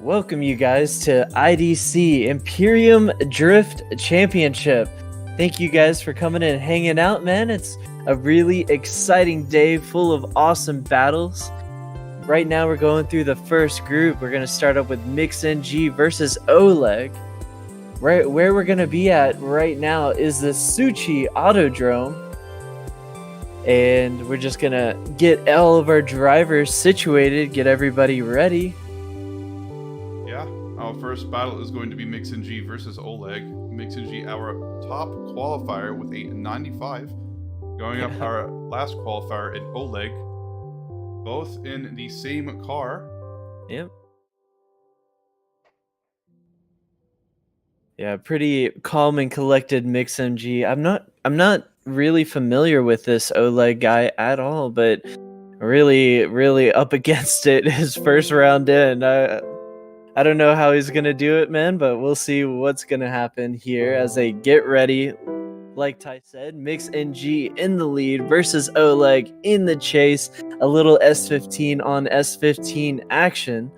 Welcome you guys to IDC Imperium Drift Championship. Thank you guys for coming and hanging out, man. It's a really exciting day full of awesome battles. Right now we're going through the first group. We're going to start up with Mix NG versus Oleg. Right where we're going to be at right now is the Sochi Autodrom. And we're just going to get all of our drivers situated, get everybody ready. Our first battle is going to be Mix NG versus Oleg. Mix NG, our top qualifier with a 95, going up our last qualifier at Oleg, both in the same car. Yep. Yeah, pretty calm and collected Mix MG. I'm not really familiar with this Oleg guy at all, but really up against it his first round in. I don't know how he's gonna do it, man, but we'll see what's gonna happen here as they get ready. Like Ty said, Mix NG in the lead versus Oleg in the chase. A little S15 on S15 action.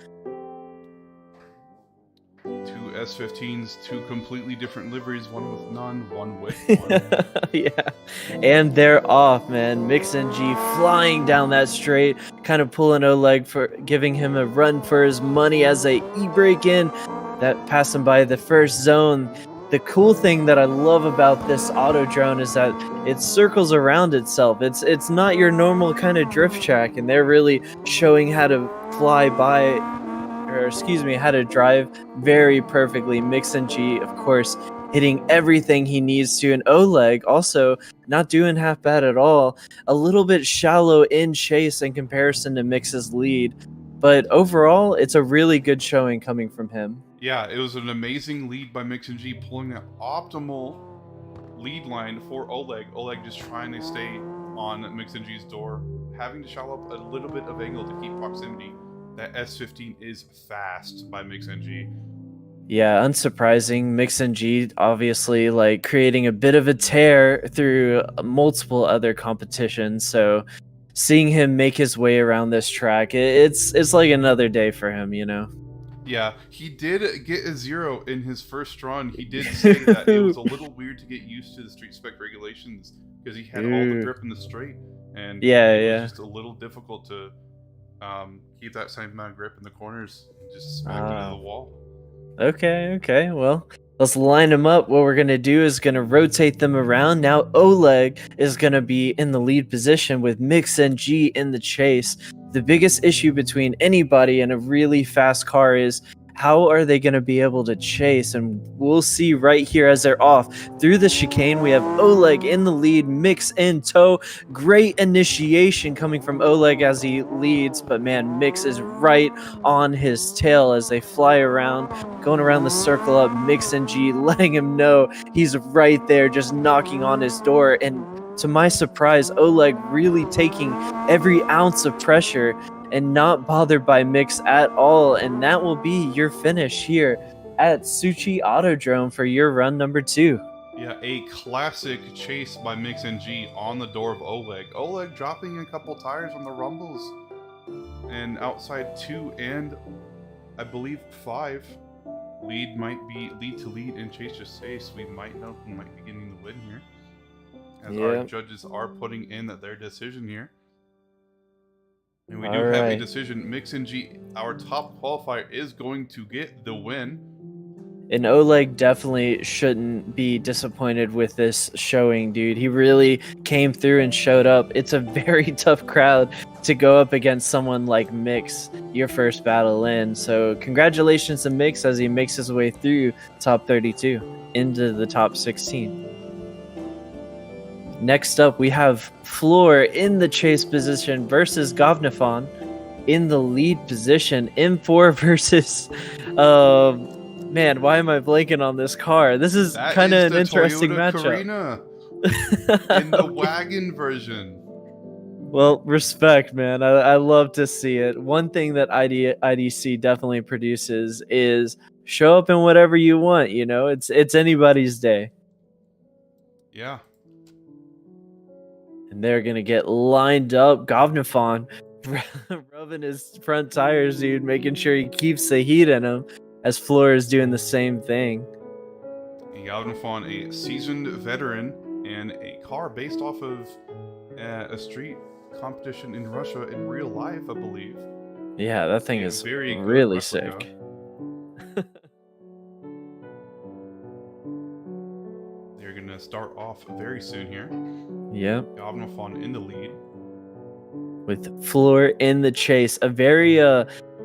Two S15s, two completely different liveries, one with none, one with one. Yeah, and they're off, man. Mix NG flying down that straight, kind of pulling Oleg for giving him a run for his money as they e-brake in. That passing by the first zone. The cool thing that I love about this Autodrom is that it circles around itself. It's not your normal kind of drift track, and they're really showing how to fly by, or excuse me, how to drive very perfectly. Mix NG, of course, hitting everything he needs to, and Oleg also not doing half bad at all. A little bit shallow in chase in comparison to Mix's lead, but overall, it's a really good showing coming from him. Yeah, it was an amazing lead by Mix NG, pulling an optimal lead line for Oleg. Oleg just trying to stay on Mix NG's door, having to shallow up a little bit of angle to keep proximity. That S15 is fast by Mix NG. Yeah, unsurprising. Mix NG obviously like creating a bit of a tear through multiple other competitions. So seeing him make his way around this track, it's like another day for him, you know. Yeah, he did get a 0 in his first run. He did say that it was a little weird to get used to the street spec regulations because he had all the grip in the straight, and it was just a little difficult to keep that same amount of grip in the corners. Just smacked into the wall. Okay. Well, let's line them up. What we're going to do is going to rotate them around. Now Oleg is going to be in the lead position with Mix NG in the chase. The biggest issue between anybody and a really fast car is how are they going to be able to chase? And we'll see right here as they're off through the chicane. We have Oleg in the lead, Mix in tow. Great initiation coming from Oleg as he leads, but man, Mix is right on his tail as they fly around, going around the circle up. Mix NG letting him know he's right there, just knocking on his door. And to my surprise, Oleg really taking every ounce of pressure and not bothered by Mix at all. And that will be your finish here at Sochi Autodrom for your run number 2. Yeah, a classic chase by Mix NG on the door of Oleg. Oleg dropping a couple tires on the rumbles. And outside 2 and I believe 5. Lead to lead and chase to chase. We might know who might be getting the win here, as our judges are putting in their decision here. And we do have a decision. Mix NG, our top qualifier, is going to get the win. And Oleg definitely shouldn't be disappointed with this showing, dude. He really came through and showed up. It's a very tough crowd to go up against someone like Mix, your first battle in. So congratulations to Mix as he makes his way through top 32 into the top 16. Next up, we have Floor in the chase position versus Govnifon in the lead position. M4 versus... man, why am I blanking on this car? This is kind of an interesting matchup. In the wagon version. Well, respect, man. I love to see it. One thing that IDC definitely produces is show up in whatever you want, you know? It's anybody's day. Yeah. And they're going to get lined up. Govnifon rubbing his front tires, dude, making sure he keeps the heat in him, as Floor is doing the same thing. Galvanfon, a seasoned veteran, and a car based off of a street competition in Russia in real life, I believe. Yeah, that thing is very good really replica. sick. They're going to start off very soon here. Yep. Galvanfon in the lead. With Floor in the chase. A very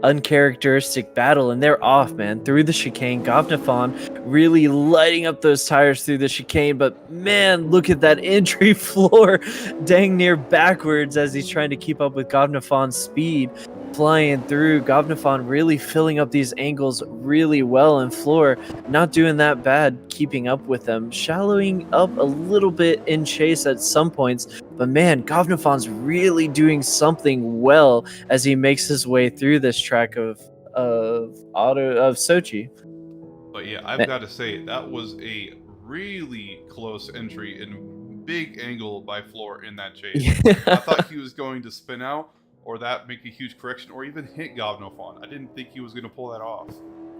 uncharacteristic battle, and they're off, man. Through the chicane, Govnafon really lighting up those tires through the chicane, but man, look at that entry. Floor dang near backwards as he's trying to keep up with Govnafon's speed. Flying through, Govnafon really filling up these angles really well, and Floor not doing that bad keeping up with them, shallowing up a little bit in chase at some points, but man, Govnafon's really doing something well as he makes his way through this track of Sochi. But yeah, I've got to say, that was a really close entry and big angle by Floor in that chase. I thought he was going to spin out, or that make a huge correction, or even hit Govnafon. I didn't think he was going to pull that off.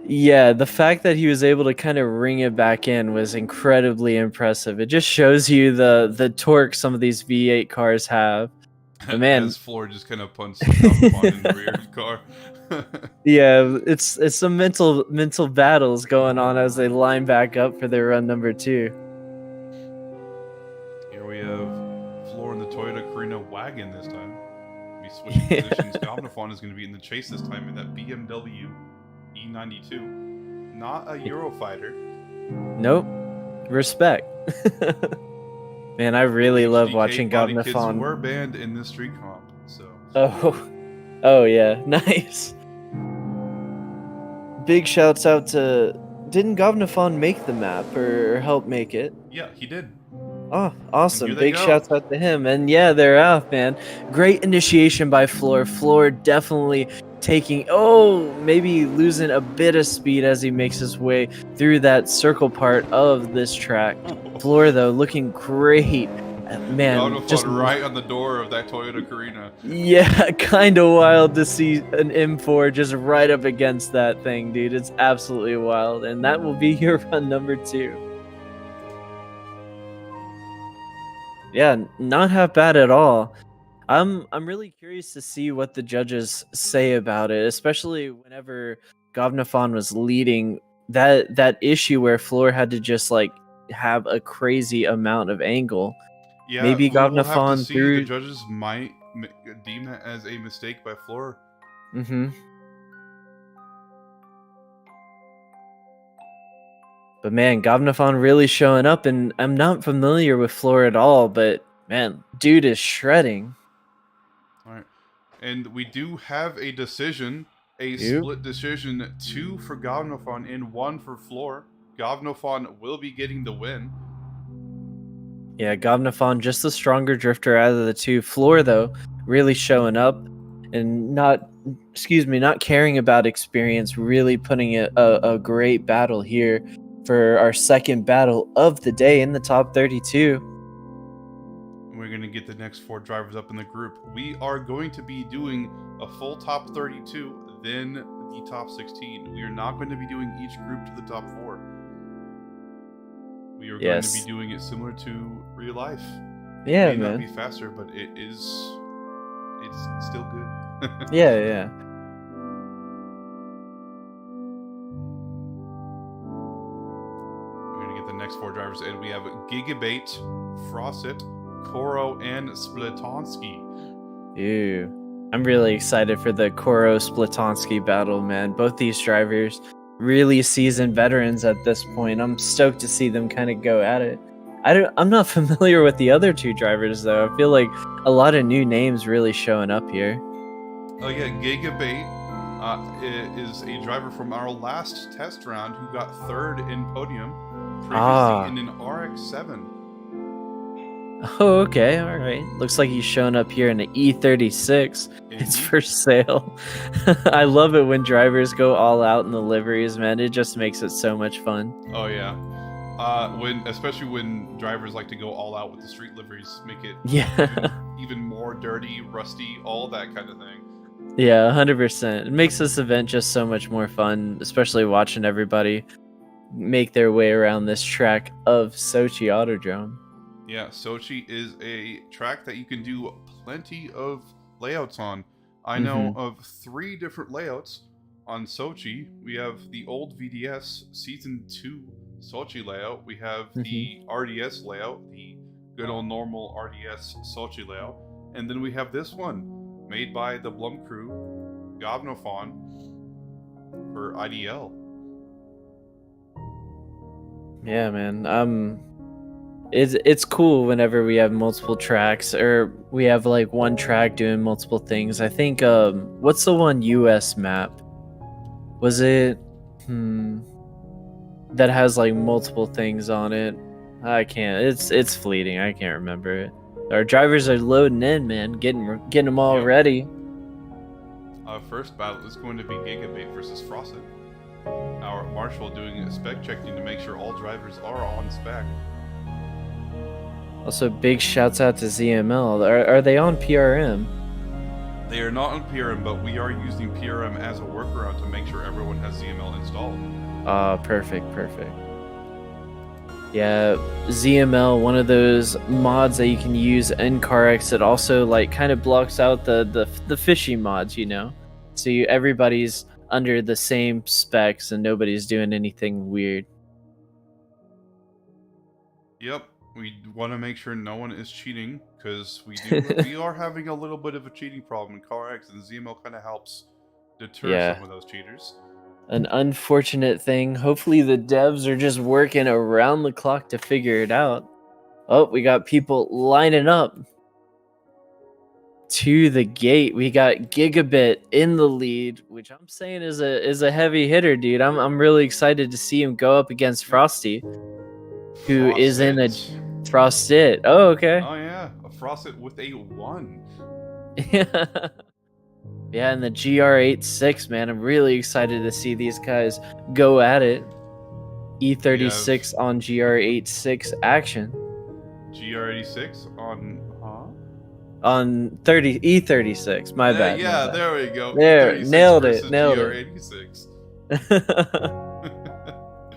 Yeah, the fact that he was able to kind of ring it back in was incredibly impressive. It just shows you the torque some of these V8 cars have. But man, as Floor just kind of punched Govnafon in the rear of the car. Yeah, it's some mental battles going on as they line back up for their run number 2. Here we have Floor in the Toyota Carina wagon this time. Be switching positions. Govnafon is going to be in the chase this time in that BMW E92. Not a Eurofighter. Nope. Respect. Man, I really love watching Govnafon. Govnafon. Were banned in this street comp, so. Oh yeah, nice. Big shouts out to. Didn't Govnafon make the map or help make it? Yeah, he did. Oh, awesome. Big go. shouts out to him. And yeah, they're off, man. Great initiation by Floor. Floor definitely taking, maybe losing a bit of speed as he makes his way through that circle part of this track. Floor, though, looking great. Man, just right on the door of that Toyota Carina. Yeah, kind of wild to see an M4 just right up against that thing, dude. It's absolutely wild. And that will be your run number 2. Yeah, not half bad at all. I'm really curious to see what the judges say about it, especially whenever Govnafon was leading. That issue where Floor had to just like have a crazy amount of angle. Yeah, maybe we'll Govnafon have to see. through. The judges might deem that as a mistake by Floor. Mm-hmm. But man, Govnafon really showing up, and I'm not familiar with Floor at all, but man, dude is shredding. All right, and we do have a decision, split decision, 2 for Govnafon and 1 for Floor. Govnafon will be getting the win. Yeah, Govnafon just the stronger drifter out of the 2. Floor, though, really showing up and not caring about experience, really putting a great battle here for our second battle of the day in the top 32. We're going to get the next 4 drivers up in the group. We are going to be doing a full top 32, then the top 16. We are not going to be doing each group to the top 4. We are going to be doing it similar to real life. Yeah, it may man. not be faster, but it's still good. Yeah. We're going to get the next 4 drivers in. We have Gigabait, Frosset, Koro, and Splitonsky. Ew. I'm really excited for the Koro Splitonsky battle, man. Both these drivers really seasoned veterans at this point. I'm stoked to see them kind of go at it. I'm not familiar with the other 2 drivers though. I feel like a lot of new names really showing up here. Oh yeah, Gigabait is a driver from our last test round who got 3rd in podium previously in an RX-7. Oh, okay, all right. Looks like he's showing up here in an E36. It's for sale. I love it when drivers go all out in the liveries, man. It just makes it so much fun. Oh yeah, especially when drivers like to go all out with the street liveries, make it even more dirty, rusty, all that kind of thing. Yeah, 100%. It makes this event just so much more fun, especially watching everybody make their way around this track of Sochi Autodrome. Yeah, Sochi is a track that you can do plenty of layouts on. I know of 3 different layouts on Sochi. We have the old VDS Season 2 Sochi layout. We have the RDS layout, the good old normal RDS Sochi layout. And then we have this one, made by the Blum crew, Gavnofon, for IDL. Yeah, man. It's cool whenever we have multiple tracks, or we have like one track doing multiple things. I think what's the one US map? Was it that has like multiple things on it? I can't. It's fleeting. I can't remember it. Our drivers are loading in, man, getting them all ready. First battle is going to be Gigabait versus Frosted. Our marshal doing a spec checking to make sure all drivers are on spec. Also, big shouts out to ZML. Are they on PRM? They are not on PRM, but we are using PRM as a workaround to make sure everyone has ZML installed. Perfect. Yeah, ZML, one of those mods that you can use in CarX that also like kind of blocks out the fishy mods, you know? So everybody's under the same specs and nobody's doing anything weird. Yep, we want to make sure no one is cheating, because we are having a little bit of a cheating problem in CarX, and ZML kind of helps deter some of those cheaters. An unfortunate thing. Hopefully the devs are just working around the clock to figure it out. Oh, we got people lining up to the gate. We got Gigabit in the lead, which I'm saying is a heavy hitter, dude. I'm really excited to see him go up against Frosty, who is in a Frosted. Oh, okay. Oh yeah, a Frosted with a 1. Yeah, and the GR86, man. I'm really excited to see these guys go at it. E36 on GR86 action. GR86 on on E36. My bad. Yeah, there we go. There, nailed it. GR86.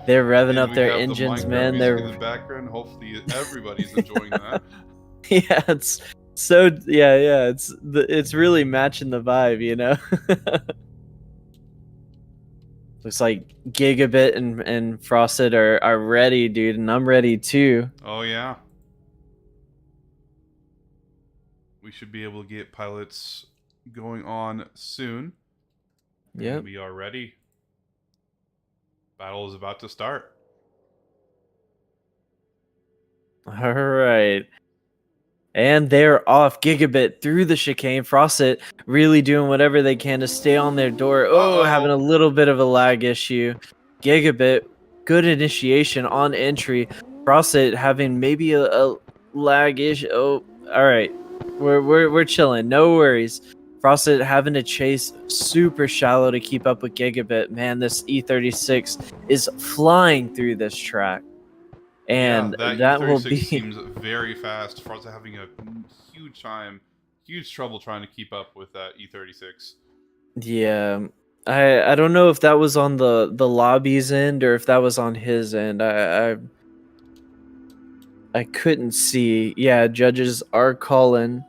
They're revving up their engines, man. They're in the background. Hopefully, everybody's enjoying that. Yeah, it's so it's really matching the vibe, you know. Looks like Gigabit and Frosted are ready, dude, and I'm ready too. Oh yeah. We should be able to get pilots going on soon. Yeah. We are ready. Battle is about to start. All right. And they're off. Gigabit through the chicane. Frosted really doing whatever they can to stay on their door. Oh, having a little bit of a lag issue. Gigabit, good initiation on entry. Frosted having maybe a lag issue. Oh, all right. We're chilling. No worries. Frosted having to chase super shallow to keep up with Gigabit. Man, this E36 is flying through this track. And that will be seems very fast. Frosted having a huge trouble trying to keep up with that E36. Yeah. I don't know if that was on the lobby's end or if that was on his end. I couldn't see. Yeah, judges are calling.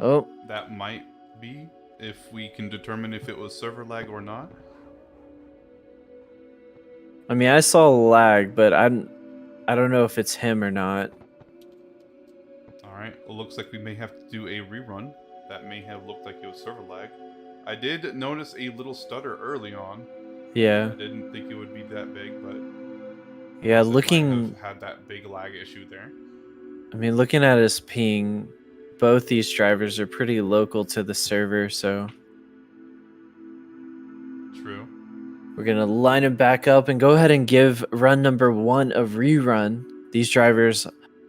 Oh, that might be, if we can determine if it was server lag or not. I mean, I saw lag, but I don't know if it's him or not. All right, it looks like we may have to do a rerun. That may have looked like it was server lag. I did notice a little stutter early on. Yeah. I didn't think it would be that big, but yeah, looking had that big lag issue there. I mean, looking at his ping, both these drivers are pretty local to the server, so true. We're gonna line them back up and go ahead and give run number 1 a rerun. These drivers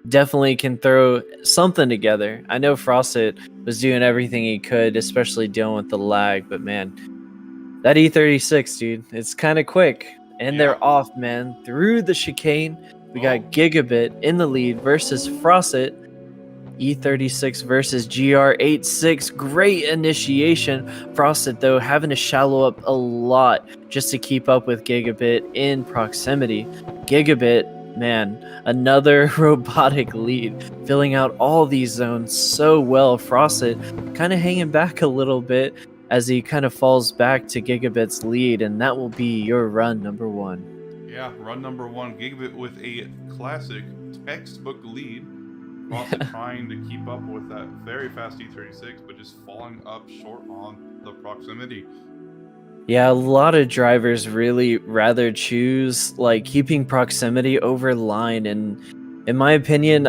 definitely can throw something together. I know Frosted was doing everything he could, especially dealing with the lag, but man, that E36, dude, it's kind of quick. And they're off, man. Through the chicane, we got Gigabit in the lead versus Frosted. E36 versus GR86. Great initiation. Frosted, though, having to shallow up a lot just to keep up with Gigabit in proximity. Gigabit, man, another robotic lead, filling out all these zones so well. Frosted kind of hanging back a little bit as he kind of falls back to Gigabit's lead, and that will be your run number 1. Yeah, run number 1, Gigabit with a classic textbook lead. Frosted trying to keep up with that very fast E36, but just falling up short on the proximity. Yeah, a lot of drivers really rather choose like keeping proximity over line, and in my opinion,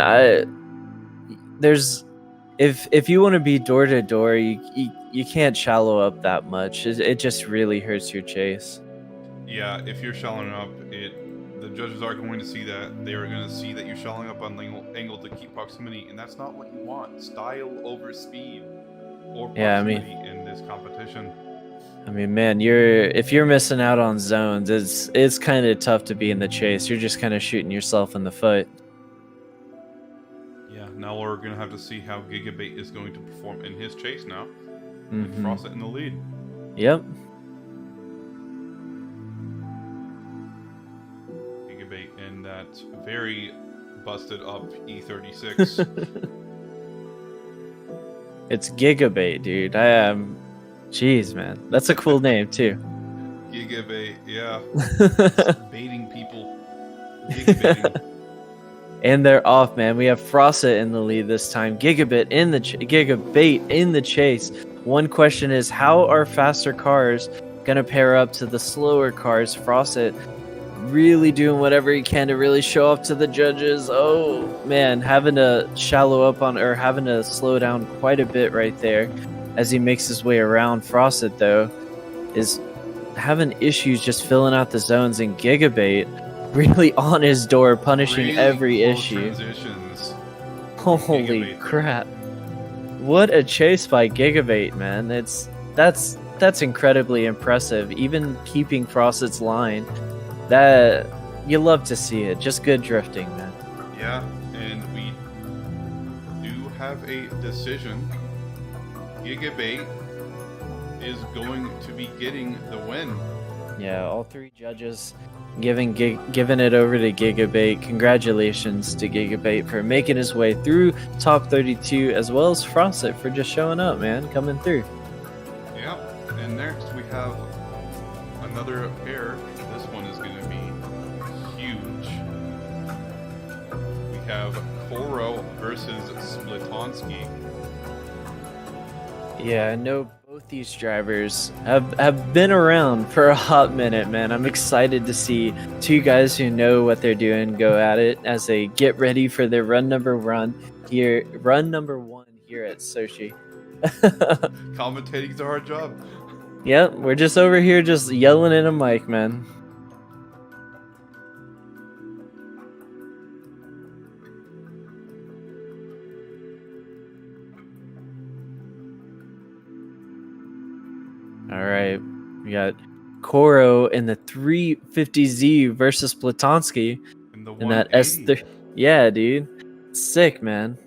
if you want to be door to door, you can't shallow up that much. It just really hurts your chase. Yeah, if you're shallowing up, the judges are going to see that. They are going to see that you're shallowing up on angle to keep proximity, and that's not what you want. Style over speed or proximity in this competition. I mean, man, if you're missing out on zones, it's kind of tough to be in the chase. You're just kind of shooting yourself in the foot. Yeah, now we're going to have to see how Gigabit is going to perform in his chase now. With Frosted in the lead. Yep. In that very busted up E36. It's Gigabit, dude. I am. Jeez, man, that's a cool name too. Gigabit, yeah. Baiting people. Gigabaiting. And they're off, man. We have Frosted in the lead this time. Gigabit in the chase. One question is, how are faster cars gonna pair up to the slower cars? Frosted really doing whatever he can to really show off to the judges. Oh man, having to shallow up on, or having to slow down quite a bit right there as he makes his way around. Frosted, though, is having issues just filling out the zones, and Gigabit really on his door, punishing really every issue. Transitions. Holy Gigabit. crap. What a chase by Gigabit, man. That's incredibly impressive. Even keeping Frosted's line. That you love to see it. Just good drifting, man. Yeah, and we do have a decision. Gigabit is going to be getting the win. Yeah, all 3 judges giving it over to Gigabit. Congratulations to Gigabit for making his way through top 32, as well as Frosted for just showing up, man, coming through. Yeah, and next we have another pair. This one is going to be huge. We have Koro versus Splitonsky. Yeah, I know both these drivers have been around for a hot minute, man. I'm excited to see 2 guys who know what they're doing go at it as they get ready for their run number 1 here at Sochi. Commentating's a hard job. Yep, we're just over here just yelling in a mic, man. All right, we got Koro in the 350Z versus Platonsky In that S3. Yeah, dude, sick, man.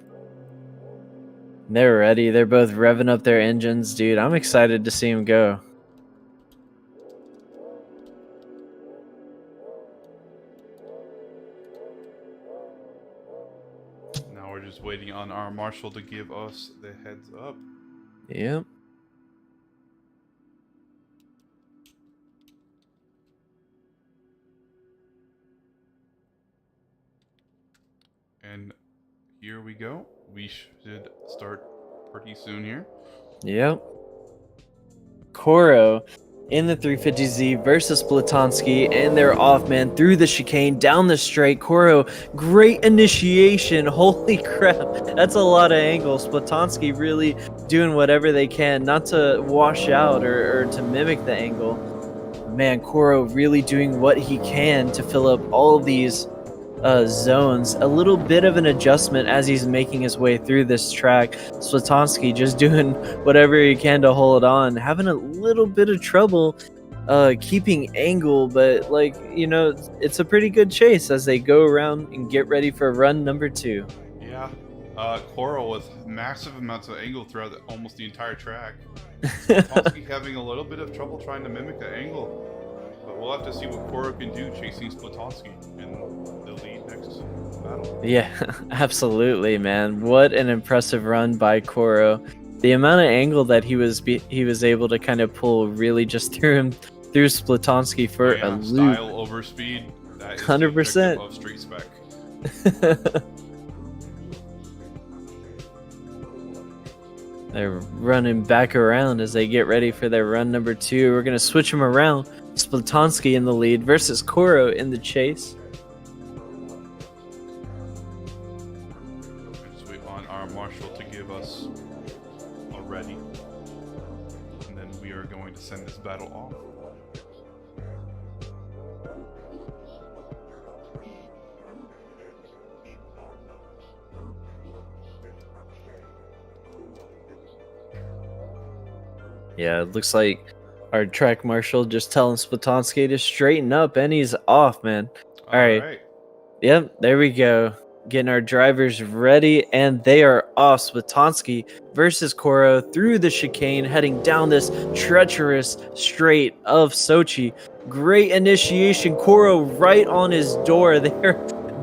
They're ready. They're both revving up their engines, dude. I'm excited to see them go. Now we're just waiting on our marshal to give us the heads up. Yep. And here we go. We should start pretty soon here. Yep. Koro in the 350Z versus Platonsky, and they're off, man, through the chicane, down the straight. Koro, great initiation. Holy crap. That's a lot of angles. Platonsky really doing whatever they can not to wash out or to mimic the angle. Man, Koro really doing what he can to fill up all of these zones. A little bit of an adjustment as he's making his way through this track. Slatonsky just doing whatever he can to hold on, having a little bit of trouble keeping angle, but like, you know, it's a pretty good chase as they go around and get ready for run number 2. Yeah, Coral with massive amounts of angle throughout almost the entire track. Splatoski having a little bit of trouble trying to mimic that angle. But we'll have to see what Coral can do chasing Splatoski in the lead next battle. Yeah, absolutely, man. What an impressive run by Koro. The amount of angle that he was able to kind of pull really just threw Splatoski for a loop. Style over speed. That is 100% of Street Spec. They're running back around as they get ready for their run number 2. We're gonna switch them around. Splatoski in the lead versus Koro in the chase. Just wait on our marshal to give us a ready, and then we are going to send this battle off. Yeah, it looks like our track marshal just telling Splatoski to straighten up, and he's off, man. All right. Yep, there we go. Getting our drivers ready, and they are off. Splatoski versus Koro through the chicane, heading down this treacherous straight of Sochi. Great initiation. Koro right on his door. They're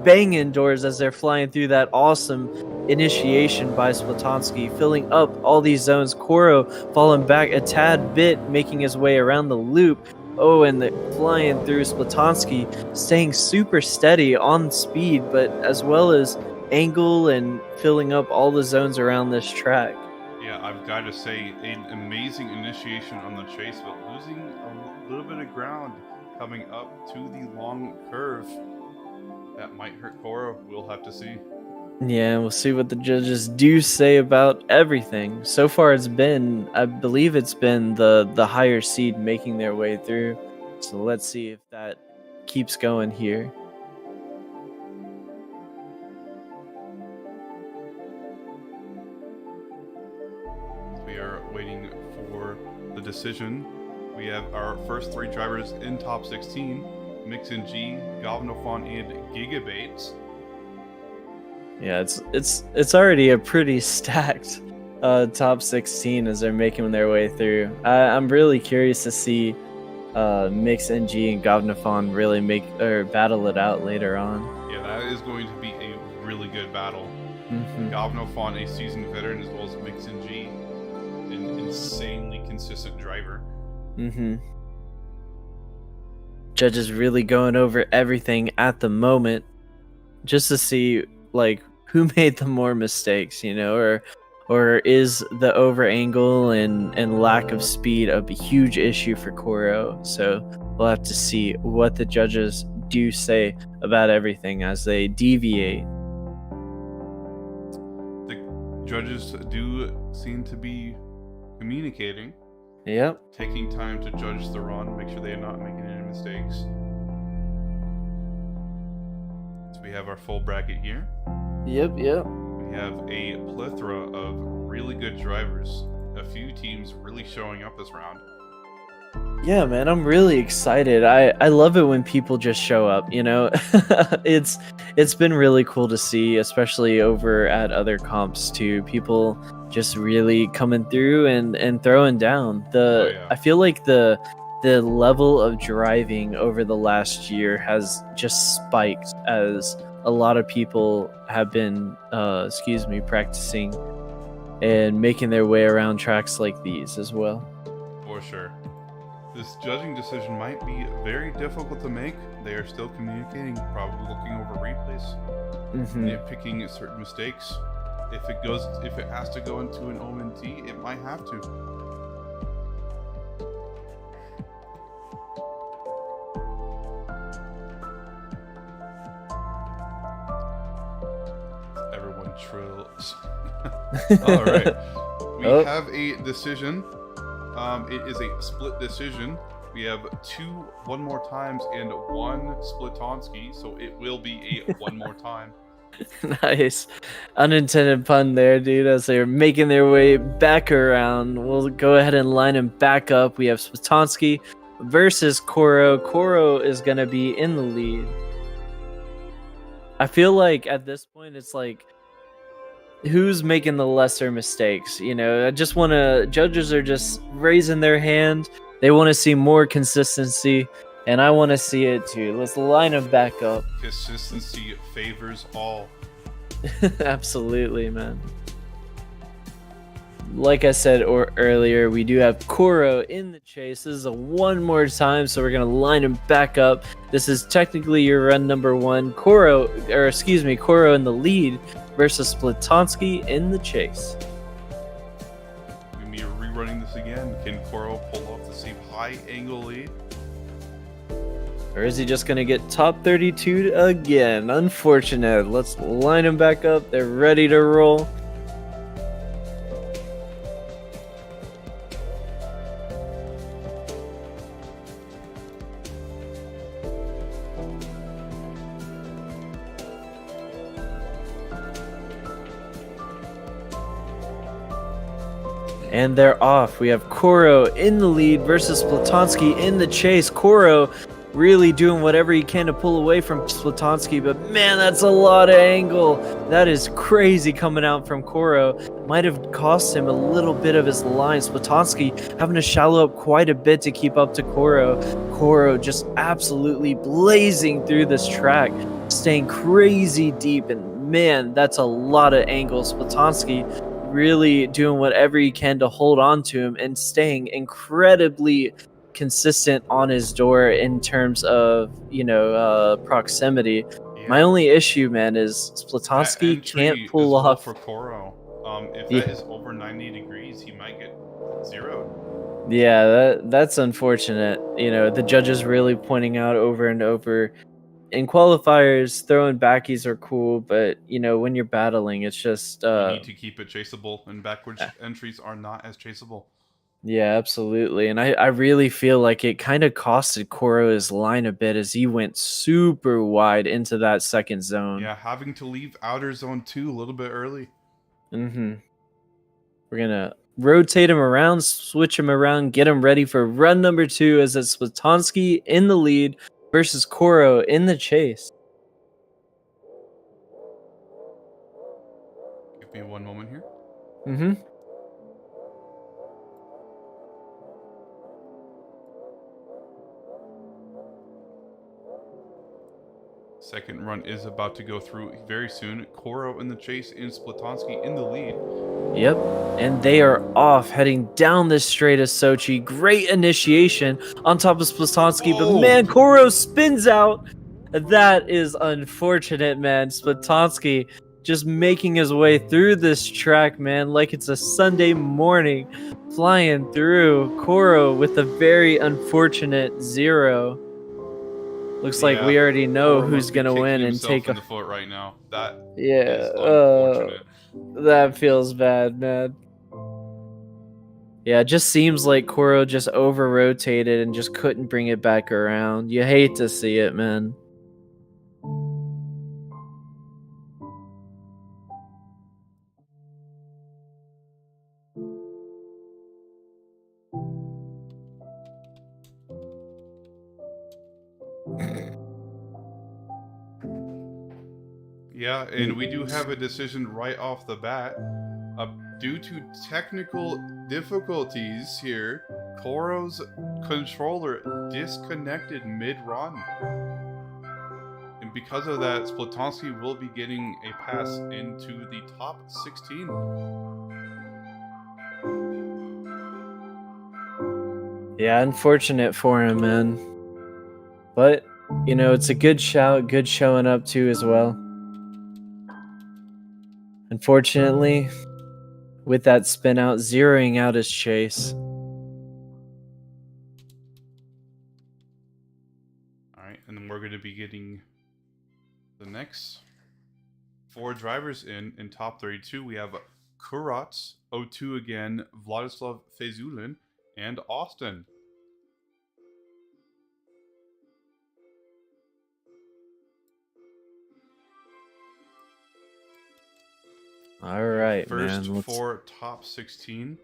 banging doors as they're flying through that awesome initiation by Splatoski, filling up all these zones. Koro falling back a tad bit, making his way around the loop. Oh, and flying through Splatoski, staying super steady on speed, but as well as angle and filling up all the zones around this track. Yeah, I've got to say, an amazing initiation on the chase, but losing a little bit of ground coming up to the long curve. That might hurt Koro. We'll have to see. Yeah, we'll see what the judges do say about everything. So far, I believe it's been the higher seed making their way through. So let's see if that keeps going here. We are waiting for the decision. We have our first 3 drivers in top 16. Mix and G, Govnofon, and Gigabates. Yeah, it's already a pretty stacked top 16 as they're making their way through. I'm really curious to see Mix NG and Govnofon really battle it out later on. Yeah, that is going to be a really good battle. Govnofon, a seasoned veteran, as well as Mix NG, an insanely consistent driver. Judges really going over everything at the moment just to see like who made the more mistakes, or is the over angle and lack of speed a huge issue for Koro. So we'll have to see what the judges do say about everything as they deviate. The judges do seem to be communicating. Yep. Taking time to judge the run, make sure they are not making any mistakes. So we have our full bracket here. Yep. We have a plethora of really good drivers. A few teams really showing up this round. Yeah, man, I'm really excited. I love it when people just show up, It's been really cool to see, especially over at other comps too. People just really coming through and throwing down. I feel like the level of driving over the last year has just spiked as a lot of people have been practicing and making their way around tracks like these as well. For sure. This judging decision might be very difficult to make. They are still communicating, probably looking over replays, nitpicking certain mistakes. If it has to go into an OMT, it might have to. Everyone trills. All right, we have a decision. It is a split decision. We have 2 one more times and 1 Splatoski, so it will be a one more time. Nice. Unintended pun there, dude, as they're making their way back around. We'll go ahead and line them back up. We have Splatoski versus Koro. Koro is going to be in the lead. I feel like at this point, it's like who's making the lesser mistakes. I just want to. Judges are just raising their hand. They want to see more consistency, and I want to see it too. Let's line them back up. Consistency favors all. Absolutely, man. Like I said earlier, we do have Koro in the chase. This is a one more time, so we're going to line him back up. This is technically your run number one. Koro in the lead versus Splitonsky in the chase. We are rerunning this again. Can Koro pull off the same high angle lead? Or is he just going to get top 32 again? Unfortunate. Let's line him back up. They're ready to roll. And they're off. We have Koro in the lead versus Splitonsky in the chase. Koro really doing whatever he can to pull away from Splitonsky, but man, that's a lot of angle. That is crazy coming out from Koro. Might have cost him a little bit of his line. Splitonsky having to shallow up quite a bit to keep up to Koro. Koro just absolutely blazing through this track, staying crazy deep, and man, that's a lot of angle. Splitonsky really doing whatever he can to hold on to him and staying incredibly consistent on his door in terms of proximity. Yeah. My only issue, man, is Splitonsky can't pull off for Koro. If Yeah. that is over 90 degrees, he might get zeroed. Yeah, that's unfortunate. The judges really pointing out over and over. In qualifiers, throwing backies are cool, but when you're battling, it's just You need to keep it chaseable, and backwards entries are not as chaseable. Yeah, absolutely. And I really feel like it kind of costed Koro his line a bit as he went super wide into that second zone. Yeah, having to leave outer zone 2 a little bit early. We're going to rotate him around, switch him around, get him ready for run number 2 as it's Splitonsky in the lead versus Koro in the chase. Give me one moment here. Second run is about to go through very soon. Koro in the chase and Splitonsky in the lead. Yep, and they are off heading down this straight of Sochi. Great initiation on top of Splitonsky, but man, Koro spins out. That is unfortunate, man. Splitonsky just making his way through this track, man, like it's a Sunday morning, flying through. Koro with a very unfortunate 0. Looks like we already know Koro who's gonna win and take in the foot right now. That is unfortunate. That feels bad, man. Yeah, it just seems like Koro just over-rotated and just couldn't bring it back around. You hate to see it, man. Yeah, and we do have a decision right off the bat. Due to technical difficulties here, Koro's controller disconnected mid-run. And because of that, Splitonsky will be getting a pass into the top 16. Yeah, unfortunate for him, man. But, it's a good shout, good showing up too as well. Unfortunately, with that spin out, zeroing out his chase. Alright, and then we're going to be getting the next 4 drivers in top 32. We have Kurats, O2 again, Vladislav Fezulin, and Austin. All right, First man. for top 16.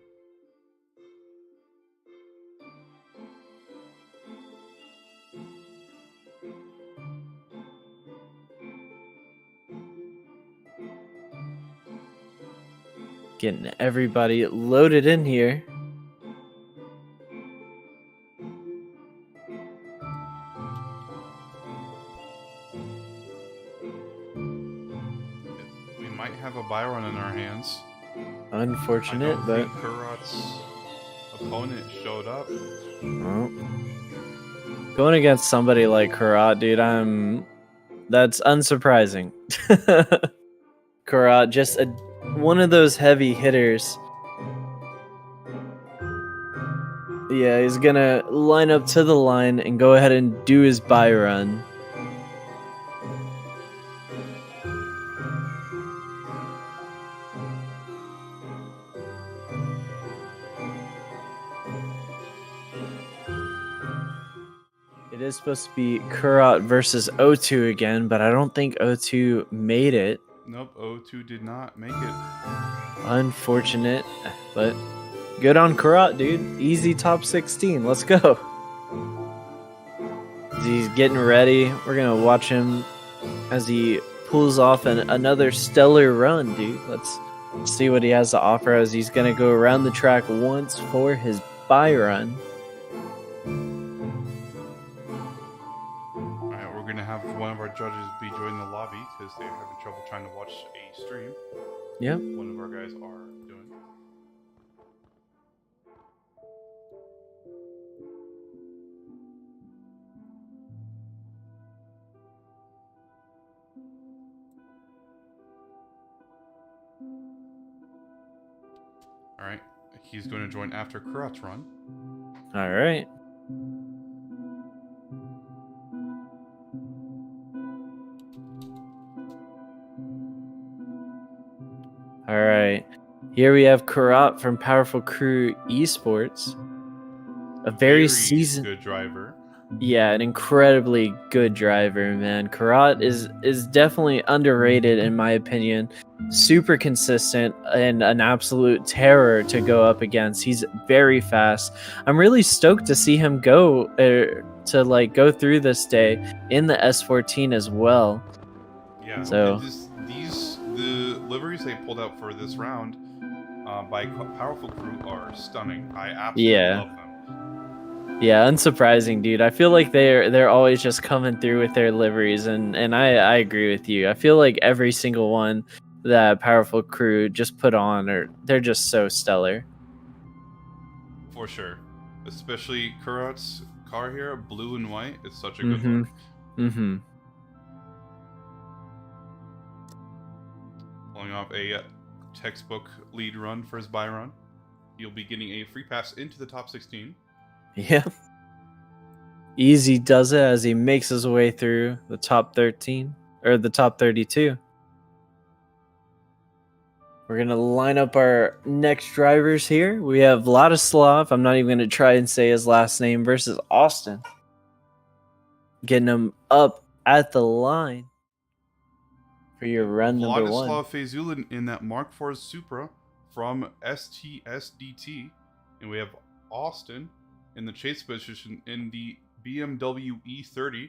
Getting everybody loaded in here. We might have a Byron in our hands. Unfortunate, I don't but think Kurat's opponent showed up. well, going against somebody like Kurat, dude, that's unsurprising. Kurat, just one of those heavy hitters. Yeah, he's gonna line up to the line and go ahead and do his buy run. It is supposed to be Kurat versus O2 again, but I don't think O2 made it. Nope, O2 did not make it. Unfortunate, but good on Kurat, dude. Easy top 16. Let's go. As he's getting ready, we're gonna watch him as he pulls off another stellar run, dude. Let's see what he has to offer as he's gonna go around the track once for his buy run. Alright, we're gonna have one of our judges be joining the lobby because they're having trouble trying to watch a stream. Yep. One of our guys are doing. Alright, he's going to join after Kurat's run. All right. All right. Here we have Kurat from Powerful Crew Esports. A very seasoned, good driver. yeah, an incredibly good driver, man. Kurat is definitely underrated in my opinion. Super consistent and an absolute terror to go up against. He's very fast. I'm really stoked to see him go go through this day in the S14 as well. Yeah. So the liveries they pulled out for this round by Powerful Crew are stunning. I absolutely love them. Yeah, unsurprising, dude. I feel like they're always just coming through with their liveries, and I agree with you. I feel like every single one that Powerful Crew just put on, they're just so stellar. For sure. Especially Kurat's car here, blue and white. It's such a good look. Mm-hmm. Pulling off a textbook lead run for his buy run. He'll be getting a free pass into the top 16. Yeah. Easy does it as he makes his way through the top 13 or the top 32. We're going to line up our next drivers here. We have Vladislav. I'm not even going to try and say his last name versus Austin. Getting him up at the line for your run number one. Vladislav Fazulin in that Mark IV Supra from STSDT. And we have Austin in the chase position in the BMW E30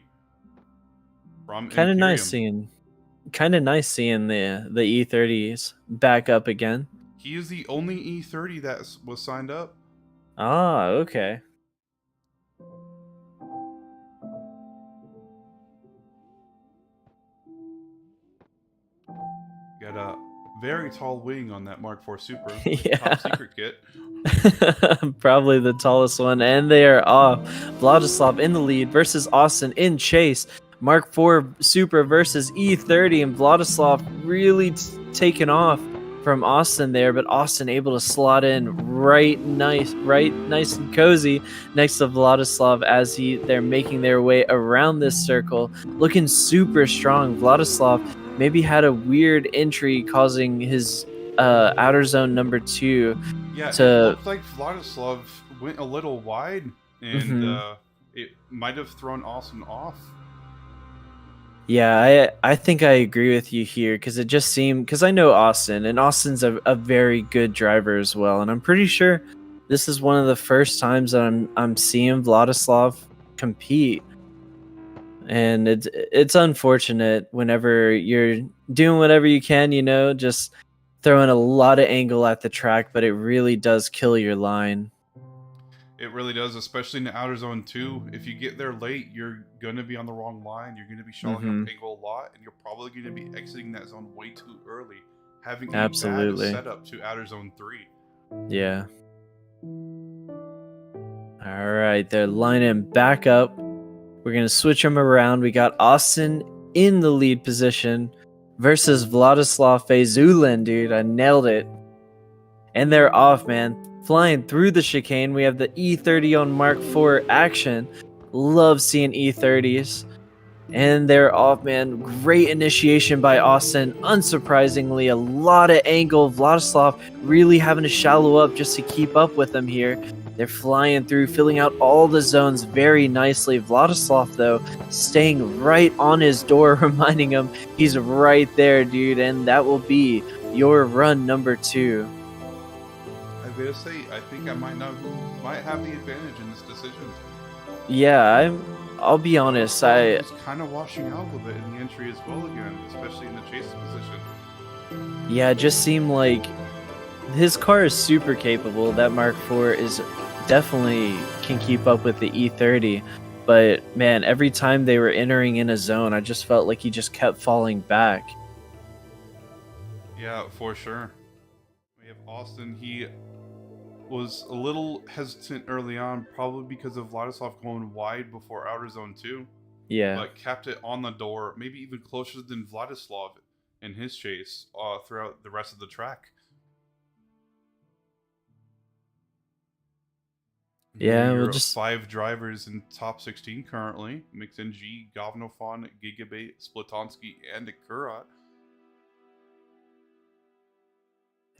from Kind of Imperium. nice seeing the E30s back up again. He is the only E30 that was signed up. Ah, okay. Got a very tall wing on that Mark IV Supra. Yeah. Top secret kit. Probably the tallest one, and they are off. Vladislav in the lead versus Austin in chase. Mark IV Supra versus E30, and Vladislav really taking off from Austin there, but Austin able to slot in right nice and cozy next to Vladislav as they're making their way around this circle, looking super strong. Vladislav maybe had a weird entry causing his outer zone number 2. Yeah, it looked like Vladislav went a little wide, and it might have thrown Austin off. Yeah, I think I agree with you here because it just seemed, because I know Austin, and Austin's a very good driver as well, and I'm pretty sure this is one of the first times that I'm seeing Vladislav compete, and it's unfortunate whenever you're doing whatever you can, just throwing a lot of angle at the track, but it really does kill your line. It really does, especially in the outer zone too. If you get there late, you're gonna be on the wrong line. You're gonna be shelling up angle a lot, and you're probably gonna be exiting that zone way too early, having a bad Absolutely. setup to outer zone 3. Yeah. All right, they're lining back up. We're going to switch them around. We got Austin in the lead position versus Vladislav Fezulin, dude. I nailed it. And they're off, man. Flying through the chicane. We have the E30 on Mark IV action. Love seeing E30s. And they're off, man. Great initiation by Austin. Unsurprisingly, a lot of angle. Vladislav really having to shallow up just to keep up with them here. They're flying through, filling out all the zones very nicely. Vladislav, though, staying right on his door, reminding him he's right there, dude. And that will be your run number 2. I gotta say, I think I might have the advantage in this decision. Yeah, I'll be honest. I was kind of washing out a little bit in the entry as well again, especially in the chase position. Yeah, it just seemed like his car is super capable. That Mark IV is definitely can keep up with the E30. But man, every time they were entering in a zone, I just felt like he just kept falling back. Yeah, for sure. We have Austin. He was a little hesitant early on, probably because of Vladislav going wide before outer zone 2. Yeah. But kept it on the door, maybe even closer than Vladislav in his chase throughout the rest of the track. Yeah, we'll just 5 drivers in top 16 currently: MixNG, Govnofon, Gigabait, Splitonsky, and Akurat.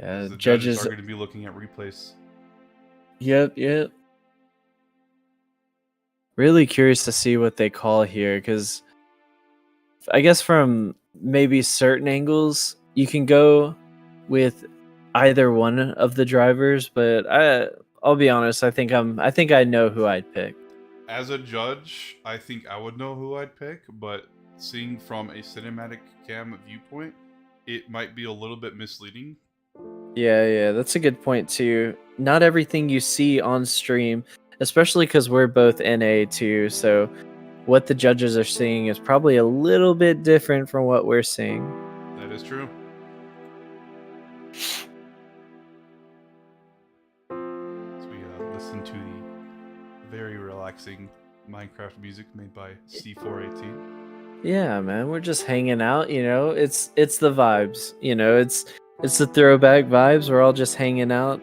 Yeah, the judges are going to be looking at replays. Yep. Really curious to see what they call here, because I guess from maybe certain angles you can go with either one of the drivers, but I'll be honest, I think I know who I'd pick. As a judge, I think I would know who I'd pick, but seeing from a cinematic cam viewpoint, it might be a little bit misleading. Yeah, that's a good point too. Not everything you see on stream, especially because we're both NA too, so what the judges are seeing is probably a little bit different from what we're seeing. That is true. So we listen to the very relaxing Minecraft music made by C418. Yeah, man, we're just hanging out, you know. It's the vibes, you know. It's the throwback vibes. We're all just hanging out.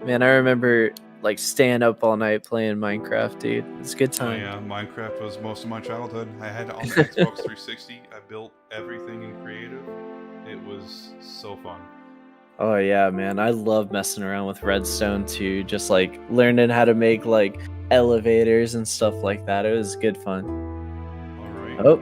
Man, I remember like staying up all night playing Minecraft, dude. It's a good time. Oh yeah, Minecraft was most of my childhood. I had it on the Xbox 360. I built everything in creative. It was so fun. Oh yeah, man. I love messing around with redstone too. Just like learning how to make like elevators and stuff like that. It was good fun. All right. Oh,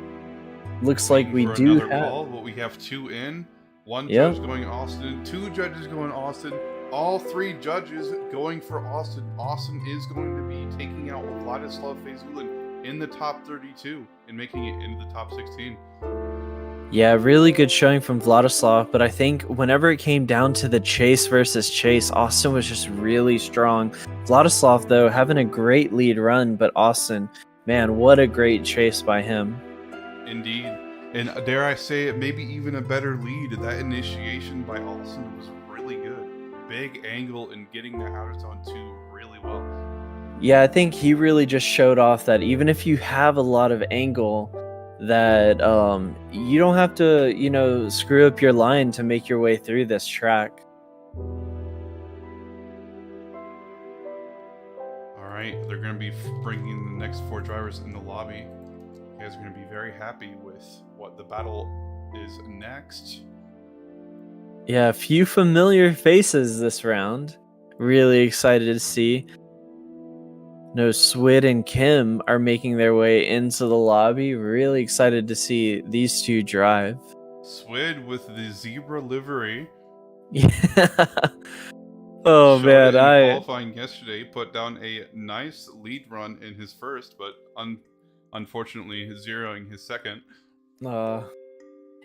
looks like we do have. Call, but we have 2 in. 1 judge going Austin. 2 judges going Austin. All 3 judges going for Austin. Austin is going to be taking out Vladislav Fezulin in the top 32 and making it into the top 16. Yeah, really good showing from Vladislav, but I think whenever it came down to the chase versus chase, Austin was just really strong. Vladislav, though, having a great lead run, but Austin, man, what a great chase by him. Indeed. And dare I say it, maybe even a better lead. That initiation by Austin was really good. Big angle and getting the outer zone 2 really well. Yeah, I think he really just showed off that even if you have a lot of angle, that you don't have to, you know, screw up your line to make your way through this track. All right, they're going to be bringing the next 4 drivers in the lobby. You guys are going to be very happy with what the battle is next. Yeah, a few familiar faces this round. Really excited to see. No, Swid and Kim are making their way into the lobby. Really excited to see these 2 drive. Swid with the zebra livery. Yeah. Oh man, qualifying yesterday, put down a nice lead run in his first, but unfortunately zeroing his second.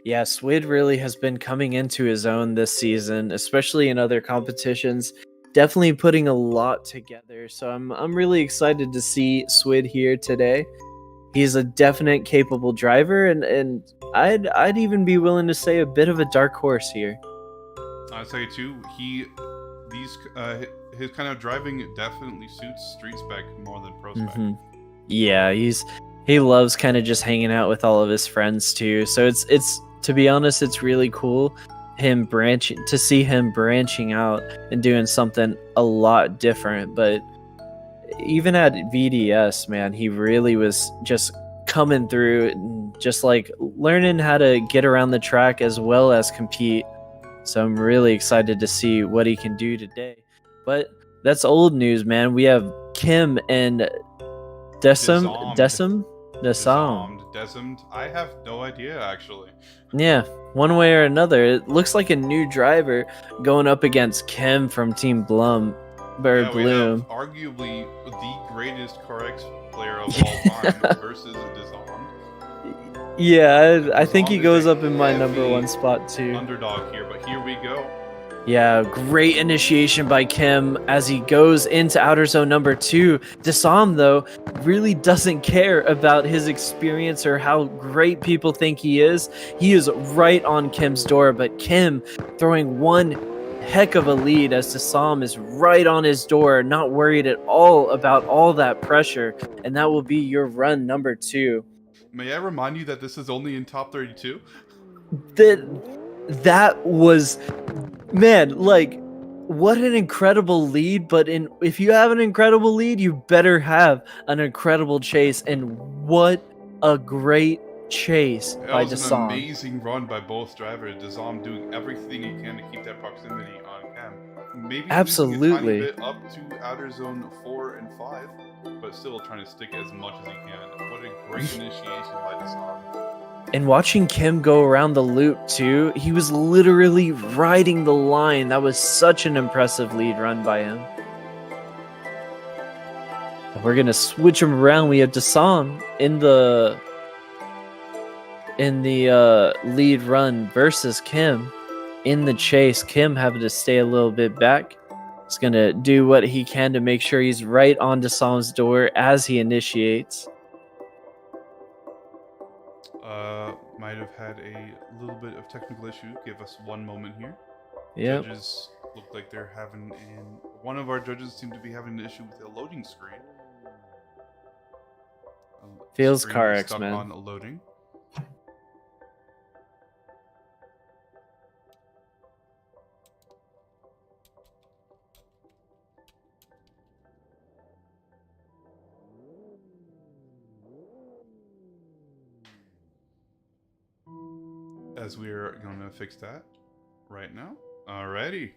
Yeah, Swid really has been coming into his own this season, especially in other competitions. Definitely putting a lot together. So I'm really excited to see Swid here today. He's a definite capable driver, and I'd even be willing to say a bit of a dark horse here. I'd say too, his kind of driving definitely suits street spec more than pro spec. Yeah, he loves kind of just hanging out with all of his friends too. So it's to be honest, it's really cool to see him branching out and doing something a lot different. But even at VDS, man, he really was just coming through and just like learning how to get around the track as well as compete. So I'm really excited to see what he can do today. But that's old news, man. We have Kim and Desum. Disarmed. I have no idea, actually. Yeah, one way or another. It looks like a new driver going up against Kim from Team Bloom. We have arguably the greatest CarX player of all time versus Disarmed. Yeah, I think he goes up in my number one spot too. Underdog here, but here we go. Yeah, great initiation by Kim as he goes into outer zone number 2. Desam, though, really doesn't care about his experience or how great people think he is. He is right on Kim's door, but Kim throwing one heck of a lead as Desam is right on his door, not worried at all about all that pressure, and that will be your run number 2. May I remind you that this is only in top 32? That was... Man, like, what an incredible lead, but if you have an incredible lead, you better have an incredible chase, and what a great chase by Desam. That was an amazing run by both drivers. Desam doing everything he can to keep that proximity on Cam. Maybe absolutely losing a tiny bit up to outer zone 4 and 5, but still trying to stick as much as he can. What a great initiation by Desam. And watching Kim go around the loop too, he was literally riding the line. That was such an impressive lead run by him. And we're gonna switch him around. We have Desam in the lead run versus Kim in the chase. Kim having to stay a little bit back. He's gonna do what he can to make sure he's right on Desam's door as he initiates. Might have had a little bit of technical issue. Give us one moment here. Yeah. Judges look like they're having one of our judges seem to be having an issue with a loading screen. Feels CarX, man. On loading. As we're going to fix that right now. Alrighty.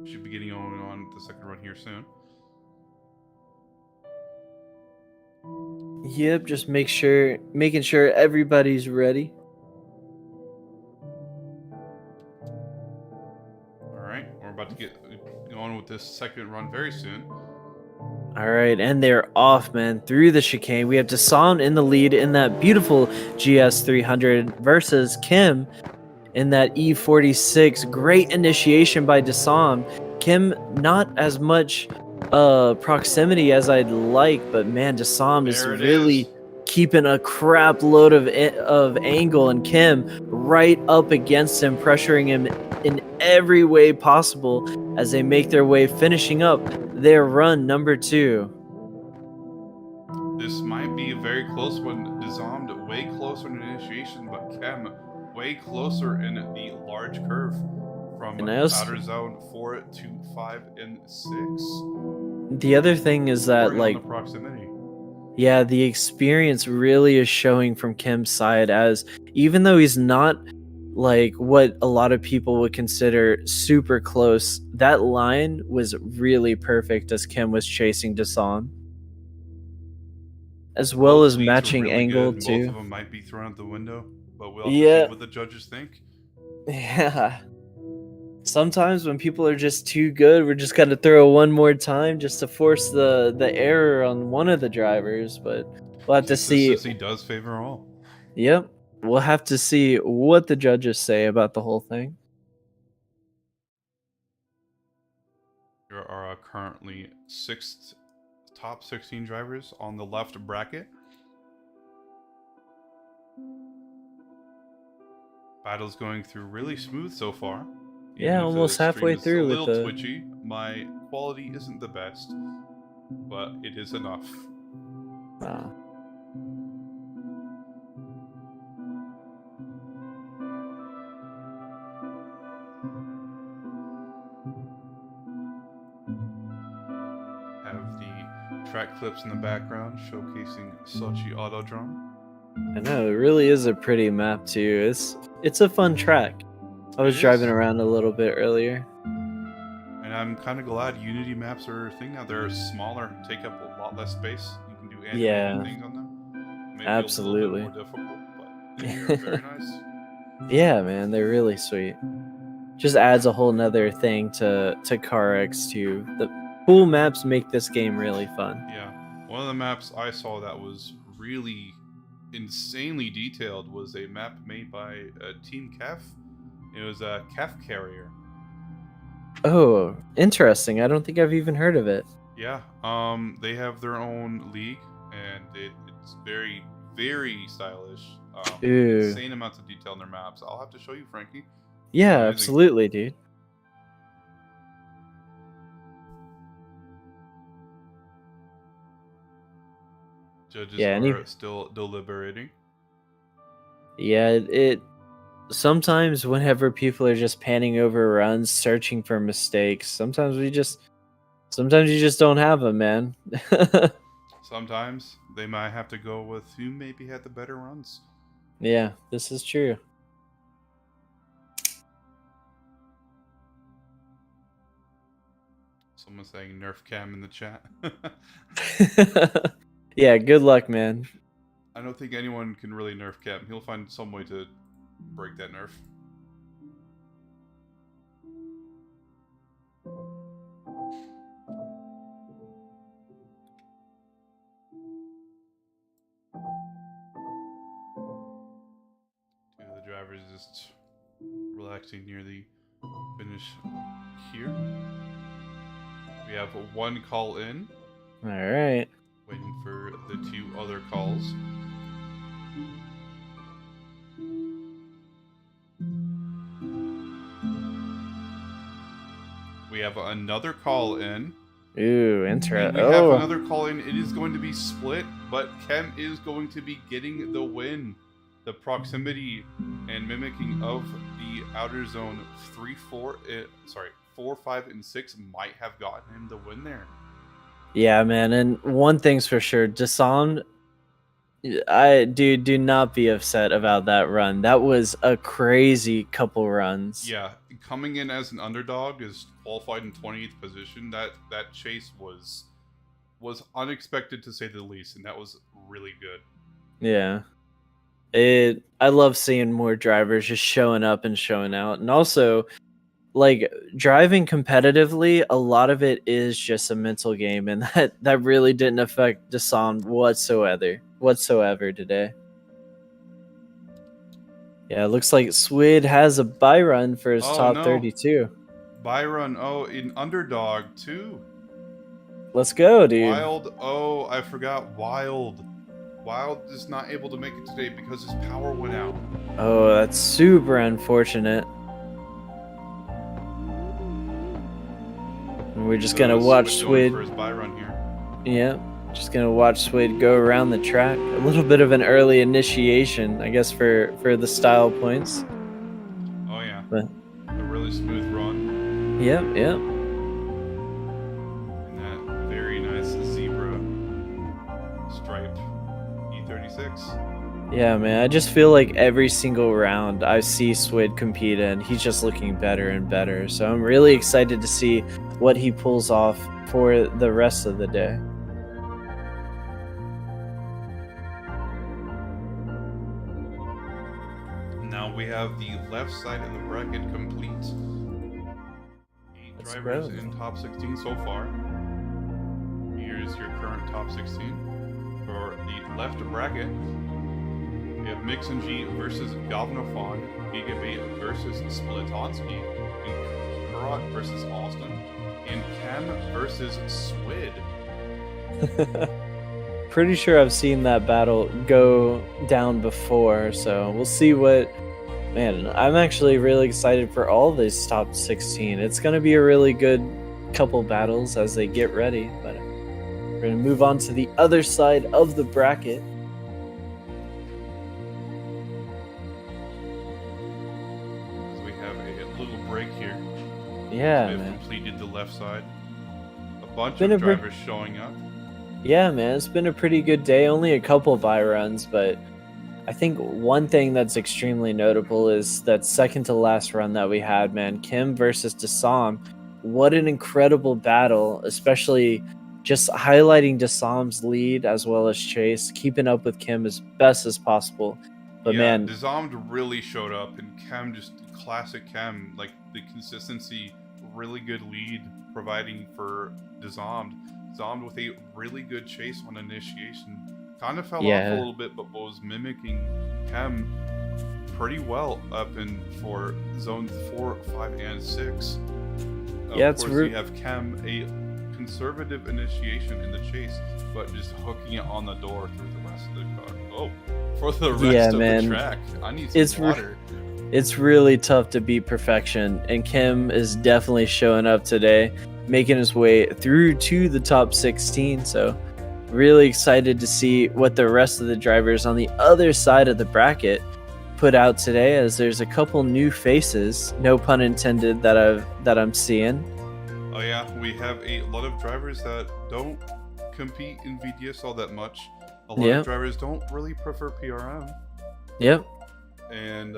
Should be getting on the second run here soon. Yep, just making sure everybody's ready. Alright, we're about to get going with this second run very soon. All right, and they're off, man, through the chicane. We have Desam in the lead in that beautiful GS300 versus Kim in that E46. Great initiation by Desam. Kim, not as much proximity as I'd like, but man, Desam is really keeping a crap load of angle, and Kim right up against him, pressuring him in every way possible as they make their way, finishing up their run number 2. This might be a very close one. Desam way closer in initiation, but Kim way closer in the large curve from outer zone 4 to 5 and 6. The other thing is that, like, the proximity. Yeah, the experience really is showing from Kim's side, as even though he's not like what a lot of people would consider super close, that line was really perfect as Kim was chasing Desam. As well as matching really angle too. Both of them might be thrown out the window, but we'll have to see what the judges think. Yeah. Sometimes when people are just too good, we're just gonna throw one more time just to force the error on one of the drivers, but we'll have to see. He does favor all. Yep. we'll have to see what the judges say about the whole thing. There are currently top 16 drivers on the left bracket. Battle's going through really smooth so far. Yeah, Even if almost the halfway stream is through a with little the. twitchy, my quality isn't the best, but it is enough. Wow. Have the track clips in the background showcasing Sochi Autodrom. I know, it really is a pretty map too. It's a fun track. I was driving around a little bit earlier. And I'm kind of glad Unity maps are a thing now. They're smaller, take up a lot less space. You can do animated things on them. Maybe absolutely. a little bit more difficult, but they're very nice. Yeah, man, they're really sweet. Just adds a whole nother thing to CarX2. The cool maps make this game really fun. Yeah. One of the maps I saw that was really insanely detailed was a map made by Team Kef. It was a Kef Carrier. Oh, interesting. I don't think I've even heard of it. Yeah. They have their own league, and it's very, very stylish. Insane amounts of detail in their maps. I'll have to show you, Frankie. Yeah, absolutely, dude. Judges are still deliberating. Yeah, it sometimes whenever people are just panning over runs, searching for mistakes, sometimes you just don't have them, man. Sometimes they might have to go with who maybe had the better runs. Yeah, this is true. Someone's saying nerf cam in the chat. Yeah, good luck, man. I don't think anyone can really nerf cam. He'll find some way to break that nerf. Two of the drivers just relaxing near the finish here. We have one call in. All right. Waiting for the two other calls. We have another call in. Ooh, interesting. We have another call in. It is going to be split, but Kem is going to be getting the win. The proximity and mimicking of the outer zone 4, 5, and 6 might have gotten him the win there. Yeah, man, and one thing's for sure, Dasan, do not be upset about that run. That was a crazy couple runs. Yeah, coming in as an underdog, is qualified in 20th position. That chase was unexpected to say the least, and that was really good. Yeah. I love seeing more drivers just showing up and showing out. And also, like, driving competitively, a lot of it is just a mental game, and that really didn't affect Dasan whatsoever today. Yeah, it looks like Swid has a buy run for his top 32. Buy run, in underdog too. Let's go, dude. Wild, I forgot Wild. Wild is not able to make it today because his power went out. Oh, that's super unfortunate. And we're just gonna watch Swid for his buy run here. Yeah, just gonna watch Swid go around the track. A little bit of an early initiation, I guess, for the style points. Oh yeah, but a really smooth run. Yep. And that very nice zebra stripe E36. Yeah, man, I just feel like every single round I see Swid compete in, he's just looking better and better. So I'm really excited to see what he pulls off for the rest of the day. Now we have the left side of the bracket complete. 8 drivers in top 16 so far. Here's your current top 16. For the left bracket, We have Mixon G versus Galvanofon, Gigabait versus Splitonsky, and Kurot versus Austin, and Chem versus Swid. Pretty sure I've seen that battle go down before, so we'll see what. Man, I'm actually really excited for all these top 16. It's going to be a really good couple battles as they get ready, but we're going to move on to the other side of the bracket. As we have a little break here. Yeah, we have man. completed the left side. A bunch of drivers showing up. Yeah, man, it's been a pretty good day. Only a couple buy runs, but I think one thing that's extremely notable is that second to last run that we had, man. Kim versus Dasam. What an incredible battle, especially just highlighting Dasam's lead as well as Chase, keeping up with Kim as best as possible. But yeah, man, Dasam really showed up, and Chem just classic Chem, like the consistency, really good lead providing for Dasam. Dasam with a really good chase on initiation. Kind of fell off a little bit, but was mimicking Chem pretty well up in for zone 4, 5, and 6. Yeah, of course, we have Chem, a conservative initiation in the chase, but just hooking it on the door through the rest of the car. Oh, for the rest of the track. I need some water. It's really tough to beat perfection, and Kim is definitely showing up today, making his way through to the top 16, so really excited to see what the rest of the drivers on the other side of the bracket put out today, as there's a couple new faces, no pun intended, that I'm seeing. Oh yeah, we have a lot of drivers that don't compete in VDS all that much. A lot of drivers don't really prefer PRM. Yep. And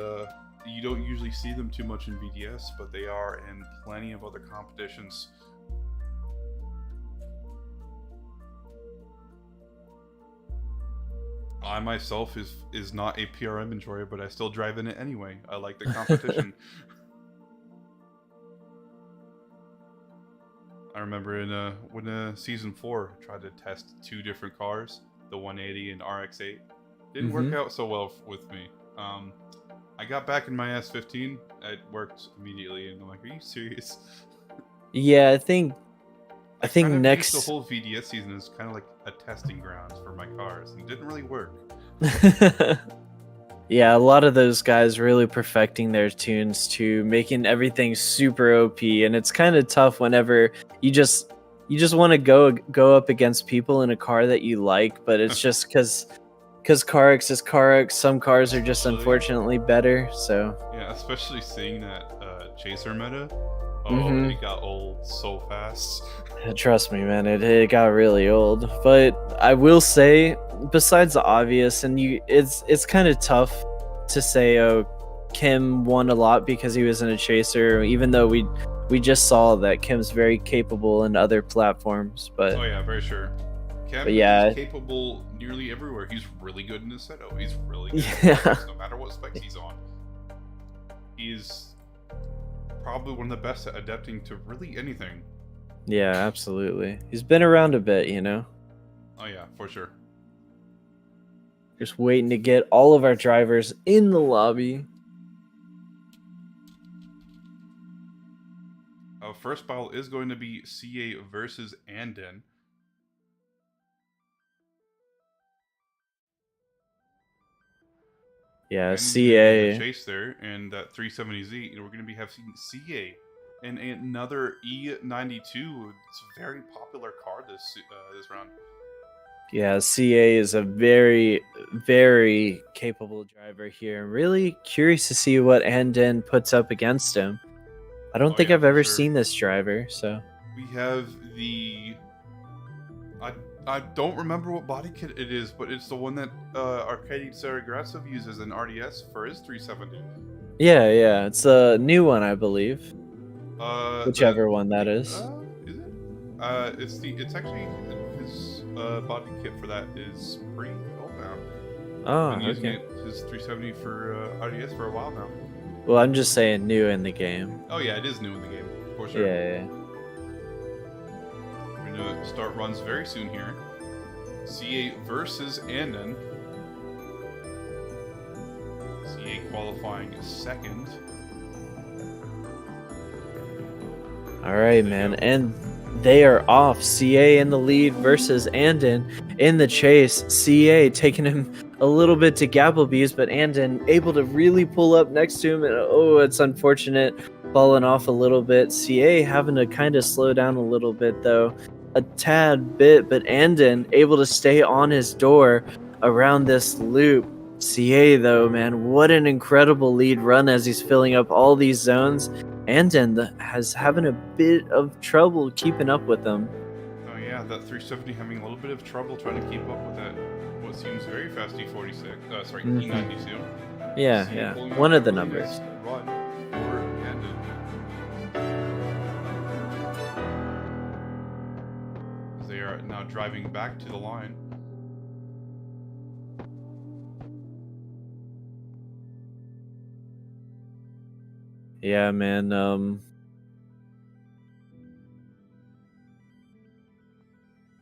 you don't usually see them too much in VDS, but they are in plenty of other competitions. I myself is not a PRM enjoyer, but I still drive in it anyway. I like the competition. I remember when season 4 tried to test 2 different cars, the 180 and RX-8. Didn't work out so well with me. I got back in my S15. It worked immediately, and I'm like, "Are you serious?" Yeah, I think next the whole VDS season is kind of like a testing ground for my cars, and it didn't really work. Yeah, a lot of those guys really perfecting their tunes to making everything super OP, and it's kind of tough whenever you just want to go up against people in a car that you like, but it's just because CarX is CarX. Some cars are just unfortunately better. So yeah, especially seeing that chaser meta. Oh, it got old so fast. Trust me, man, it got really old. But I will say, besides the obvious, and it's kind of tough to say, oh, Kim won a lot because he was in a chaser, even though we just saw that Kim's very capable in other platforms. But oh yeah, very sure. Kim is capable nearly everywhere. He's really good in his setup. He's really good no matter what specs he's on. He's probably one of the best at adapting to really anything. Yeah, absolutely. He's been around a bit, you know? Oh yeah, for sure. Just waiting to get all of our drivers in the lobby. Our first battle is going to be CA versus Anden. Yeah, CA. The chase there, and that 370Z, and we're going to be having CA and another E92. It's a very popular car this round. Yeah, CA is a very, very capable driver here. I'm really curious to see what Anden puts up against him. I don't think I've ever seen this driver, so. We have the... I don't remember what body kit it is, but it's the one that Arcade Saragrasov uses in RDS for his 370. Yeah, it's a new one, I believe. Whichever one that is. Is it? It's actually his body kit for that is pretty old now. Oh, been using his 370 for RDS for a while now. Well, I'm just saying new in the game. Oh yeah, it is new in the game, for sure. Yeah. We're gonna start runs very soon here. CA versus Anden. CA qualifying second. All right, man. And they are off. CA in the lead versus Andon in the chase. CA taking him a little bit to Gapplebee's, but Andon able to really pull up next to him. And oh, it's unfortunate. Falling off a little bit. CA having to kind of slow down a little bit, though. A tad bit, but Andon able to stay on his door around this loop. CA, though, man, what an incredible lead run as he's filling up all these zones. Andon has having a bit of trouble keeping up with them. Oh yeah, that 370 having a little bit of trouble trying to keep up with that. What seems very fast E46. Sorry, E92. Yeah. One of the numbers. Nice run for Andon. They are now driving back to the line. Yeah, man.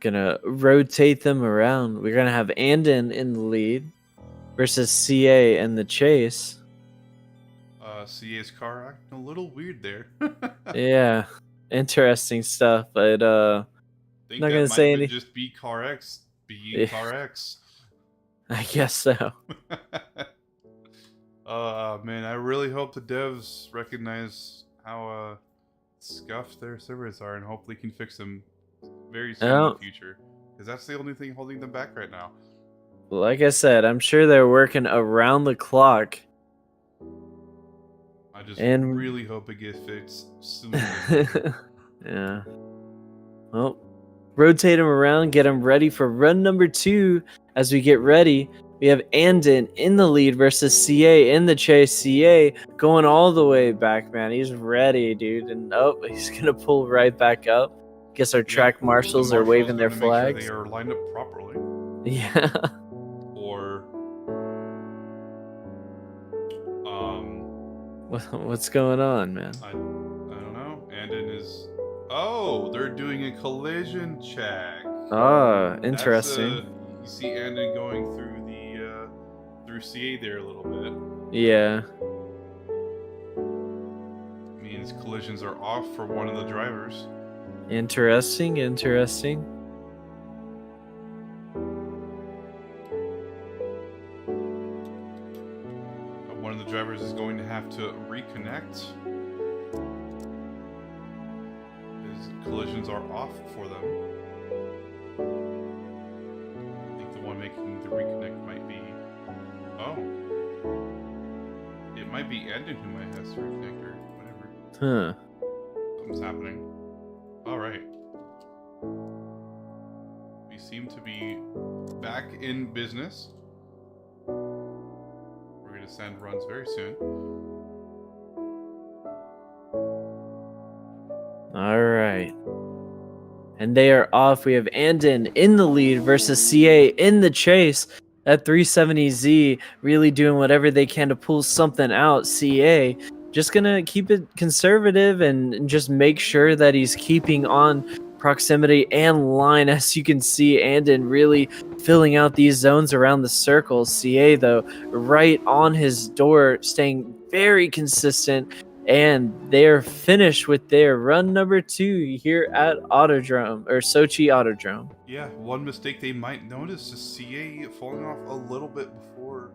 Gonna rotate them around. We're gonna have Andon in the lead versus CA in the chase. CA's car acting a little weird there. Yeah, interesting stuff. But Think not that gonna might say have been any. just be Car X being Yeah. Car X. I guess so. Man, I really hope the devs recognize how scuffed their servers are and hopefully can fix them very soon in the future. Because that's the only thing holding them back right now. Like I said, I'm sure they're working around the clock. I just really hope it gets fixed soon. Yeah. Well, rotate them around, get them ready for run number 2. As we get ready, we have Andon in the lead versus CA in the chase. CA going all the way back, man. He's ready, dude. And he's gonna pull right back up. Guess our track marshals are waving their flags. Make sure they are lined up properly. Yeah. Or what's going on, man? I don't know. Andon is. Oh, they're doing a collision check. Oh, interesting. You see Andon going through through CA there a little bit. Yeah. Means collisions are off for one of the drivers. Interesting. One of the drivers is going to have to reconnect. His collisions are off for them. I think the one making the reconnect might be... Oh. It might be Andon who might have to reconnect or whatever. Huh. Something's happening. Alright. We seem to be back in business. We're going to send runs very soon. Alright. And they are off. We have Andon in the lead versus CA in the chase. That 370Z really doing whatever they can to pull something out. CA just gonna keep it conservative and just make sure that he's keeping on proximity and line. As you can see, Andon really filling out these zones around the circle. CA, though, right on his door, staying very consistent. And they're finished with their run number 2 here at Autodrom, or Sochi Autodrom. Yeah, one mistake they might notice is CA falling off a little bit before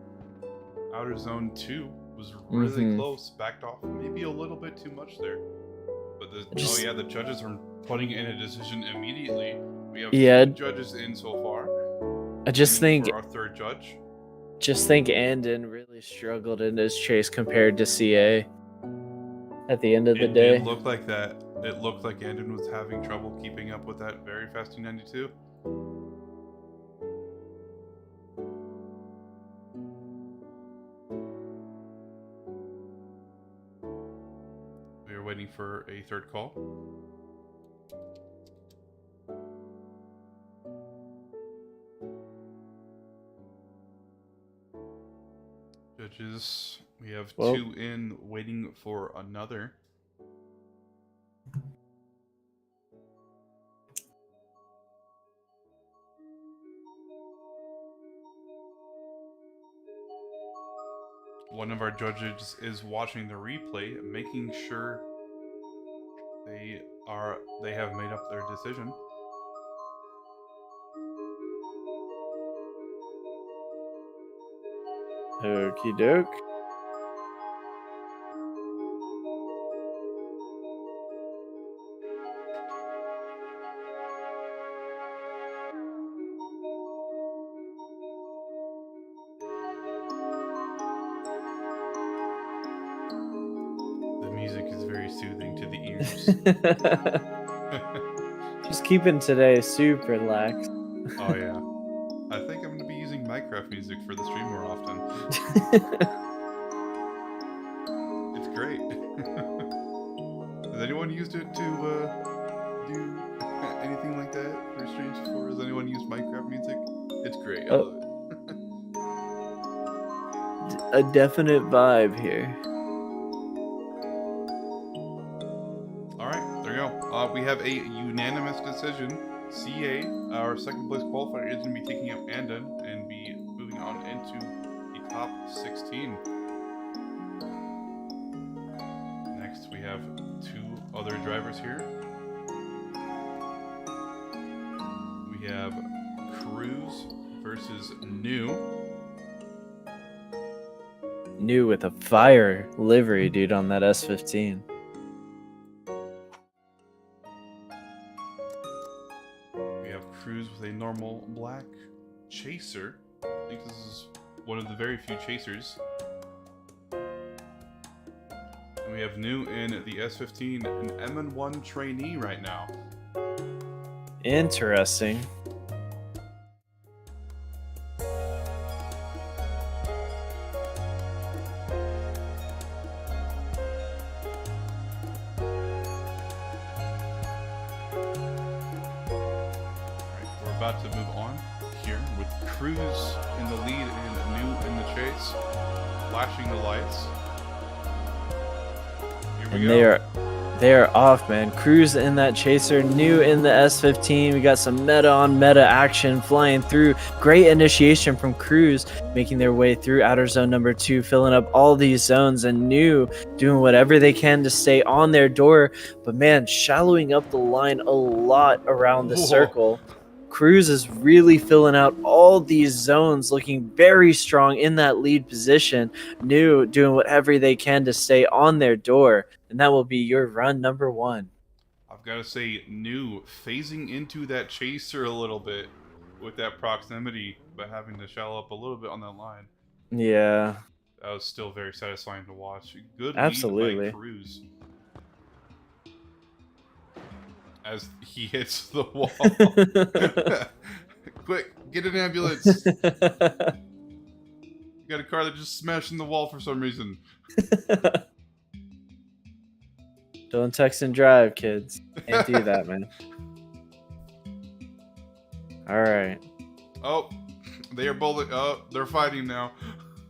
Outer Zone 2 was really close, backed off maybe a little bit too much there. But the judges are putting in a decision immediately. We have 2 judges in so far. I just think for our 3rd judge. Just think Andon really struggled in his chase compared to CA. At the end of the day, it looked like that. It looked like Andon was having trouble keeping up with that very fast 292. We are waiting for a 3rd call. Judges, we have 2 in, waiting for another. One of our judges is watching the replay, making sure they have made up their decision. Okie doke. The music is very soothing to the ears. Just keeping today super relaxed. Oh yeah. I think I'm going to be using Minecraft music for the stream more often. It's great. Has anyone used it to do anything like that for streams before? Has anyone used Minecraft music? It's great. I love it. A definite vibe here. Alright, there you go. We have a unanimous decision. CA, our second place qualifier, is going to be taking out Andon and be moving on into the top 16. Next, we have two other drivers here. We have Cruz versus New. New with a fire livery, dude, on that S15. We have Cruz with a normal black chaser. I think this is one of the very few chasers. And we have New in the S15, an M1 trainee right now. Interesting. About to move on here with Cruz in the lead and New in the chase, flashing the lights. Here we go. They are off, man. Cruz in that chaser, New in the S15. We got some meta on meta action flying through. Great initiation from Cruz, making their way through outer zone number 2, filling up all these zones, and New doing whatever they can to stay on their door. But man, shallowing up the line a lot around the circle. Cruz is really filling out all these zones, looking very strong in that lead position. New doing whatever they can to stay on their door, and that will be your run number 1. I've got to say, New phasing into that chaser a little bit with that proximity, but having to shallow up a little bit on that line. Yeah. That was still very satisfying to watch. Good Absolutely. lead by Cruz. As he hits the wall. Quick, get an ambulance. You got a car that just smashed in the wall for some reason. Don't text and drive, kids. Can't do that, man. All right. Oh, they are both. Oh, they're fighting now.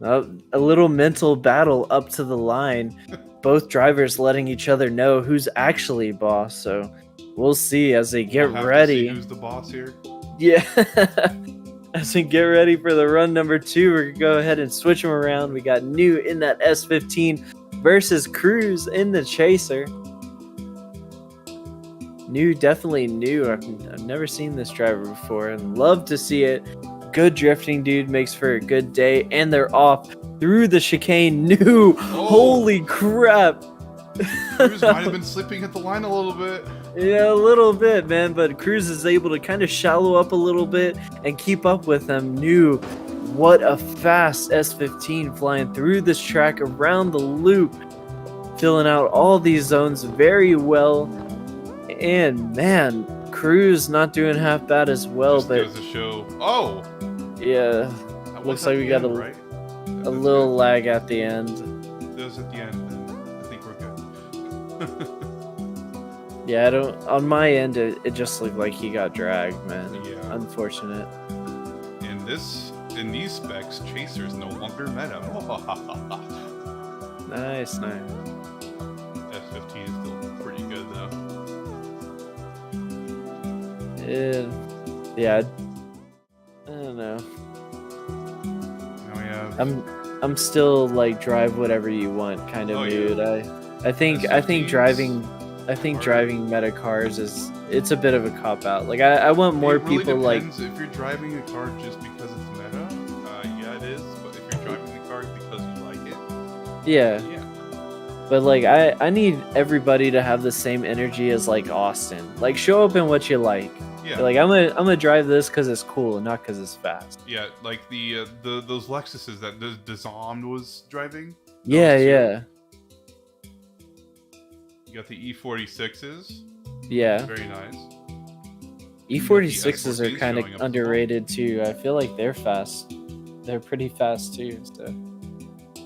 A little mental battle up to the line. Both drivers letting each other know who's actually boss. So we'll see as they get ready. To see who's the boss here? Yeah. As we get ready for the run number 2, we're gonna go ahead and switch them around. We got New in that S15 versus Cruz in the chaser. New, definitely new. I've never seen this driver before and love to see it. Good drifting, dude. Makes for a good day. And they're off through the chicane. New. Oh. Holy crap. Cruz might have been slipping at the line a little bit. Yeah, a little bit, man. But Cruz is able to kind of shallow up a little bit and keep up with them. New. What a fast S15 flying through this track around the loop. Filling out all these zones very well. And man, Cruz not doing half bad as well. Just but goes to show. Oh, yeah, looks like we got a little lag at the end. It was at the end, then I think we're good. Yeah, I don't. On my end, it just looked like he got dragged, man. Yeah. Unfortunate. In these specs, Chaser's no longer meta. Nice. S15 is still pretty good though. Yeah. I don't know. Now we have I'm still like drive whatever you want kind of Oh, yeah. mood. I think S15s are- driving meta cars it's a bit of a cop out. Like I want more It really people like depends if you're driving a car just because it's meta. Yeah, it is. But if you're driving the car because you like it, yeah. yeah. But like I need everybody to have the same energy as like Austin. Like show up in what you like. Yeah. Like I'm gonna drive this because it's cool and not because it's fast. Yeah, like the those Lexuses that the Dazond was driving. Yeah, Those two. yeah, You got the E46s. yeah. Very nice. E46s are S14s kind of showing up as well. underrated too. I feel like they're fast. They're pretty fast too. So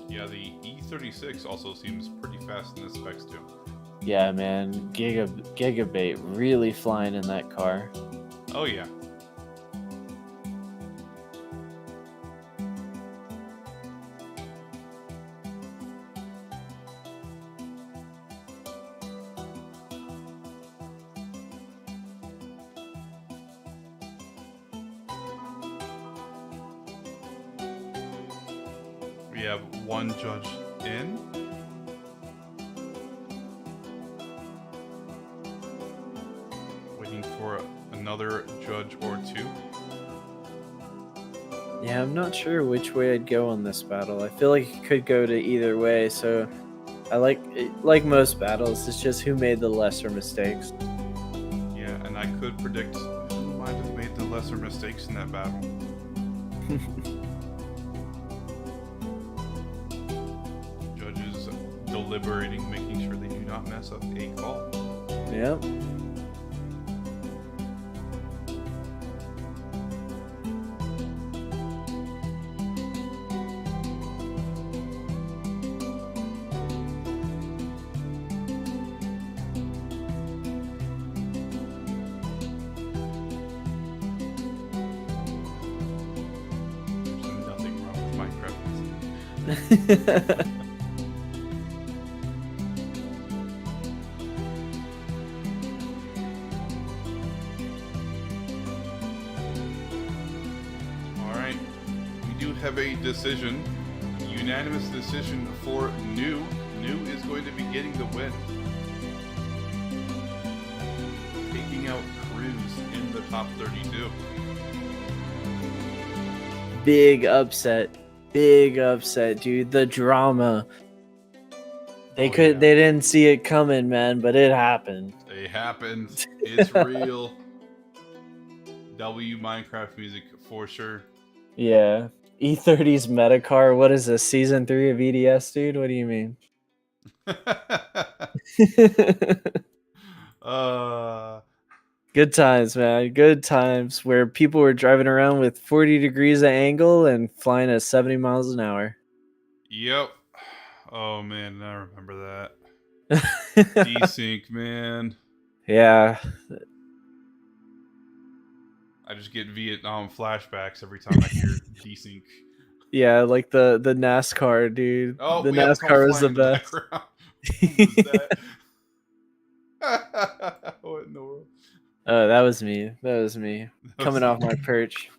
Yeah, the E36 also seems pretty fast in the specs too. yeah, man, Gigabait really flying in that car. Oh yeah. We have one judge in. Waiting for another judge or two. Yeah, I'm not sure which way I'd go on this battle. I feel like it could go to either way. So I like most battles. It's just who made the lesser mistakes. Yeah, and I could predict who might have made the lesser mistakes in that battle. Judges deliberating, making sure they do not mess up a call. Yep. There's nothing wrong with Minecraft. Alright, we do have a decision. Unanimous decision for New. New is going to be getting the win. Taking out Cruz in the top 32. Big upset, dude. The drama. They they didn't see it coming, man, but it happened. It happened. It's real. W Minecraft music for sure. Yeah. E30's meta car. What is this? Season 3 of EDS, dude? What do you mean? Good times, man. Good times where people were driving around with 40 degrees of angle and flying at 70 miles an hour. Yep. Oh man, I remember that. Desync, man. Yeah. I just get Vietnam flashbacks every time I hear desync. Yeah, like the NASCAR, dude. Oh, the we have NASCAR was the flying in the best. background. What was that? What in the world? Oh, that was me. That was me. That Coming was off my perch.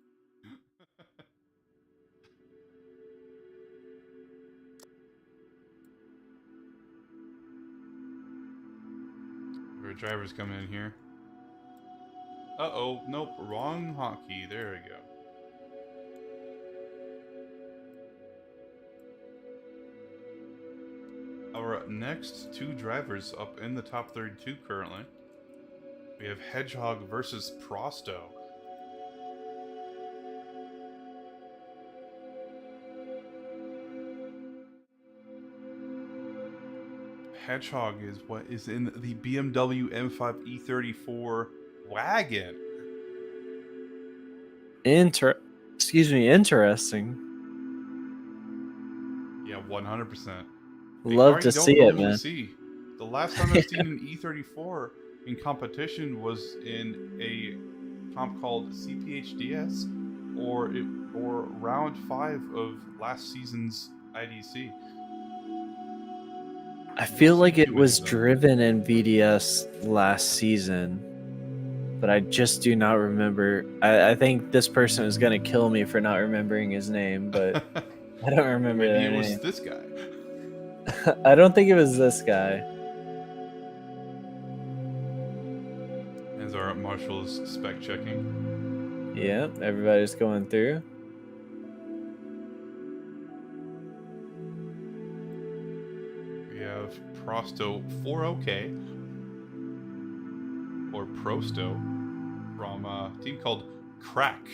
Our driver's coming in here. Uh-oh, nope, wrong hotkey. There we go. Our next two drivers up in the top 32 currently. We have Hedgehog versus Prosto. Hedgehog is what is in the BMW M5 E34 wagon. Interesting. Yeah, 100%. Love to see it, man. See. The last time I've seen an E34 in competition was in a comp called CPHDS or round 5 of last season's IDC. I feel like it was driven in VDS last season, but I just do not remember. I think this person is going to kill me for not remembering his name, but I don't remember Maybe that it was name. this guy. I don't think it was this guy. As our marshal's spec checking. Yep, everybody's going through. We have Prosto 4OK. Or Prosto. From a team called Crack.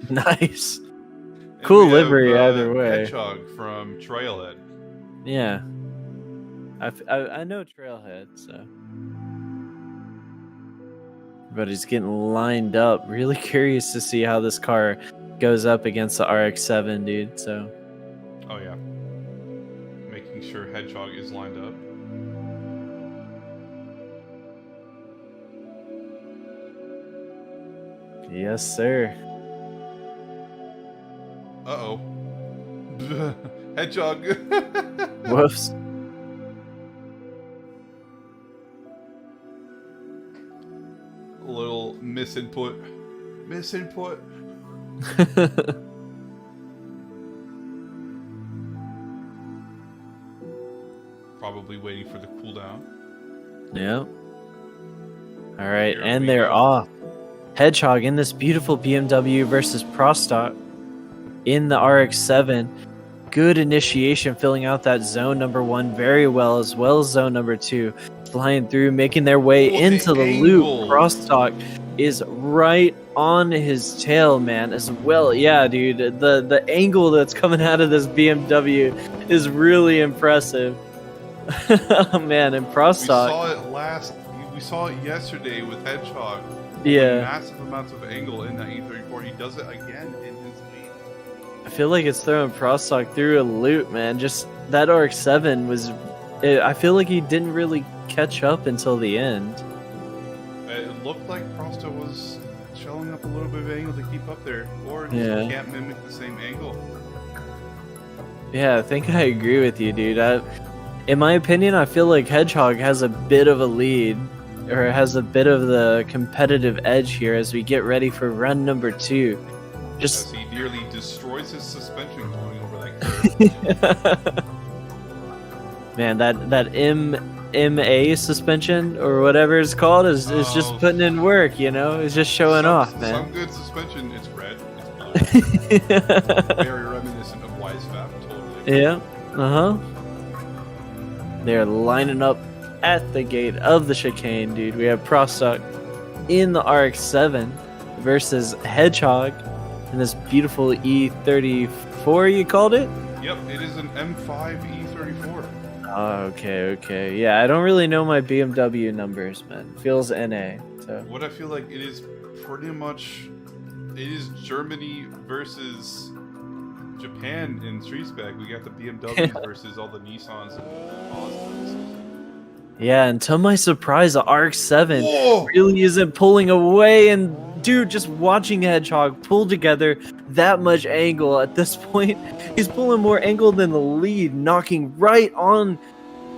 Nice. And Cool we have, livery either way. Hedgehog from Trailhead. Yeah. I know Trailhead, so. Everybody's getting lined up. Really curious to see how this car goes up against the RX-7, dude, so. Oh, yeah. Making sure Hedgehog is lined up. Yes, sir. Uh-oh. Hedgehog. Whoops. A little misinput. Misinput. Probably waiting for the cooldown. Yep. All right, Here and we they're go. off. Hedgehog in this beautiful BMW versus Prostock in the RX-7. Good initiation, filling out that zone number 1 very well as zone number 2. Flying through, making their way into the loop. Prostock is right on his tail, man, as well. Yeah, dude, the angle that's coming out of this BMW is really impressive. Oh, man, and Prostock. We saw it yesterday with Hedgehog. Yeah. Massive amounts of angle in that E34. He does it again in his lead. I feel like it's throwing Prostock through a loop, man. Just that RX-7 was... I feel like he didn't really catch up until the end. It looked like Prosto was shelling up a little bit of angle to keep up there. Or just Yeah. can't mimic the same angle. Yeah, I think I agree with you, dude. In my opinion, I feel like Hedgehog has a bit of a lead, or has a bit of the competitive edge here as we get ready for run number 2. As he nearly destroys his suspension going over that curve. Man, that MA suspension or whatever it's called is just putting in work, you know? It's just showing off, man. Some good suspension, it's red, it's blue. Very reminiscent of Wisefab, totally. Yeah, uh-huh. They're lining up at the gate of the chicane, dude. We have Prostock in the RX-7 versus Hedgehog in this beautiful E34, you called it? Yep, it is an M5 E34. Oh, okay. Yeah, I don't really know my BMW numbers, man. Feels NA. So. What I feel like it is pretty much... It is Germany versus Japan in street spec. We got the BMWs versus all the Nissans and Mazdas. Yeah, and to my surprise, the RX-7 really isn't pulling away. And dude, just watching Hedgehog pull together that much angle at this point, he's pulling more angle than the lead, knocking right on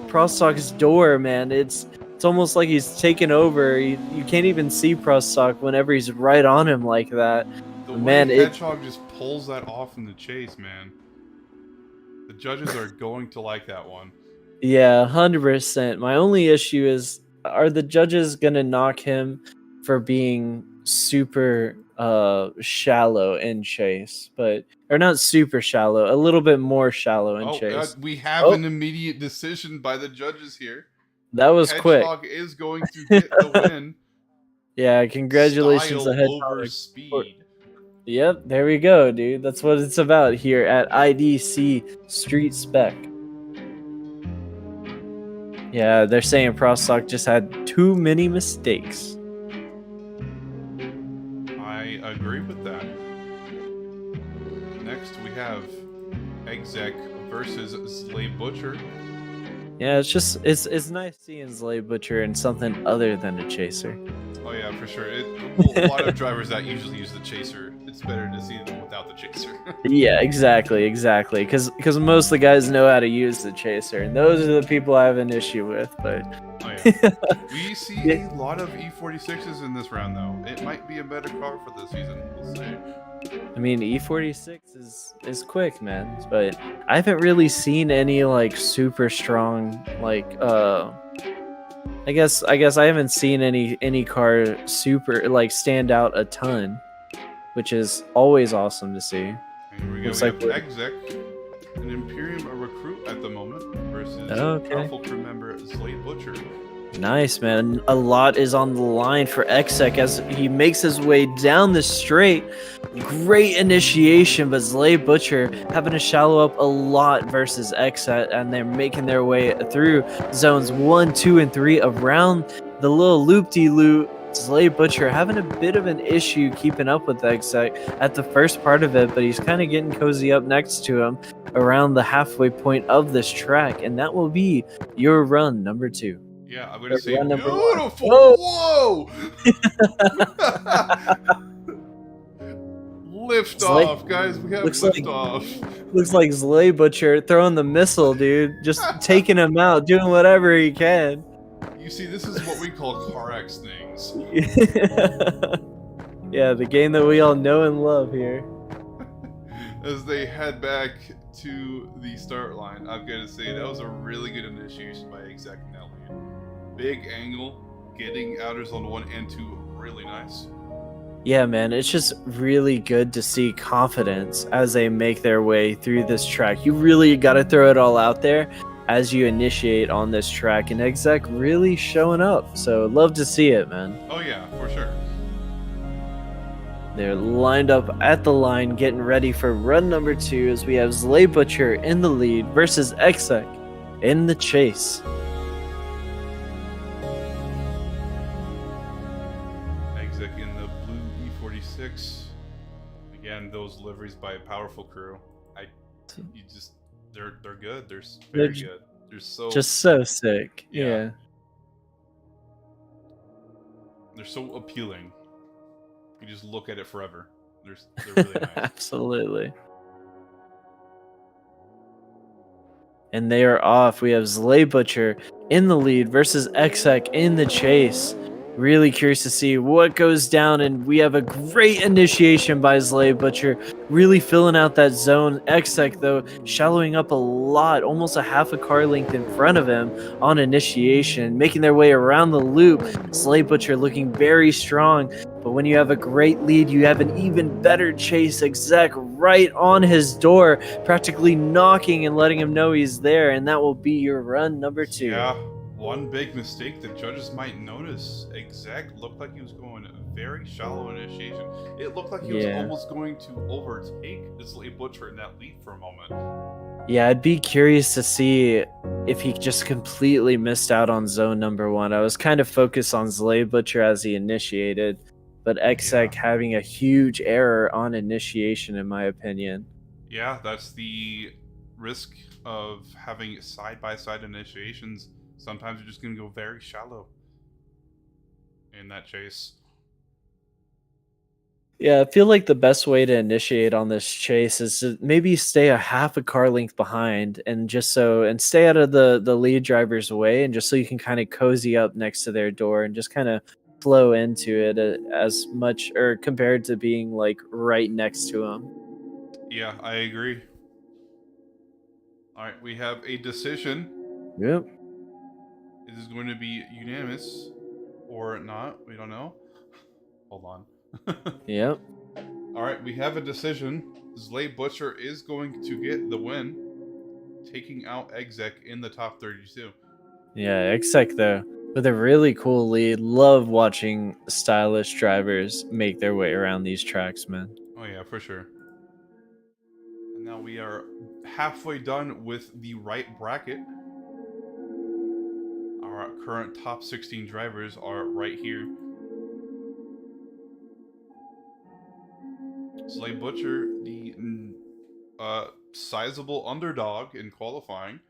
Prostock's door, man. It's almost like he's taken over. You can't even see Prostock whenever he's right on him like that. The way Hedgehog just pulls that off in the chase, man. The judges are going to like that one. Yeah, 100%. My only issue is, are the judges gonna knock him for being super shallow in chase? Or not super shallow, a little bit more shallow in chase. We have an immediate decision by the judges here. That was quick. Hedgehog is going to get the win. Yeah, congratulations to Hedgehog. Over speed. Yep, there we go, dude. That's what it's about here at IDC Street Spec. Yeah, they're saying Prostock just had too many mistakes. I agree with that. Next, we have Exec versus Slave Butcher. Yeah, it's nice seeing Slave Butcher in something other than a chaser. Oh yeah, for sure. A lot of drivers that usually use the chaser. It's better to see them without the chaser. Yeah, exactly. Because most of the guys know how to use the chaser, and those are the people I have an issue with. But oh, yeah. We see a lot of E46s in this round, though. It might be a better car for this season. We'll see. I mean, E46 is quick, man, but I haven't really seen any like super strong like I guess I haven't seen any car super like stand out a ton, which is always awesome to see. And here we go. Looks We like have we're Exec, an Imperium, a recruit at the moment, versus okay. powerful crew member Slade Butcher. Nice, man. A lot is on the line for Exec as he makes his way down the straight. Great initiation, but Zlay Butcher having to shallow up a lot versus Exec, and they're making their way through zones 1, 2, and 3 around the little loop-de-loop. Zlay Butcher having a bit of an issue keeping up with Exec at the first part of it, but he's kind of getting cozy up next to him around the halfway point of this track, and that will be your run number 2. Yeah, I'm Or gonna say run number 1. beautiful. Oh! Whoa! Lift Zlay off, guys. We have looks lift like off. looks like Zlay Butcher throwing the missile, dude. Just taking him out, doing whatever he can. You see, this is what we call car X things. Yeah, the game that we all know and love here. As they head back to the start line, I've got to say that was a really good initiation by Exec in that lead. Big angle, getting outers on 1 and 2 really nice. Yeah, man, it's just really good to see confidence as they make their way through this track. You really got to throw it all out there as you initiate on this track, and Exec really showing up. So love to see it, man. Oh yeah, for sure. They're lined up at the line, getting ready for run number 2 as we have Zlay Butcher in the lead versus Exec in the chase. Exec in the blue E46. Again, those liveries by a powerful crew. They're good. They're very good. They're so sick. Yeah. They're so appealing. You just look at it forever. They're really nice. Absolutely. And they are off. We have Zlay Butcher in the lead versus Exec in the chase. Really curious to see what goes down, and we have a great initiation by Zlay Butcher, really filling out that zone. Exec, though, shallowing up a lot, almost a half a car length in front of him on initiation, making their way around the loop. Zlay Butcher looking very strong, but when you have a great lead, you have an even better chase. Exec right on his door, practically knocking and letting him know he's there, and that will be your run number 2. Yeah. One big mistake that judges might notice. Exec looked like he was going very shallow initiation. It looked like he was almost going to overtake Zlay Butcher in that lead for a moment. Yeah, I'd be curious to see if he just completely missed out on zone number 1. I was kind of focused on Zlay Butcher as he initiated, but Exec having a huge error on initiation, in my opinion. Yeah, that's the risk of having side-by-side initiations. Sometimes you're just going to go very shallow in that chase. Yeah, I feel like the best way to initiate on this chase is to maybe stay a half a car length behind, and stay out of the lead driver's way, and just so you can kind of cozy up next to their door and just kind of flow into it as much, or compared to being like right next to them. Yeah, I agree. All right, we have a decision. Yep. Is this going to be unanimous or not? We don't know. Hold on. Yep. All right, we have a decision. Zlay Butcher is going to get the win, taking out Exec in the top 32. Yeah, Exec though, with a really cool lead. Love watching stylish drivers make their way around these tracks, man. Oh yeah, for sure. And now we are halfway done with the right bracket. Our current top 16 drivers are right here. Zlay Butcher, the sizable underdog in qualifying,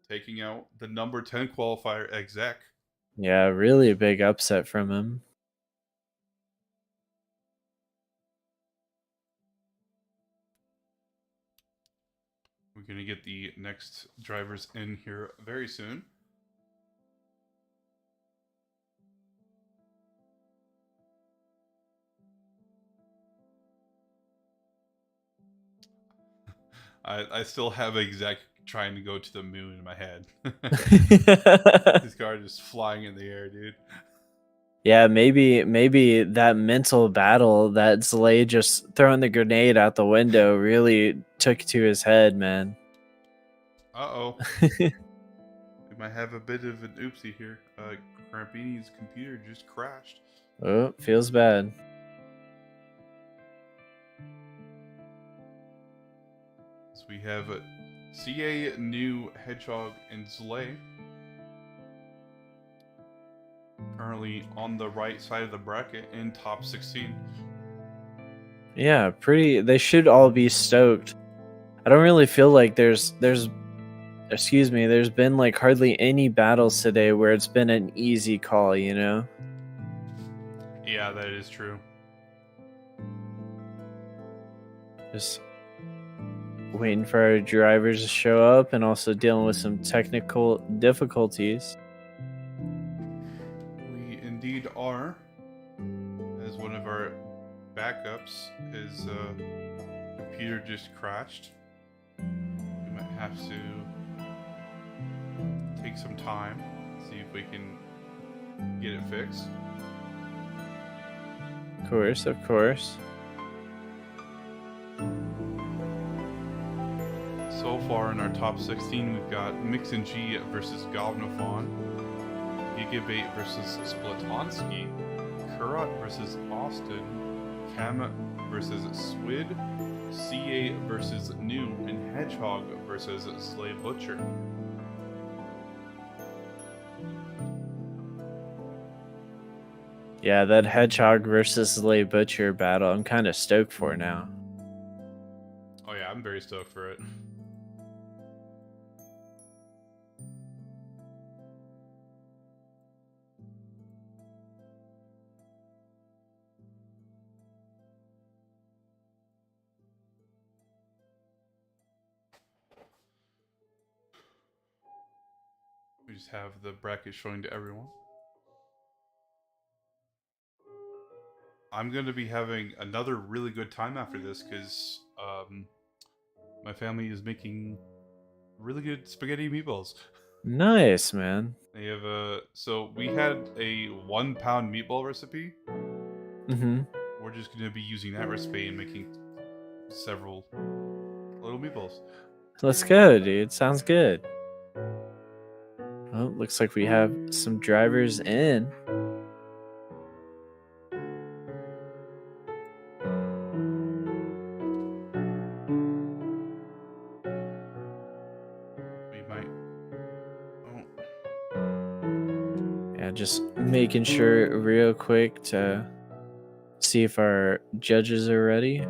taking out the number 10 qualifier Exec. Yeah, really a big upset from him. We're going to get the next drivers in here very soon. I still have exec trying to go to the moon in my head. This car just flying in the air, dude. Yeah, maybe that mental battle that Zlay just throwing the grenade out the window really took to his head, man. Uh-oh. We might have a bit of an oopsie here. Crampini's computer just crashed. Oh, feels bad. So we have CA, New, Hedgehog, and Zlay. Currently on the right side of the bracket in top 16. Yeah, they should all be stoked. I don't really feel like there's been like hardly any battles today where it's been an easy call, you know? Yeah, that is true. Just waiting for our drivers to show up and also dealing with some technical difficulties. We indeed are. As one of our backups, his computer just crashed. We might have to take some time, see if we can get it fixed. Of course, of course. So far in our top 16, we've got Mix and G versus Govnofon, Gigabait versus Splatonsky, Kurat versus Austin, Cam versus Swid, CA versus New, and Hedgehog versus Slay Butcher. Yeah, that Hedgehog versus Slay Butcher battle, I'm kind of stoked for now. Oh yeah, I'm very stoked for it. We just have the bracket showing to everyone. I'm going to be having another really good time after this because my family is making really good spaghetti meatballs. Nice, man. They have so we had a 1 pound meatball recipe. Mm-hmm. We're just going to be using that recipe and making several little meatballs. Let's go, dude. Sounds good. Well, looks like we have some drivers in. We might. Oh. Yeah, just making sure real quick to see if our judges are ready.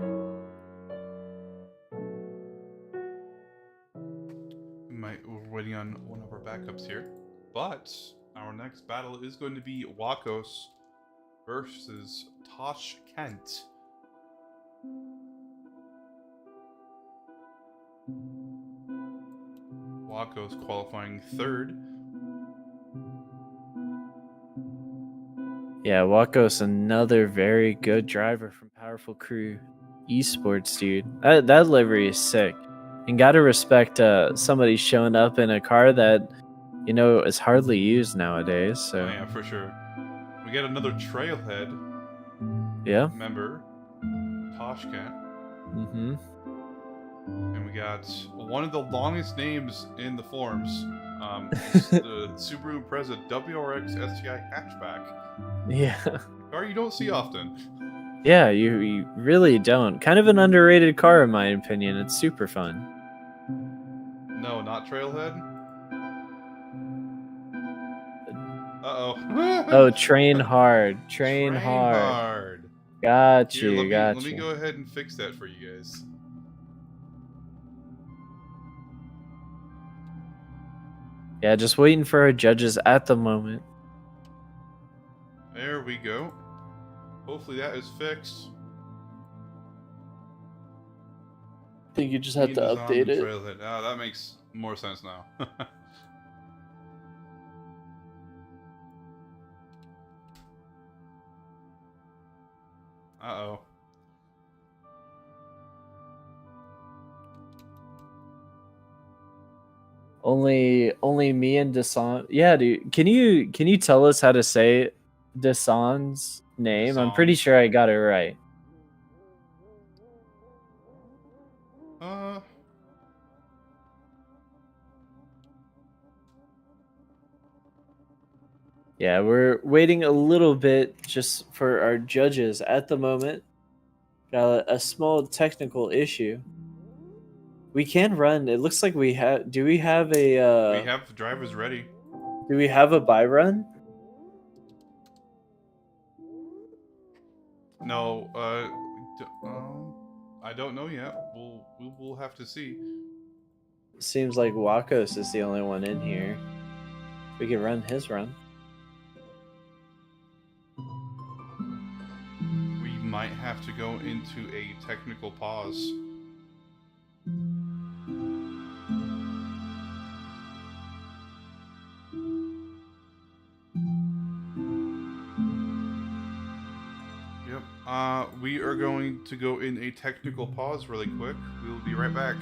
We're waiting on one of our backups here. But our next battle is going to be Wakos versus Tosh Kent. Wakos qualifying third. Yeah, Waco's another very good driver from Powerful Crew Esports, dude. That livery is sick. And gotta respect somebody showing up in a car that, you know, is hardly used nowadays. So Oh yeah, for sure. We get another Trailhead yeah. member, Toshkent. Mm-hmm. And we got one of the longest names in the forums. The Subaru Impreza WRX STI hatchback. Yeah. A car you don't see often. Yeah, you really don't. Kind of an underrated car in my opinion. It's super fun. No, not Trailhead. Uh-oh. Oh, train hard. Train hard. hard. Got Here, you, let me you. go ahead and fix that for you guys. Yeah, just waiting for our judges at the moment. There we go. Hopefully that is fixed. I think you just have to update it. Trailhead. Oh, that makes more sense now. Uh-oh. Only me and Desan. Yeah, dude. Can you tell us how to say Desan's name? I'm pretty Desan. sure I got it right. Uh, Yeah, we're waiting a little bit just for our judges at the moment. Got a small technical issue. We can run. It looks like we have. Do we have a? we have the drivers ready. Do we have a buy run? No, I don't know yet. We'll have to see. Seems like Wakos is the only one in here. We can run his run. We might have to go into a technical pause. Yep. We are going to go in a technical pause really quick. We'll be right back.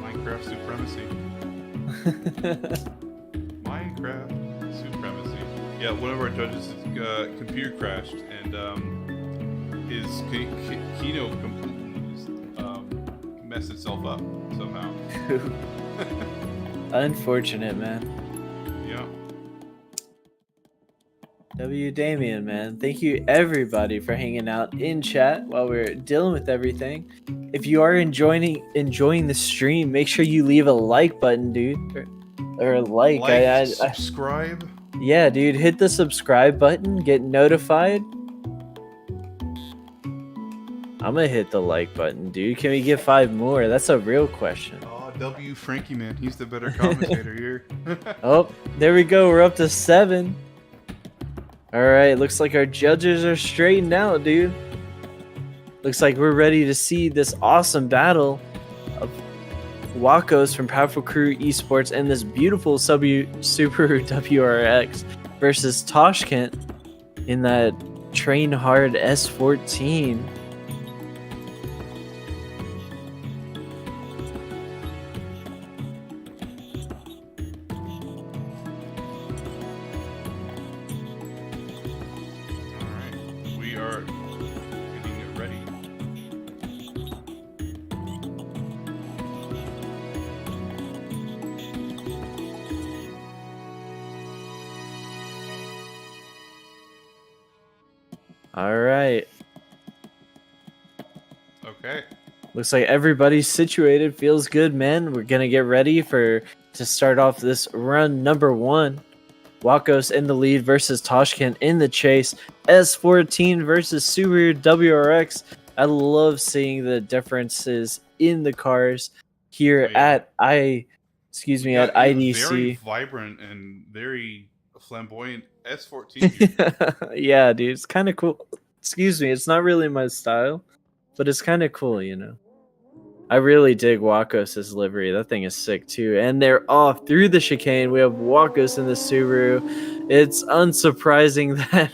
Minecraft supremacy. Minecraft supremacy. Yeah, one of our judges' computer crashed, and his keynote completely just, messed itself up somehow. Unfortunate, man. Yeah. W Damien, man. Thank you everybody for hanging out in chat while we're dealing with everything. If you are enjoying the stream, make sure you leave a like button, dude. Or like, subscribe. Yeah, dude, hit the subscribe button, get notified. I'm gonna hit the like button, dude. Can we get 5 more? That's a real question. Oh, W Frankie, man. He's the better commentator here. Oh, there we go. We're up to 7. All right, looks like our judges are straightened out, dude. Looks like we're ready to see this awesome battle of Wakos from Powerful Crew Esports and this beautiful Subaru WRX versus Toshkent in that Train Hard S14. All right. Okay. Looks like everybody's situated. Feels good, man. We're gonna get ready to start off this run number 1. Wakos in the lead versus Toshkent in the chase. S14 versus Subaru WRX. I love seeing the differences in the cars here at IDC. Very vibrant and very flamboyant S14. Yeah, dude, it's kind of cool. Excuse me, it's not really my style, but it's kind of cool, you know. I really dig Wakos' livery. That thing is sick too. And they're off through the chicane. We have Wakos in the Subaru. It's unsurprising that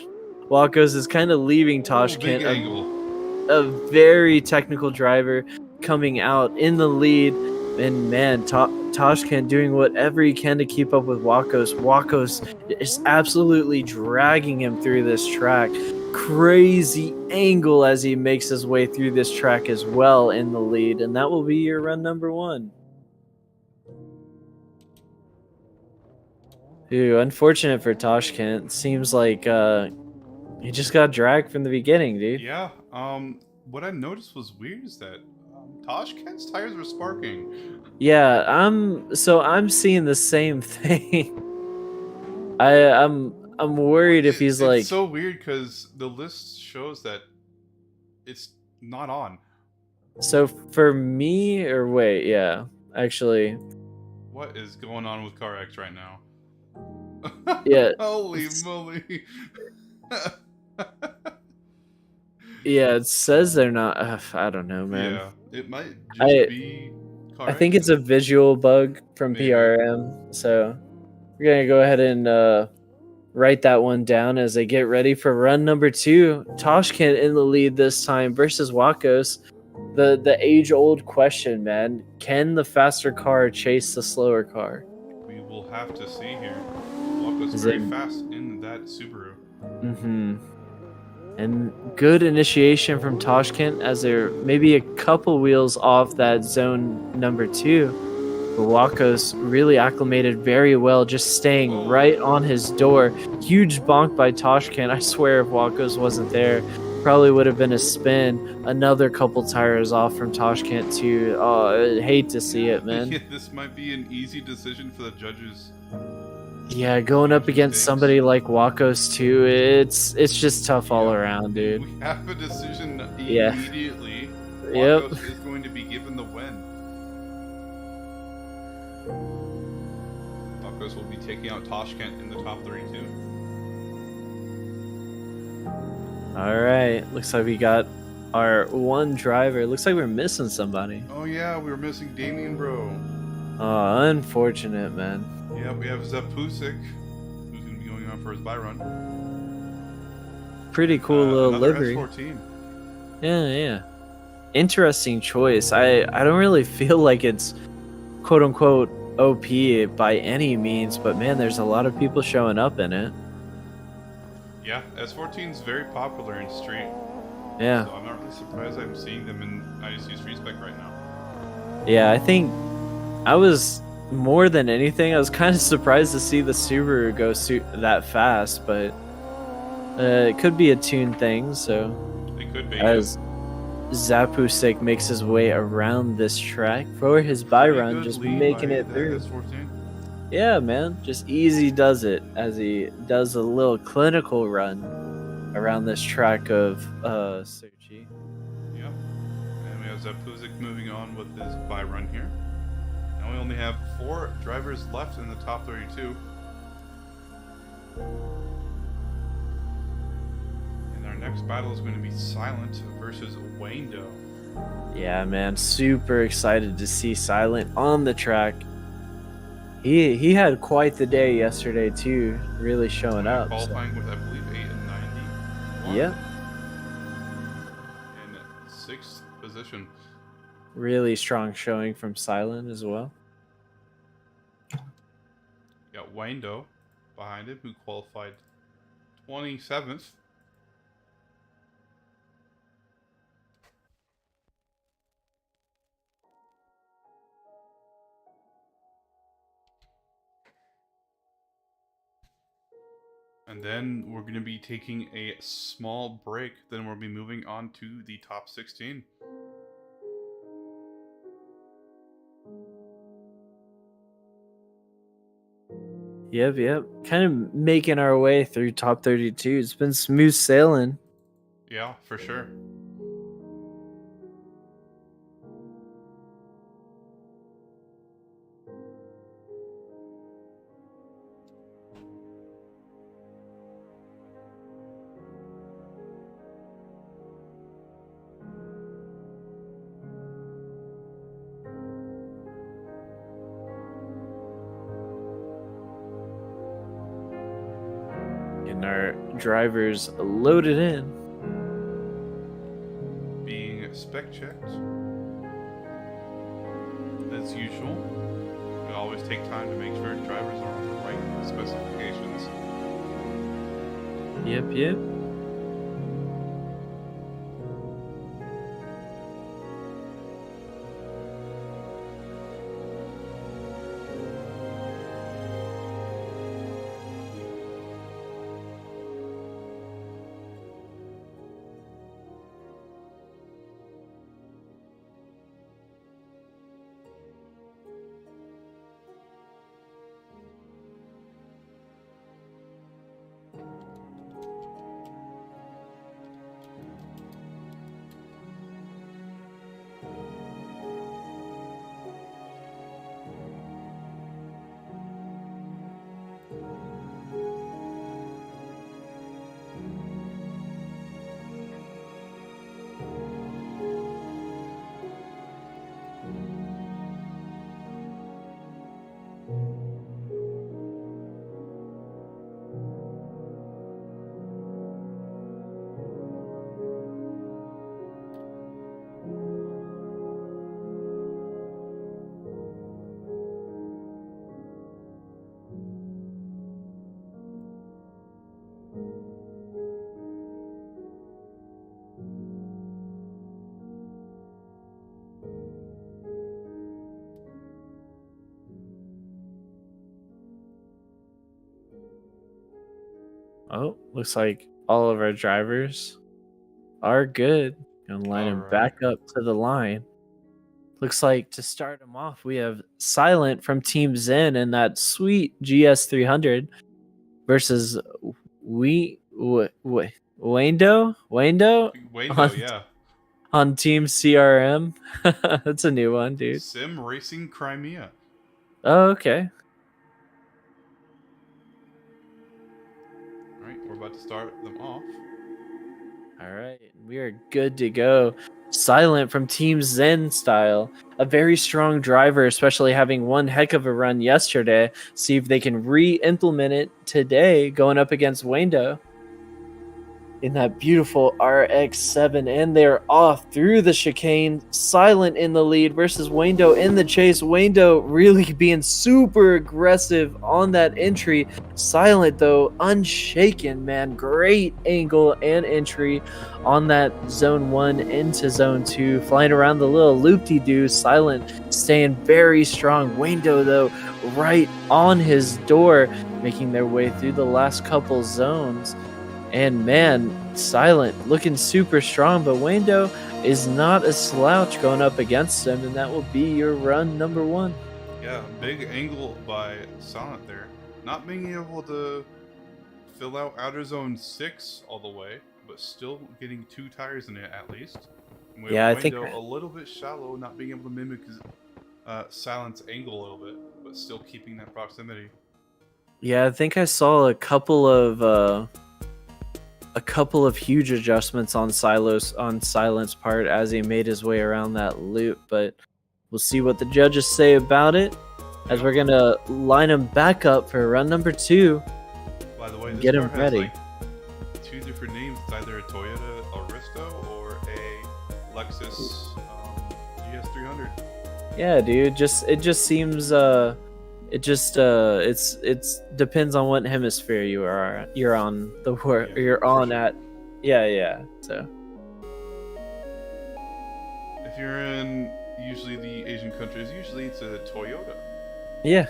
Wakos is kind of leaving Oh, big Toshkent, angle. a very technical driver, coming out in the lead. And man, Toshkent doing whatever he can to keep up with Wakos. Wakos is absolutely dragging him through this track. Crazy angle as he makes his way through this track as well in the lead. And that will be your run number 1. Ooh, unfortunate for Toshkent. Seems like he just got dragged from the beginning, dude. Yeah. What I noticed was weird is that Toshkent's tires were sparking. Yeah, I'm seeing the same thing. I'm worried if he's It's like, so weird because the list shows that it's not on. so for me, or wait, yeah, actually, What is going on with CarX right now? yeah, Holy moly! yeah, it says they're not. I don't know, man. Yeah, it might just I be I think it's CarX. a visual bug from Maybe. PRM. So we're gonna go ahead and write that one down as they get ready for run number 2. Toshkent in the lead this time versus Wakos. The age old question, man: can the faster car chase the slower car? We will have to see here. Walko's Is very it? fast in that Subaru. Mm-hmm. And good initiation from Toshkent as they're maybe a couple wheels off that zone number 2. But Wakos really acclimated very well, just staying right on his door. Huge bonk by Toshkent. I swear if Wakos wasn't there, probably would have been a spin. Another couple tires off from Toshkent too. Oh, I hate to see it, man. Yeah, this might be an easy decision for the judges. Yeah, going up Huge against mistakes. somebody like Wakos too, it's just tough all around, dude. We have a decision Yeah. immediately. Yep. Wakos is going to be given the win. Wakos will be taking out Toshkent in the top 32. All right. Looks like we got our one driver. Looks like we're missing somebody. Oh yeah, we were missing Damien, bro. Oh, unfortunate, man. Yeah, we have Zapusik, who's going to be going on for his buy run. Pretty cool little Another livery. S14. Yeah. Interesting choice. I don't really feel like it's quote unquote OP by any means, but man, there's a lot of people showing up in it. Yeah, S14 is very popular in street. Yeah. So I'm not really surprised I'm seeing them in IDC Street Spec right now. Yeah, I think I was more than anything, I was kind of surprised to see the Subaru go that fast, but it could be a tune thing. So It could be. as Zapusik makes his way around this track for his buy run, just making it through. S14. Yeah, man, just easy does it as he does a little clinical run around this track of Sochi. Yep. And we have Zapusik moving on with his buy run here. Now we only have 4 drivers left in the top 32. And our next battle is going to be Silent versus Wando. Yeah, man, super excited to see Silent on the track. He had quite the day yesterday too, really showing up. Qualifying with, I believe, 8 and 91. Yeah. In 6th position. Really strong showing from Silent as well. Got Wando behind him, who qualified 27th. And then we're going to be taking a small break. Then we'll be moving on to the top 16. Yep. Kind of making our way through top 32. It's been smooth sailing. Yeah, for sure. getting our drivers loaded in. Being spec checked. As usual. We always take time to make sure drivers are on the right specifications. Yep. Oh, looks like all of our drivers are good. Gonna line them back up to the line. Looks like to start them off, we have Silent from Team Zen and that sweet GS 300 versus Wando on, yeah. on Team CRM. That's a new one, dude. Sim Racing Crimea. Oh, okay. All right, we're about to start them off. All right, we are good to go. Silent from Team Zen style. A very strong driver, especially having one heck of a run yesterday. See if they can re-implement it today going up against Wando in that beautiful RX-7, and they're off through the chicane. Silent in the lead versus Wando in the chase. Wando really being super aggressive on that entry. Silent, though, unshaken, man. Great angle and entry on that zone 1 into zone 2. Flying around the little loop-de-doo. Silent staying very strong. Wando, though, right on his door, making their way through the last couple zones. And man, Silent looking super strong, but Wando is not a slouch going up against him, and that will be your run number 1. Yeah, big angle by Silent there. Not being able to fill out outer zone 6 all the way, but still getting 2 tires in it at least. With Yeah, I Wando think a little bit shallow, not being able to mimic Silent's angle a little bit, but still keeping that proximity. Yeah, I think I saw a couple of huge adjustments on Silent's part as he made his way around that loop, but we'll see what the judges say about it as we're gonna line him back up for run number 2. By the way, this get him car ready. has like 2 different names. It's either a Toyota Aristo or a Lexus GS300. Yeah, dude. It's depends on what hemisphere you're on at. Yeah. So if you're in usually the Asian countries, usually it's a Toyota. yeah.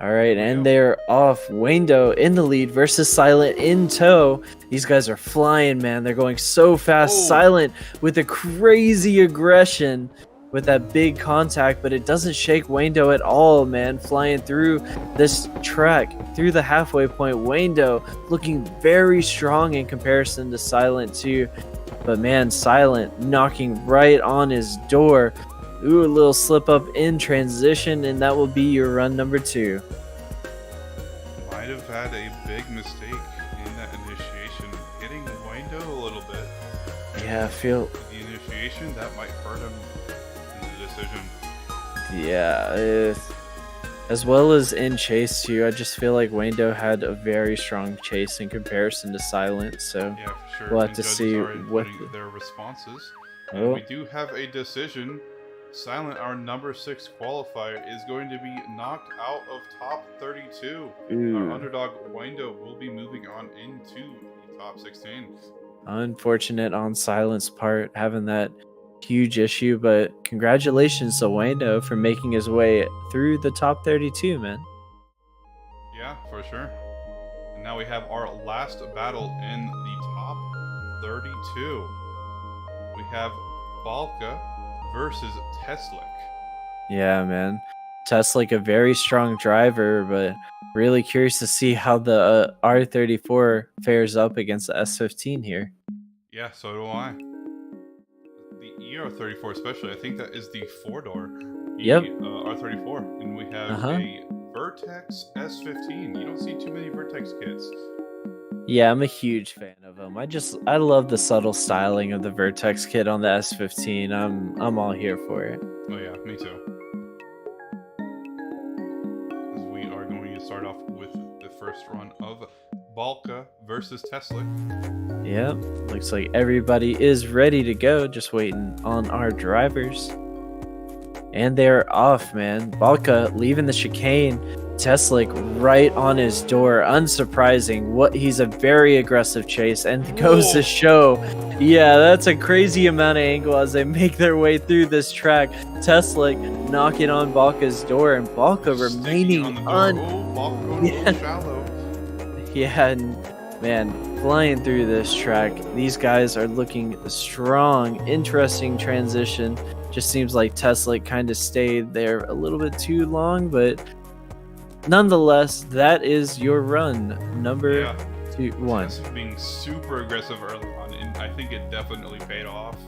All right, and they're off. Wando in the lead versus Silent in tow. These guys are flying, man. They're going so fast. Oh. Silent with a crazy aggression with that big contact, but it doesn't shake Wando at all, man. Flying through this track, through the halfway point. Wando looking very strong in comparison to Silent too. But man, Silent knocking right on his door. Ooh, a little slip up in transition, and that will be your run number 2. Might have had a big mistake in that initiation, hitting Wando a little bit. Yeah, I feel the initiation that might hurt him in the decision. Yeah, As well as in chase too, I just feel like Wando had a very strong chase in comparison to Silent, so Yeah, for sure. we'll have And to judges see are what. inputting their responses. And we Oh, do have a decision. Silent, our number 6 qualifier, is going to be knocked out of top 32. Our ooh, underdog Wando will be moving on into the top 16. unfortunate on Silent's part having that huge issue, but congratulations to Wando for making his way through the top 32, man. Yeah, for sure. And now we have our last battle in the top 32. We have Balka versus Teslik. Yeah, man. Tesla, a very strong driver, but really curious to see how the R34 fares up against the S15 here. Yeah, so do I. The ER34 especially, I think that is the 4-door Yep. R34. And we have Uh-huh. a Vertex S15. You don't see too many Vertex kits. Yeah, I'm a huge fan of them. I love the subtle styling of the Vertex kit on the S15. I'm all here for it. Oh yeah, me too. As we are going to start off with the first run of Balka versus Tesla. Yep. Looks like everybody is ready to go, just waiting on our drivers. And they're off, man. Balka leaving the chicane. Tesla right on his door. Unsurprising. He's a very aggressive chase and goes to show. Yeah, that's a crazy amount of angle as they make their way through this track. Tesla knocking on Balka's door and Balka remaining on the door. Oh, Balka going a little shallow. Yeah, and man, flying through this track. These guys are looking strong. Interesting transition. Just seems like Tesla kind of stayed there a little bit too long, but nonetheless, that is your run. Number 1. Tesla being super aggressive early on, and I think it definitely paid off.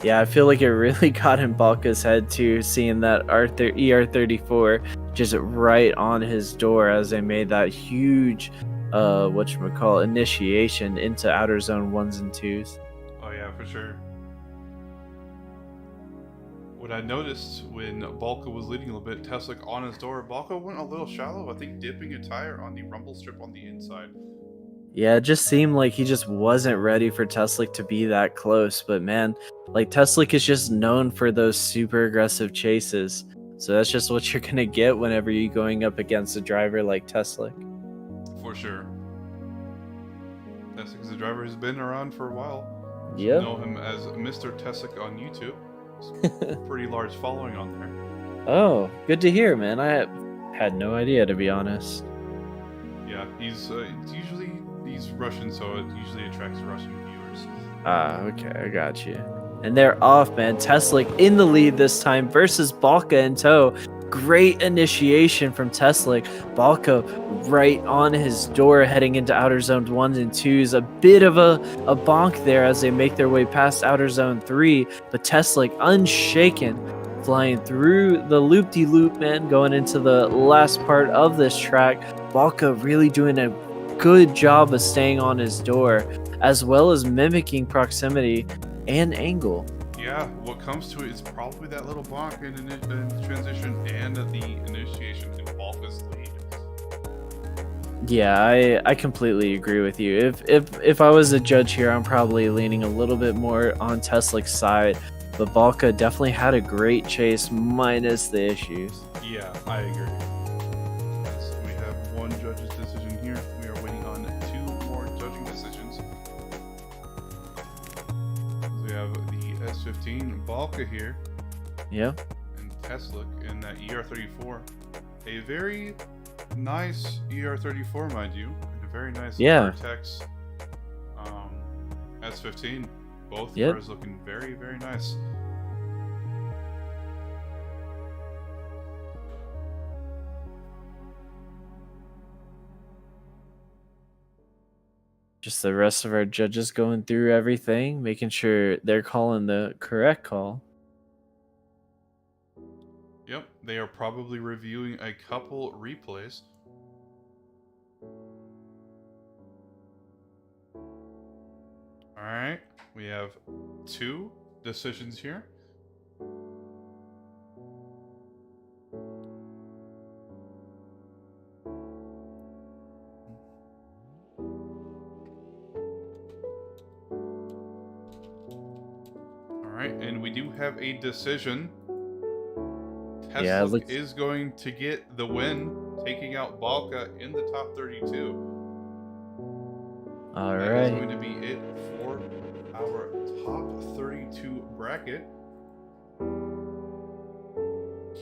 Yeah, I feel like it really got in Balka's head too, seeing that ER34 just right on his door as they made that huge whatchamacallit, initiation into outer zone 1s and 2s. Oh yeah, for sure. What I noticed when Balka was leading a little bit, Tesla on his door, Balka went a little shallow, I think dipping a tire on the rumble strip on the inside. Yeah, it just seemed like he just wasn't ready for Teslik to be that close. But man, like Teslik is just known for those super aggressive chases. So that's just what you're gonna get whenever you're going up against a driver like Teslik. For sure. Teslik, the driver, has been around for a while. Yep. Know him as Mr. Teslik on YouTube. Pretty large following on there. Oh, good to hear, man. I had no idea, to be honest. Yeah, he's Russian, so it usually attracts Russian viewers. Ah, okay, I got you. And they're off, man. Teslik in the lead this time versus Balka in tow. Great initiation from Teslik. Balka right on his door heading into outer zone 1s and 2s. A bit of a bonk there as they make their way past outer zone 3. But Teslik unshaken, flying through the loop-de-loop, man, going into the last part of this track. Balka really doing a good job of staying on his door, as well as mimicking proximity and angle. Yeah, what comes to it is probably that little bonk in transition and the initiation in Balka's lead. Yeah, I completely agree with you. If I was a judge here, I'm probably leaning a little bit more on Teslik's side, but Balka definitely had a great chase minus the issues. Yeah, I agree. Yes, we have one judge's decision here. We are waiting on 2 more judging decisions. We have the S15 Balka here. Yeah. And Tesla in that ER34. A very nice ER34, mind you. And a very nice Vertex S15. Both cars looking very, very nice. Just the rest of our judges going through everything, making sure they're calling the correct call. Yep, they are probably reviewing a couple replays. Alright, we have 2 decisions here. Alright, and we do have a decision. Yeah, Tesla is going to get the win, taking out Balka in the top 32. All That is right. going to be it for our top 32 bracket.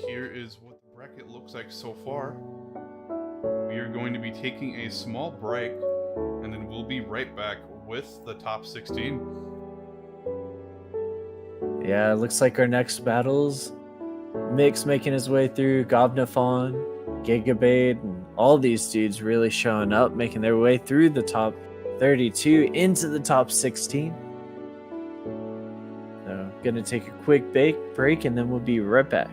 Here is what the bracket looks like so far. We are going to be taking a small break, and then we'll be right back with the top 16. Yeah, it looks like our next battles, Mix making his way through, Gobnafon, Gigabait, and all these dudes really showing up, making their way through the top 32 into the top 16. So, gonna take a quick break, and then we'll be right back.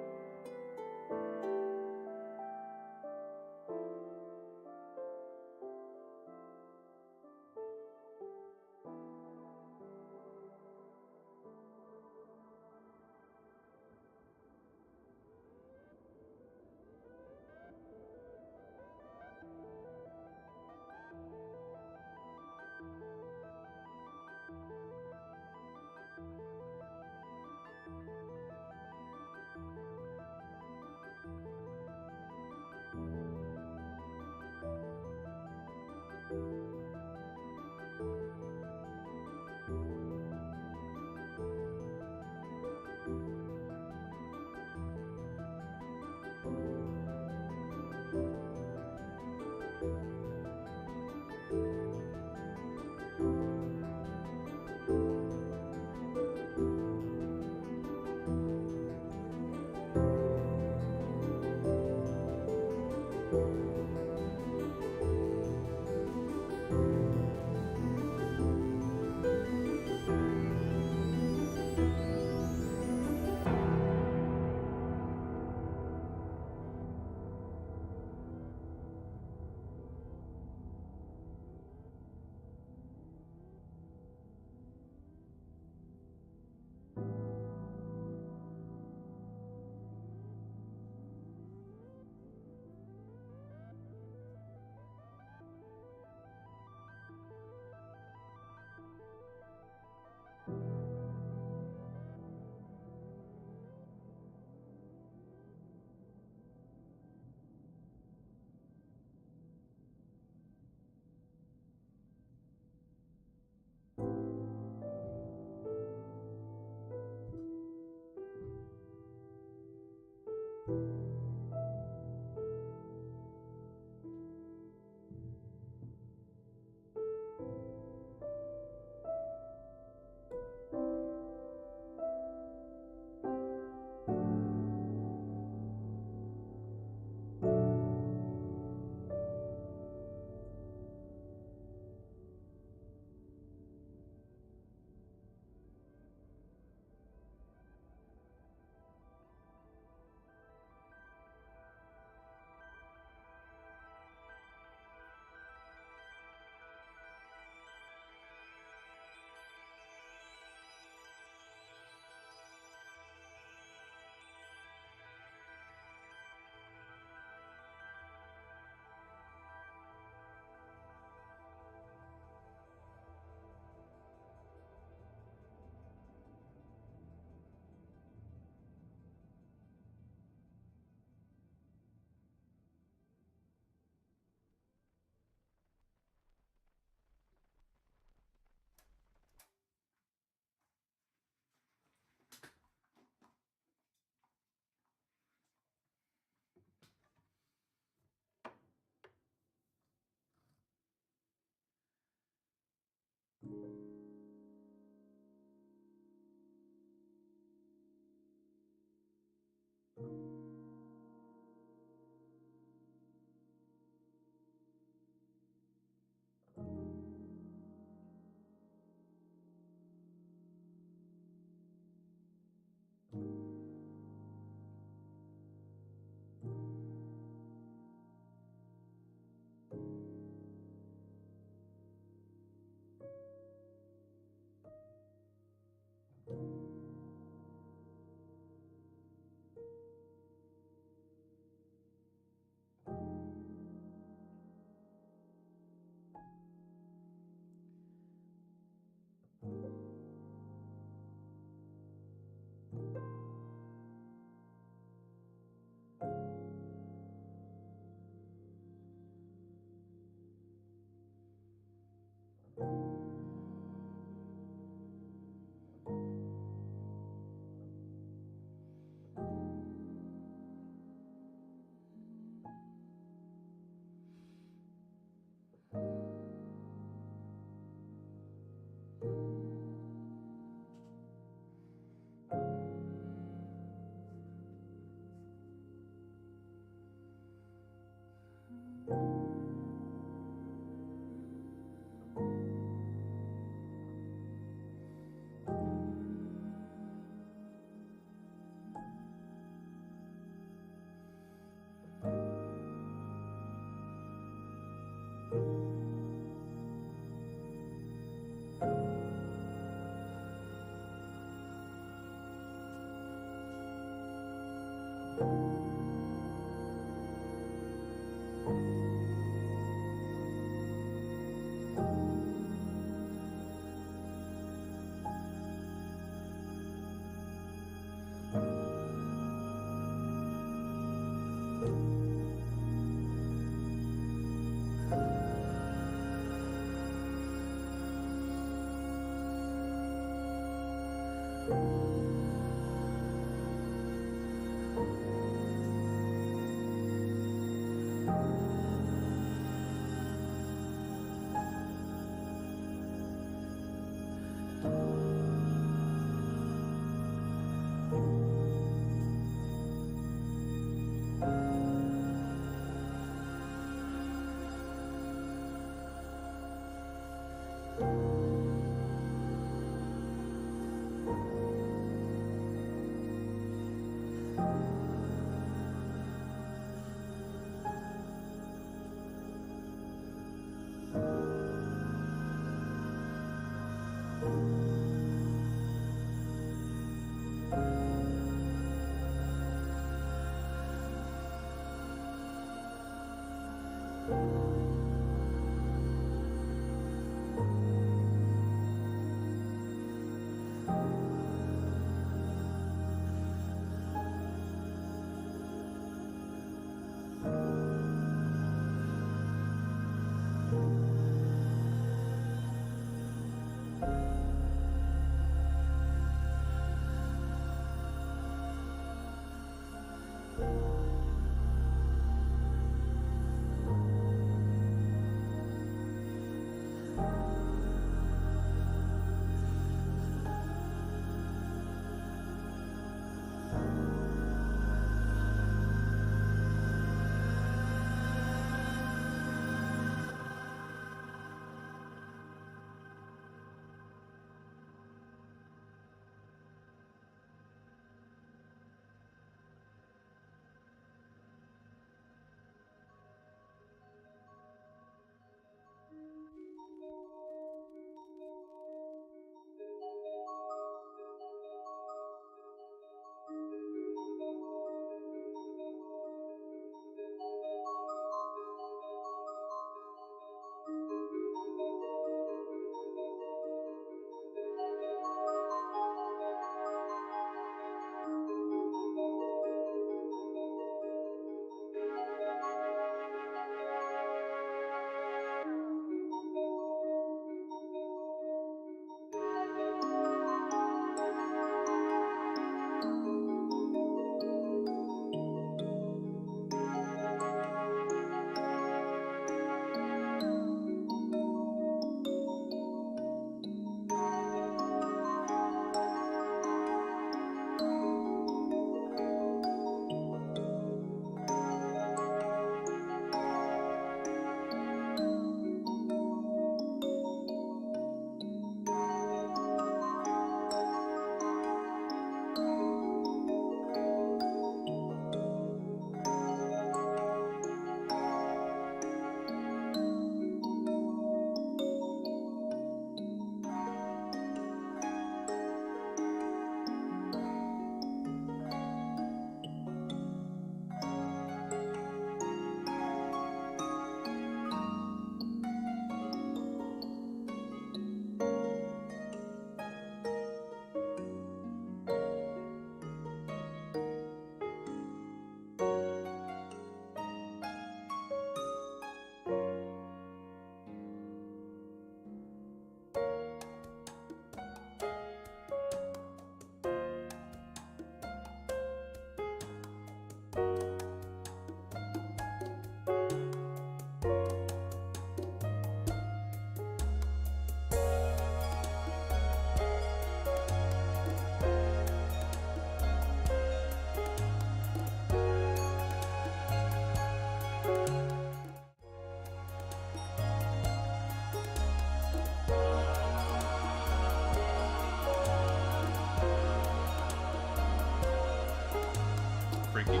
Frankie?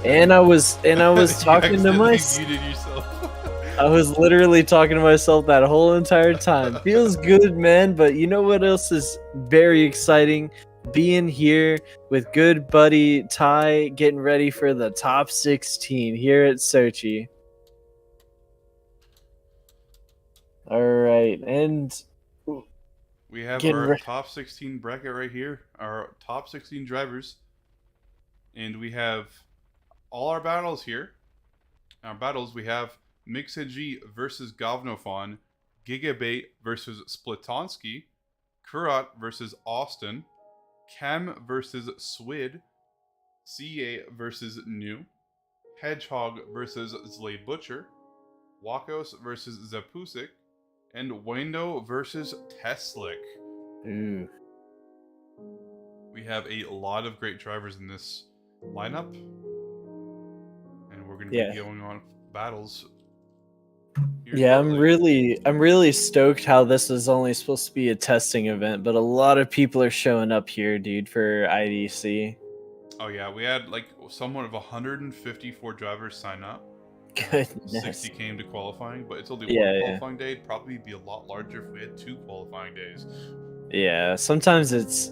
And I was talking to myself. Muted yourself. I was literally talking to myself that whole entire time. Feels good, man. But you know what else is very exciting? being here with good buddy Ty, getting ready for the top 16 here at Sochi. All right, and We have getting our ready. top 16 bracket right here, our top 16 drivers. And we have all our battles here. Our battles, we have Mixig versus Govnofon, Gigabait versus Splitonsky, Kurat versus Austin, Chem versus Swid, CA versus New, Hedgehog versus Zlade Butcher, Wakos versus Zapusik, and Wando versus Teslick. Ooh. We have a lot of great drivers in this lineup, and we're going to be going on battles. Yeah, shortly. I'm really stoked how this is only supposed to be a testing event, but a lot of people are showing up here, dude, for IDC. Oh yeah, we had like somewhat of 154 drivers sign up. Goodness. 60 came to qualifying, but it's only Yeah, one qualifying day. It'd probably be a lot larger if we had 2 qualifying days. Yeah, sometimes it's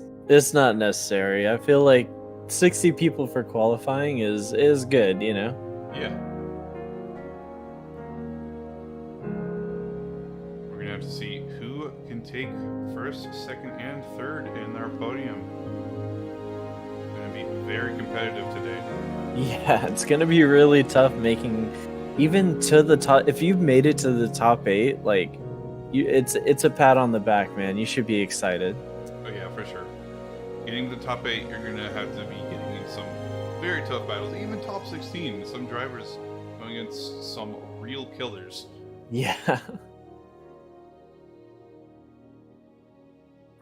not necessary. I feel like 60 people for qualifying is good, you know? Yeah. We're gonna have to see who can take first, second, and third in our podium. It's gonna be very competitive today. Yeah, it's gonna be really tough making even to the top. If you've made it to the top 8, like it's a pat on the back, man. You should be excited. Oh yeah, for sure. Getting to the top 8, you're gonna have to be getting in some very tough battles. Even top 16, some drivers going against some real killers. Yeah.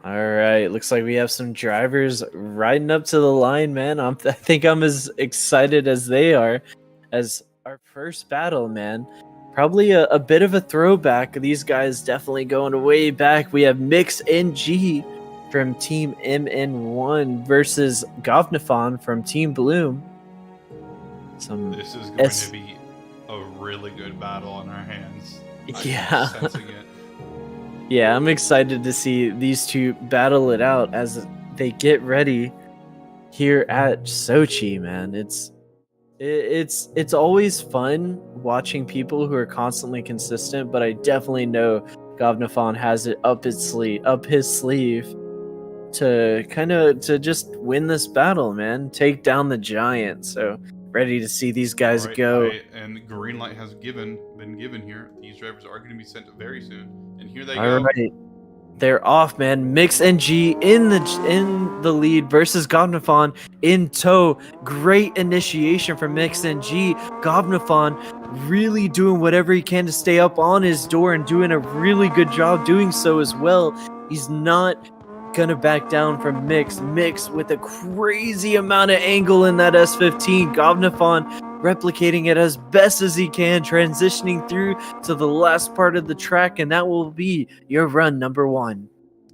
All right, looks like we have some drivers riding up to the line, man. I think I'm as excited as they are as our first battle, man. Probably a bit of a throwback. These guys definitely going way back. We have Mix NG from Team MN1 versus Govnafon from Team Bloom. This is going to be a really good battle on our hands. Yeah. I'm sensing it. Yeah, I'm excited to see these two battle it out as they get ready here at Sochi, man. It's always fun watching people who are constantly consistent, but I definitely know Govnafon has it up his sleeve to just win this battle, man. Take down the giant. So ready to see these guys go. And the green light has been given here. These drivers are going to be sent very soon. And here they go. All right. They're off, man. Mix NG in the lead versus Govnafon in tow. Great initiation from Mix NG. Govnafon really doing whatever he can to stay up on his door and doing a really good job doing so as well. He's not gonna back down from Mix with a crazy amount of angle in that S15. Govnafon replicating it as best as he can, transitioning through to the last part of the track, and that will be your run number 1.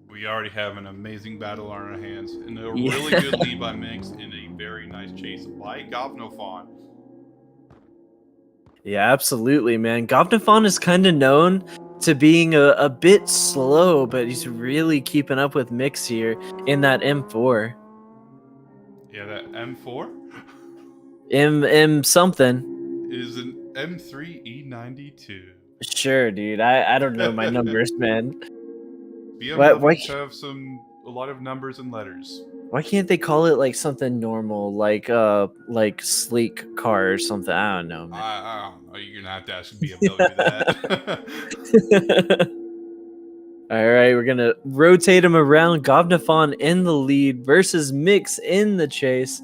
We already have an amazing battle on our hands, and a really good lead by Mix, and a very nice chase by Govnafon. Yeah, absolutely, man. Govnafon is kind of known to being a bit slow, but he's really keeping up with Mix here in that M4. Yeah, that M4? M something. Is an M3E92. Sure, dude. I don't know my numbers, man. BMWs have a lot of numbers and letters. Why can't they call it like something normal, like sleek car or something? I don't know, man. I don't know. You're gonna have to ask BMW that. All right, we're gonna rotate him around. Govnafon in the lead versus Mix in the chase.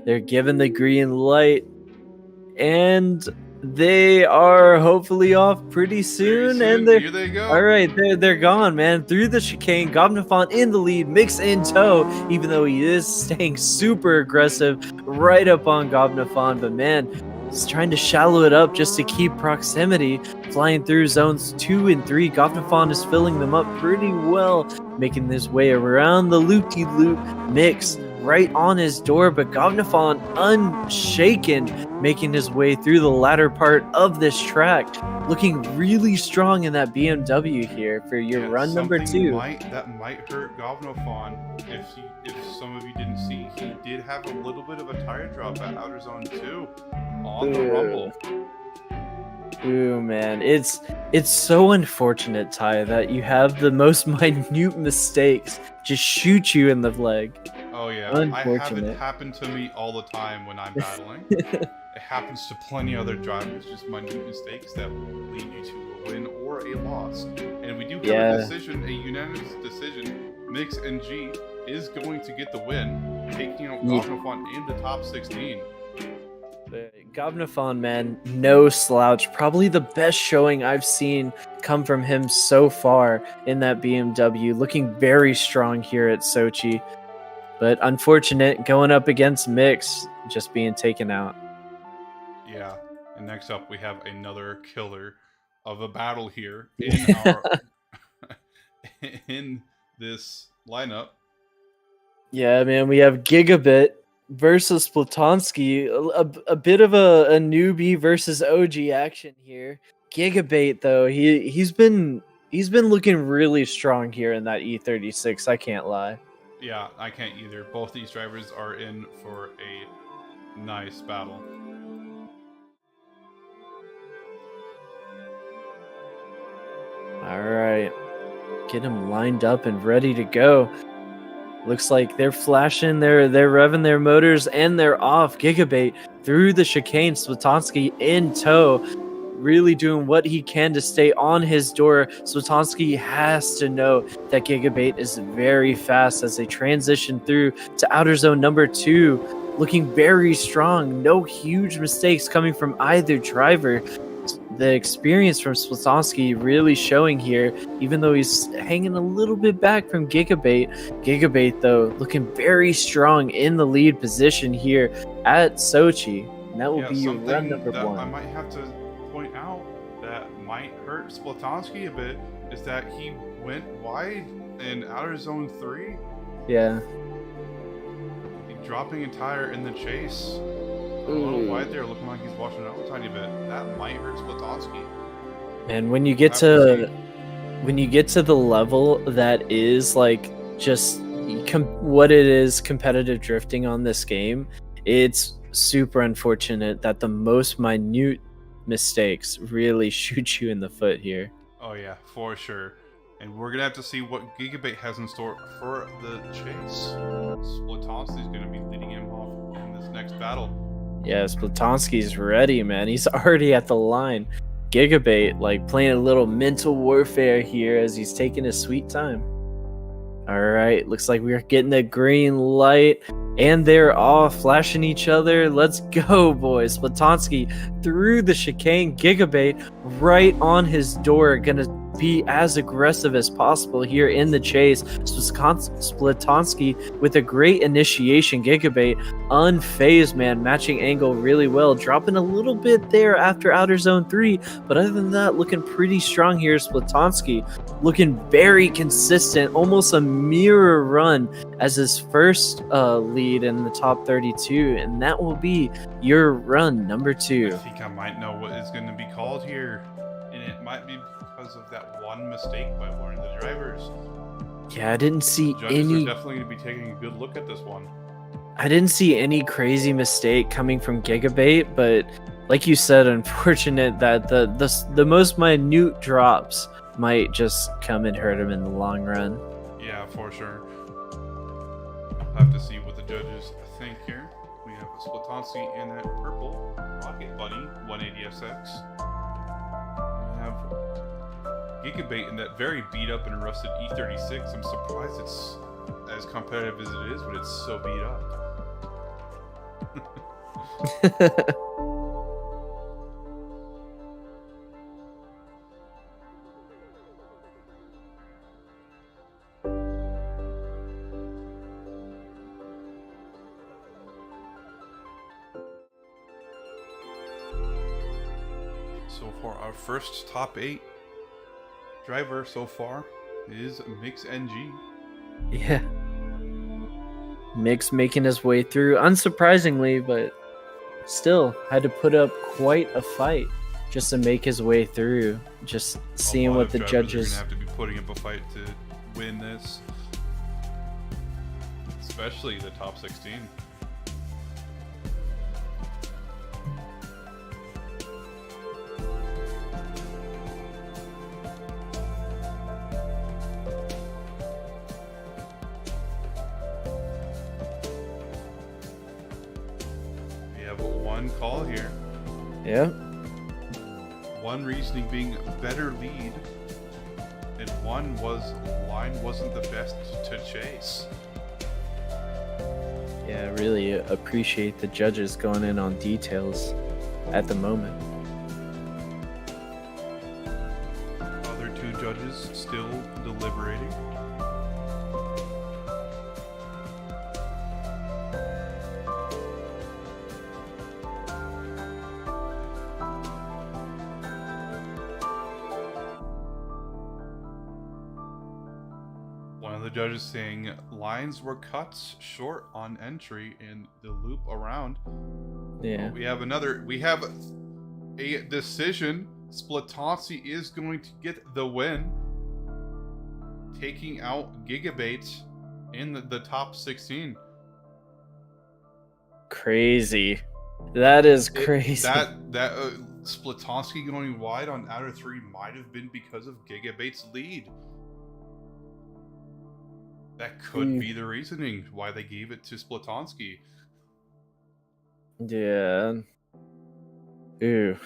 They're given the green light, and they are hopefully off pretty soon. And here they go. All right, they're gone, man. Through the chicane, Govnafon in the lead, Mix in tow, even though he is staying super aggressive right up on Govnafon. But man, he's trying to shallow it up just to keep proximity. Flying through zones 2 and 3, Govnafon is filling them up pretty well, making his way around the loop-de-loop. Mix right on his door, but Govnafon unshaken, making his way through the latter part of this track, looking really strong in that BMW here for your run number 2. That might hurt Govnofon. If some of you didn't see, he did have a little bit of a tire drop at Outer Zone 2 on the rumble. Ooh, man, it's so unfortunate, Ty, that you have the most minute mistakes just shoot you in the leg. Oh yeah, I have it happen to me all the time when I'm battling. It happens to plenty of other drivers, just minute mistakes that will lead you to a win or a loss. And we do have a decision, a unanimous decision. Mix and G is going to get the win, taking out Govnofon in the top 16. Govnafon, man, no slouch. Probably the best showing I've seen come from him so far in that BMW. Looking very strong here at Sochi. But unfortunate, going up against Mix, just being taken out. Yeah, and next up we have another killer of a battle here in our in this lineup. Yeah, man, we have Gigabit versus Splutonsky, a bit of a newbie versus OG action here. Gigabait though, he's been looking really strong here in that E36. I can't lie. Yeah, I can't either. Both these drivers are in for a nice battle. All right, get him lined up and ready to go. Looks like they're flashing, they're revving their motors, and they're off. Gigabait through the chicane, Splutonsky in tow, really doing what he can to stay on his door. Splutonsky has to know that Gigabait is very fast as they transition through to outer zone number 2, looking very strong. No huge mistakes coming from either driver. The experience from Splutonsky really showing here, even though he's hanging a little bit back from Gigabait. Gigabait, though, looking very strong in the lead position here at Sochi. And that will be your run number 1. I might have to point out that might hurt Splutonsky a bit is that he went wide in outer zone 3. Yeah. Dropping a tire in the chase. A little wide there, looking like he's washing out a tiny bit. That might hurt Splutonsky. And when you get to the level that is like just what it is competitive drifting on this game, it's super unfortunate that the most minute mistakes really shoot you in the foot here. Oh yeah, for sure. And we're gonna have to see what Gigabait has in store for the chase. Splutonsky's gonna be leading him off in this next battle. Yeah, Splutonsky's ready, man. He's already at the line. Gigabait, like, playing a little mental warfare here as he's taking his sweet time. All right, looks like we're getting a green light, and they're off, flashing each other. Let's go, boys. Splutonsky through the chicane. Gigabait right on his door, gonna be as aggressive as possible here in the chase. Splutonsky with a great initiation. Gigabait unfazed, man, matching angle really well, dropping a little bit there after outer zone 3, but other than that, looking pretty strong here. Splutonsky looking very consistent, almost a mirror run as his first lead in the top 32, and that will be your run number 2. I think I might know what is going to be called here, and it might be because of that one mistake by one of the drivers. Yeah, I didn't see Judges are definitely going to be taking a good look at this one. I didn't see any crazy mistake coming from Gigabait, but like you said, unfortunate that the most minute drops might just come and hurt him in the long run. Yeah, for sure. We'll have to see what the judges think here. We have Splutonsky in that purple Rocket Bunny 180SX. We have Gigabait in that very beat up and rusted E36. I'm surprised it's as competitive as it is, but it's so beat up. So for our first top 8 driver so far is Mix NG. Yeah. Mix making his way through, unsurprisingly, but still had to put up quite a fight just to make his way through. Just seeing what the judges. Are gonna have to be putting up a fight to win this, especially the top 16. We have one call here. Yeah. One reasoning being better lead, and one was line wasn't the best to chase. Yeah, really appreciate the judges going in on details at the moment. Other two judges still deliberating. One of the judges saying lines were cut short on entry in the loop around. Yeah. We have a decision. Splatosi is going to get the win, taking out Gigabait in the top 16. Crazy. That is crazy. That Splatosi going wide on outer 3 might have been because of Gigabait's lead. That could be the reasoning why they gave it to Splatoski. Yeah. Ooh.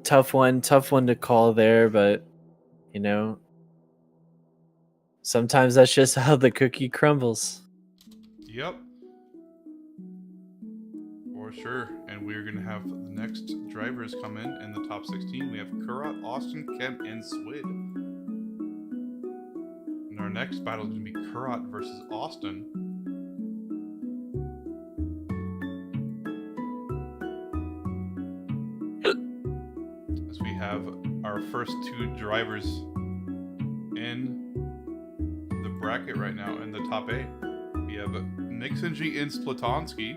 Tough one to call there, but you know, sometimes that's just how the cookie crumbles. Yep. For sure. And we're going to have the next drivers come in the top 16. We have Kurat, Austin, Kem, and Swid. And our next battle is going to be Kurat versus Austin. As we have our first two drivers in the bracket right now in the top 8. We have Nixonji and Splatoski.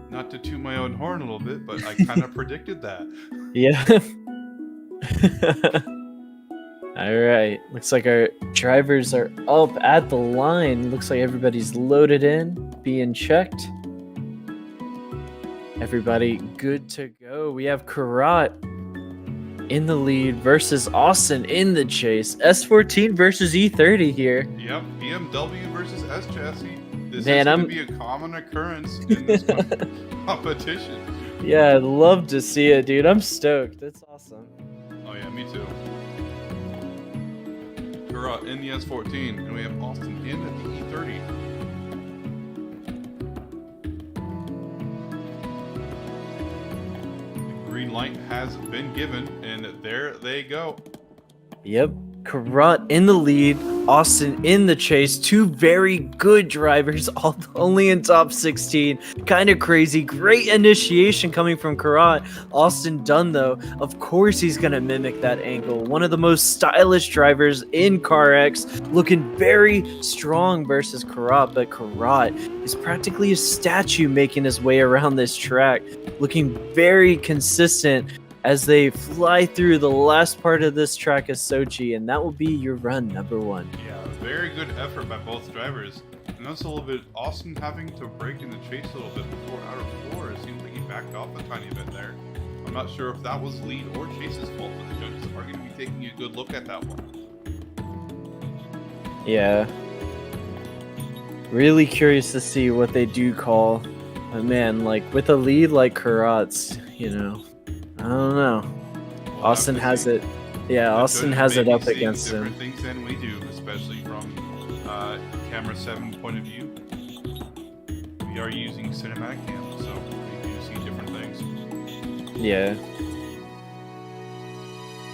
Not to toot my own horn a little bit, but I kind of predicted that. Yeah. All right. Looks like our drivers are up at the line. Looks like everybody's loaded in, being checked. Everybody good to go. We have Kurat in the lead versus Austin in the chase. S14 versus E30 here. Yep, BMW versus S-Chassis. This Man, is going to be a common occurrence in this competition. Yeah, I'd love to see it, dude. I'm stoked. That's awesome. Oh yeah, me too. Kurat in the S14, and we have Austin in the E30. The green light has been given, and there they go. Yep. Kurat in the lead, Austin in the chase. Two very good drivers, all only in top 16. Kind of crazy. Great initiation coming from Kurat. Austin done though. Of course he's going to mimic that angle. One of the most stylish drivers in CarX. Looking very strong versus Kurat, but Kurat is practically a statue making his way around this track. Looking very consistent as they fly through the last part of this track of Sochi, and that will be your run number 1. Yeah, very good effort by both drivers. And that's a little bit Austin having to break in the chase a little bit before outer 4. It seems like he backed off a tiny bit there. I'm not sure if that was lead or chase's fault, but the judges are going to be taking a good look at that one. Yeah. Really curious to see what they do call. But man, like with a lead like Kurat's, you know, I don't know. We'll Austin has it. Yeah, Austin has it up against him. Different things than we do, especially from camera 7 point of view. We are using cinematic cam, so we do see different things. Yeah.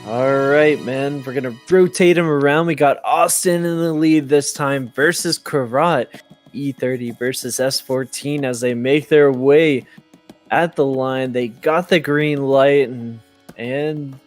All right, man. We're gonna rotate him around. We got Austin in the lead this time versus Kurat. E30 versus S14 as they make their way at the line. They got the green light and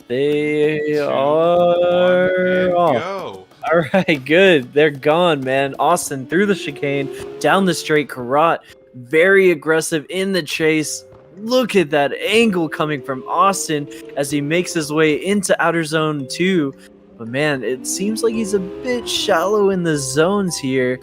they are off. Go. All right, good. They're gone, man. Austin through the chicane, down the straight. Karat, very aggressive in the chase. Look at that angle coming from Austin as he makes his way into outer zone 2. But man, it seems like he's a bit shallow in the zones here,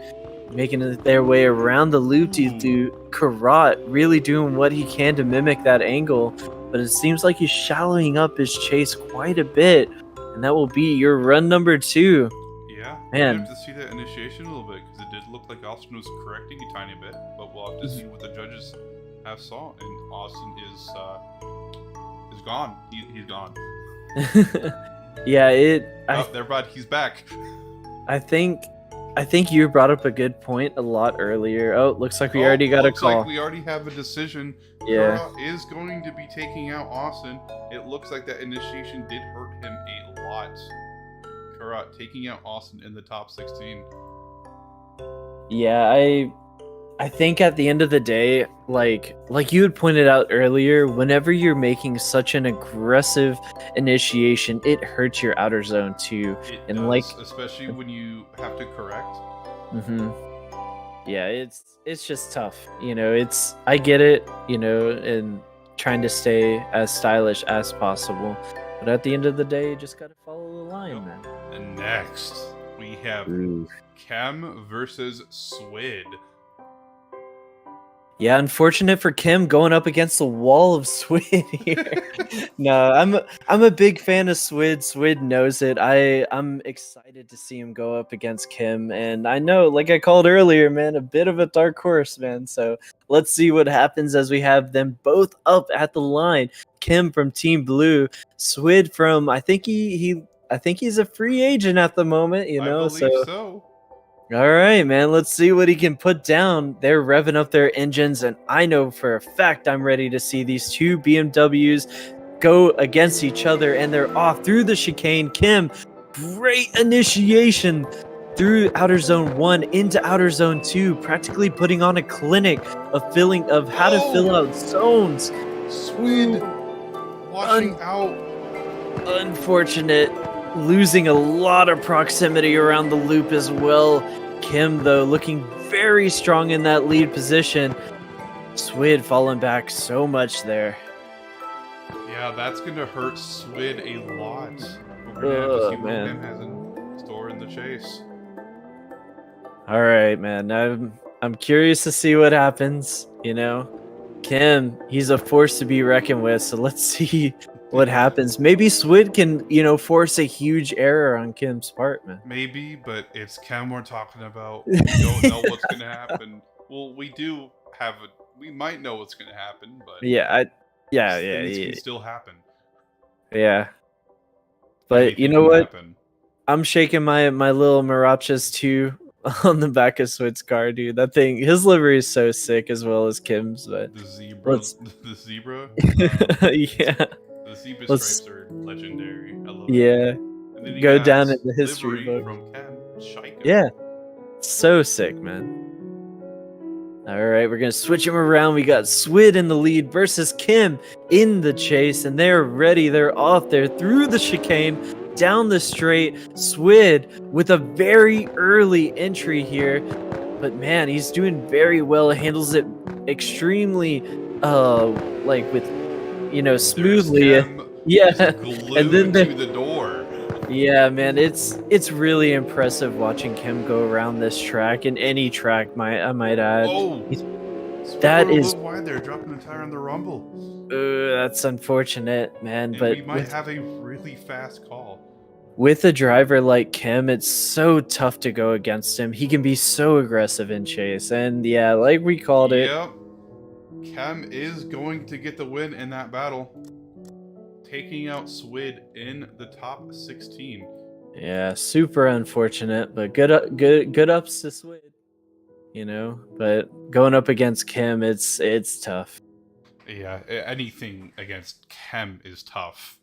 making their way around the loop to do Karat, really doing what he can to mimic that angle. But it seems like he's shallowing up his chase quite a bit. And that will be your run number 2. Yeah, Man. we have to see that initiation a little bit because it did look like Austin was correcting a tiny bit, but we'll have to see what the judges have saw. And Austin is gone. He's gone. Yeah, there, bud. He's back. I think you brought up a good point a lot earlier. Oh, looks like we already got a call. Looks like we already have a decision. Yeah. Kara is going to be taking out Austin. It looks like that initiation did hurt him a lot. Kara taking out Austin in the top 16. Yeah, I think at the end of the day, like you had pointed out earlier, whenever you're making such an aggressive initiation, it hurts your outer zone too. It does, especially when you have to correct. Yeah, it's just tough. I get it, and trying to stay as stylish as possible. But at the end of the day, you just gotta follow the line, man. And next, we have Chem versus Swid. Yeah, unfortunate for Kim going up against the wall of Swid here. No, I'm a big fan of Swid. Swid knows it. I'm excited to see him go up against Kim, and I know, like I called earlier, man, a bit of a dark horse, man. So let's see what happens as we have them both up at the line. Kim from Team Blue, Swid from I think he's a free agent at the moment. I believe so. All right, man. Let's see what he can put down. They're revving up their engines, and I know for a fact I'm ready to see these two BMWs go against each other, and they're off through the chicane. Kim, great initiation through outer zone 1 into outer zone 2, practically putting on a clinic of how to fill out zones. Swid watching out. Unfortunate. Losing a lot of proximity around the loop as well. Kim, though, looking very strong in that lead position. Swid falling back so much there. Yeah, that's going to hurt Swid a lot. But we're going to have to see what Kim has in store in the chase. All right, man. I'm curious to see what happens, Kim, he's a force to be reckoned with, so let's see what happens. Maybe Swid can, force a huge error on Kim's part, man. Maybe, but it's Kim we're talking about. We don't know what's going to happen. Well, we might know what's going to happen, but things can still happen. Yeah. But you know what? I'm shaking my little marachas too on the back of Swid's car, dude. That thing, his livery is so sick as well as Kim's. But the zebra. Yeah. The zebra stripes are legendary. I love it. Yeah. And then go down in the history book. From Ken Shika. Yeah. So sick, man. All right, we're going to switch him around. We got Swid in the lead versus Kim in the chase, and they're ready. They're off there through the chicane, down the straight. Swid with a very early entry here, but man, he's doing very well. Handles it extremely, smoothly. Yeah, and then to the door. Yeah, man, it's really impressive watching Kim go around this track, and any track, I might add. Oh, that is why they're dropping the tire on the rumble. That's unfortunate, man. And but we might have a really fast call. With a driver like Kim, it's so tough to go against him. He can be so aggressive in chase, and yeah, like we called it. Yep, Kim is going to get the win in that battle, taking out Swid in the top 16. Yeah, super unfortunate, but good ups to Swid. But going up against Kim, it's tough. Yeah, anything against Kim is tough.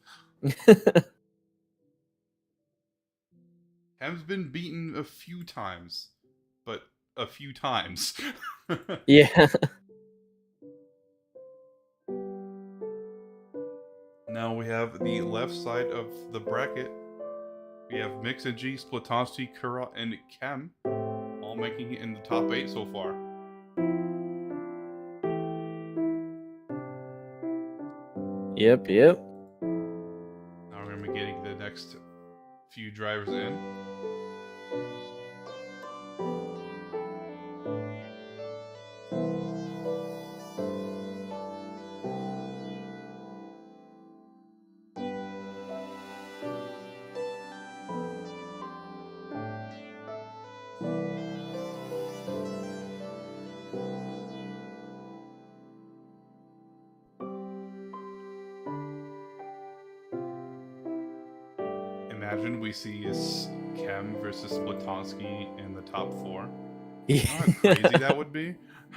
Kim's been beaten a few times, but a few times. Yeah. Now we have the left side of the bracket. We have Mix and G, Splatoski, Kura, and Kem all making it in the top 8 so far. Yep. Now we're going to be getting the next few drivers in. Imagine we see Kem versus Splatoski in the top 4. You know how crazy that would be?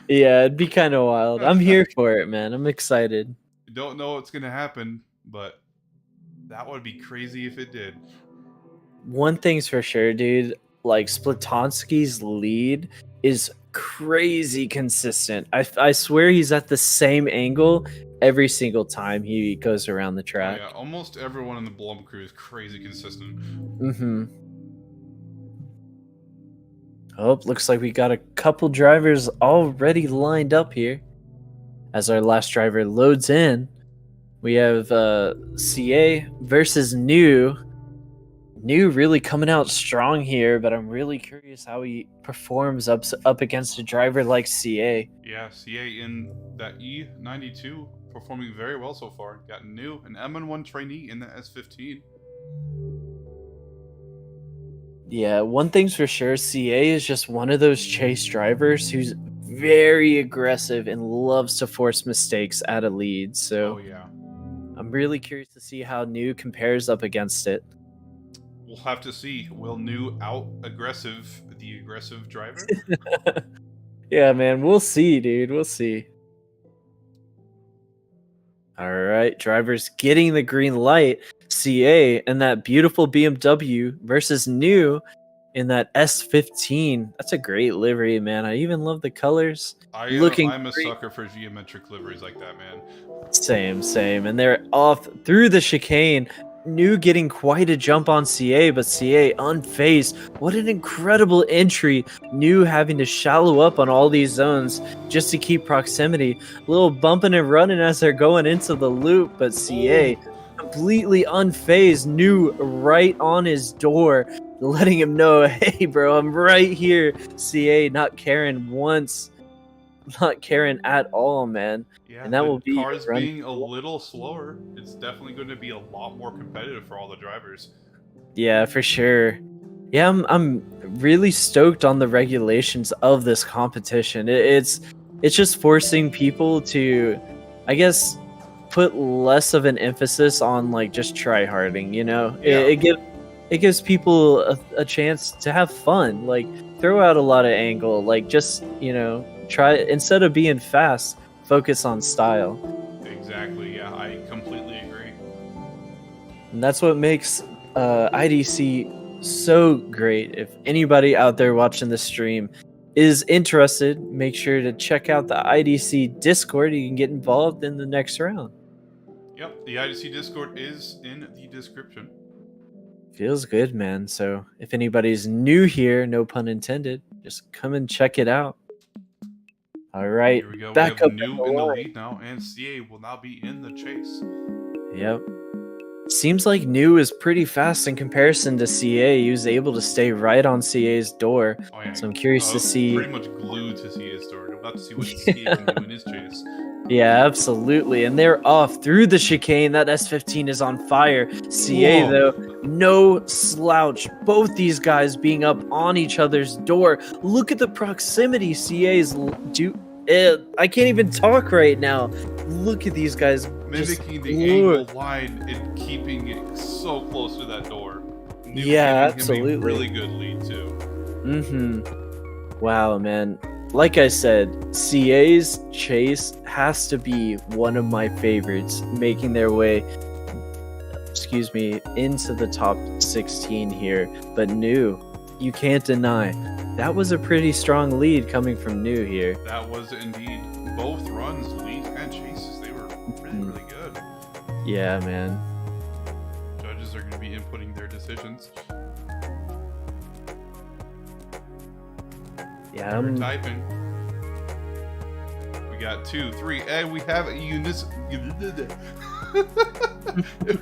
Yeah, it'd be kind of wild. I'm here for it, man. I'm excited. Don't know what's gonna happen, but that would be crazy if it did. One thing's for sure, dude. Like Splatonski's lead is crazy consistent. I swear he's at the same angle every single time he goes around the Oh, track. yeah, almost everyone in the Blum crew is crazy consistent. Oh, looks like we got a couple drivers already lined up here. As our last driver loads in, we have CA versus New. New really coming out strong here, but I'm really curious how he performs up against a driver like CA. Yeah, CA in that E92 performing very well so far. Got New, an M1 trainee in the S15. Yeah, one thing's for sure, CA is just one of those chase drivers who's very aggressive and loves to force mistakes at a lead. So Oh yeah. I'm really curious to see how New compares up against it. We'll have to see. Will New out-aggressive the aggressive driver? Yeah, man, we'll see, dude. We'll see. All right, drivers getting the green light. CA and that beautiful BMW versus New in that S15. That's a great livery, man. I even love the colors. I'm a sucker for geometric liveries like that, man. Same. And they're off through the chicane. New getting quite a jump on CA, but CA unfazed. What an incredible entry. New having to shallow up on all these zones just to keep proximity. A little bumping and running as they're going into the loop, but CA completely unfazed. New right on his door, letting him know, hey bro, I'm right here. CA not caring once. Not caring at all, man. Yeah, and that will be cars being a little slower. It's definitely going to be a lot more competitive for all the drivers. Yeah, for sure. Yeah, I'm really stoked on the regulations of this competition. It's just forcing people to, I guess, put less of an emphasis on like just try-harding. You know, Yeah. it gives people a chance to have fun. Like throw out a lot of angle. Like just try, instead of being fast, focus on style. Exactly. Yeah, I completely agree. And that's what makes IDC so great. If anybody out there watching the stream is interested, make sure to check out the IDC Discord. You can get involved in the next round. Yep, the IDC Discord is in the description. Feels good, man. So if anybody's new here, no pun intended, just come and check it out. All right, Here we go. back we have up New in the lead now, and CA will now be in the chase. Yep. Seems like New is pretty fast in comparison to CA. He was able to stay right on CA's door. Oh, yeah. So I'm curious to see. Pretty much glued to CA's door. We'll have to see what CA can do in his chase. Yeah, absolutely. And they're off through the chicane. That S15 is on fire. CA, though, no slouch. Both these guys being up on each other's door. Look at the proximity CA's I can't even talk right now. Look at these guys. Mimicking the angle line and keeping it so close to that door. Yeah, absolutely. Him a really good lead, too. Wow, man. Like I said, CA's chase has to be one of my favorites, making their way, into the top 16 here. But New, you can't deny, that was a pretty strong lead coming from New here. That was indeed. Both runs, leads and chases, they were really good. Yeah, man. Judges are going to be inputting their decisions. Yeah, They're typing. We got 2, 3, and we have a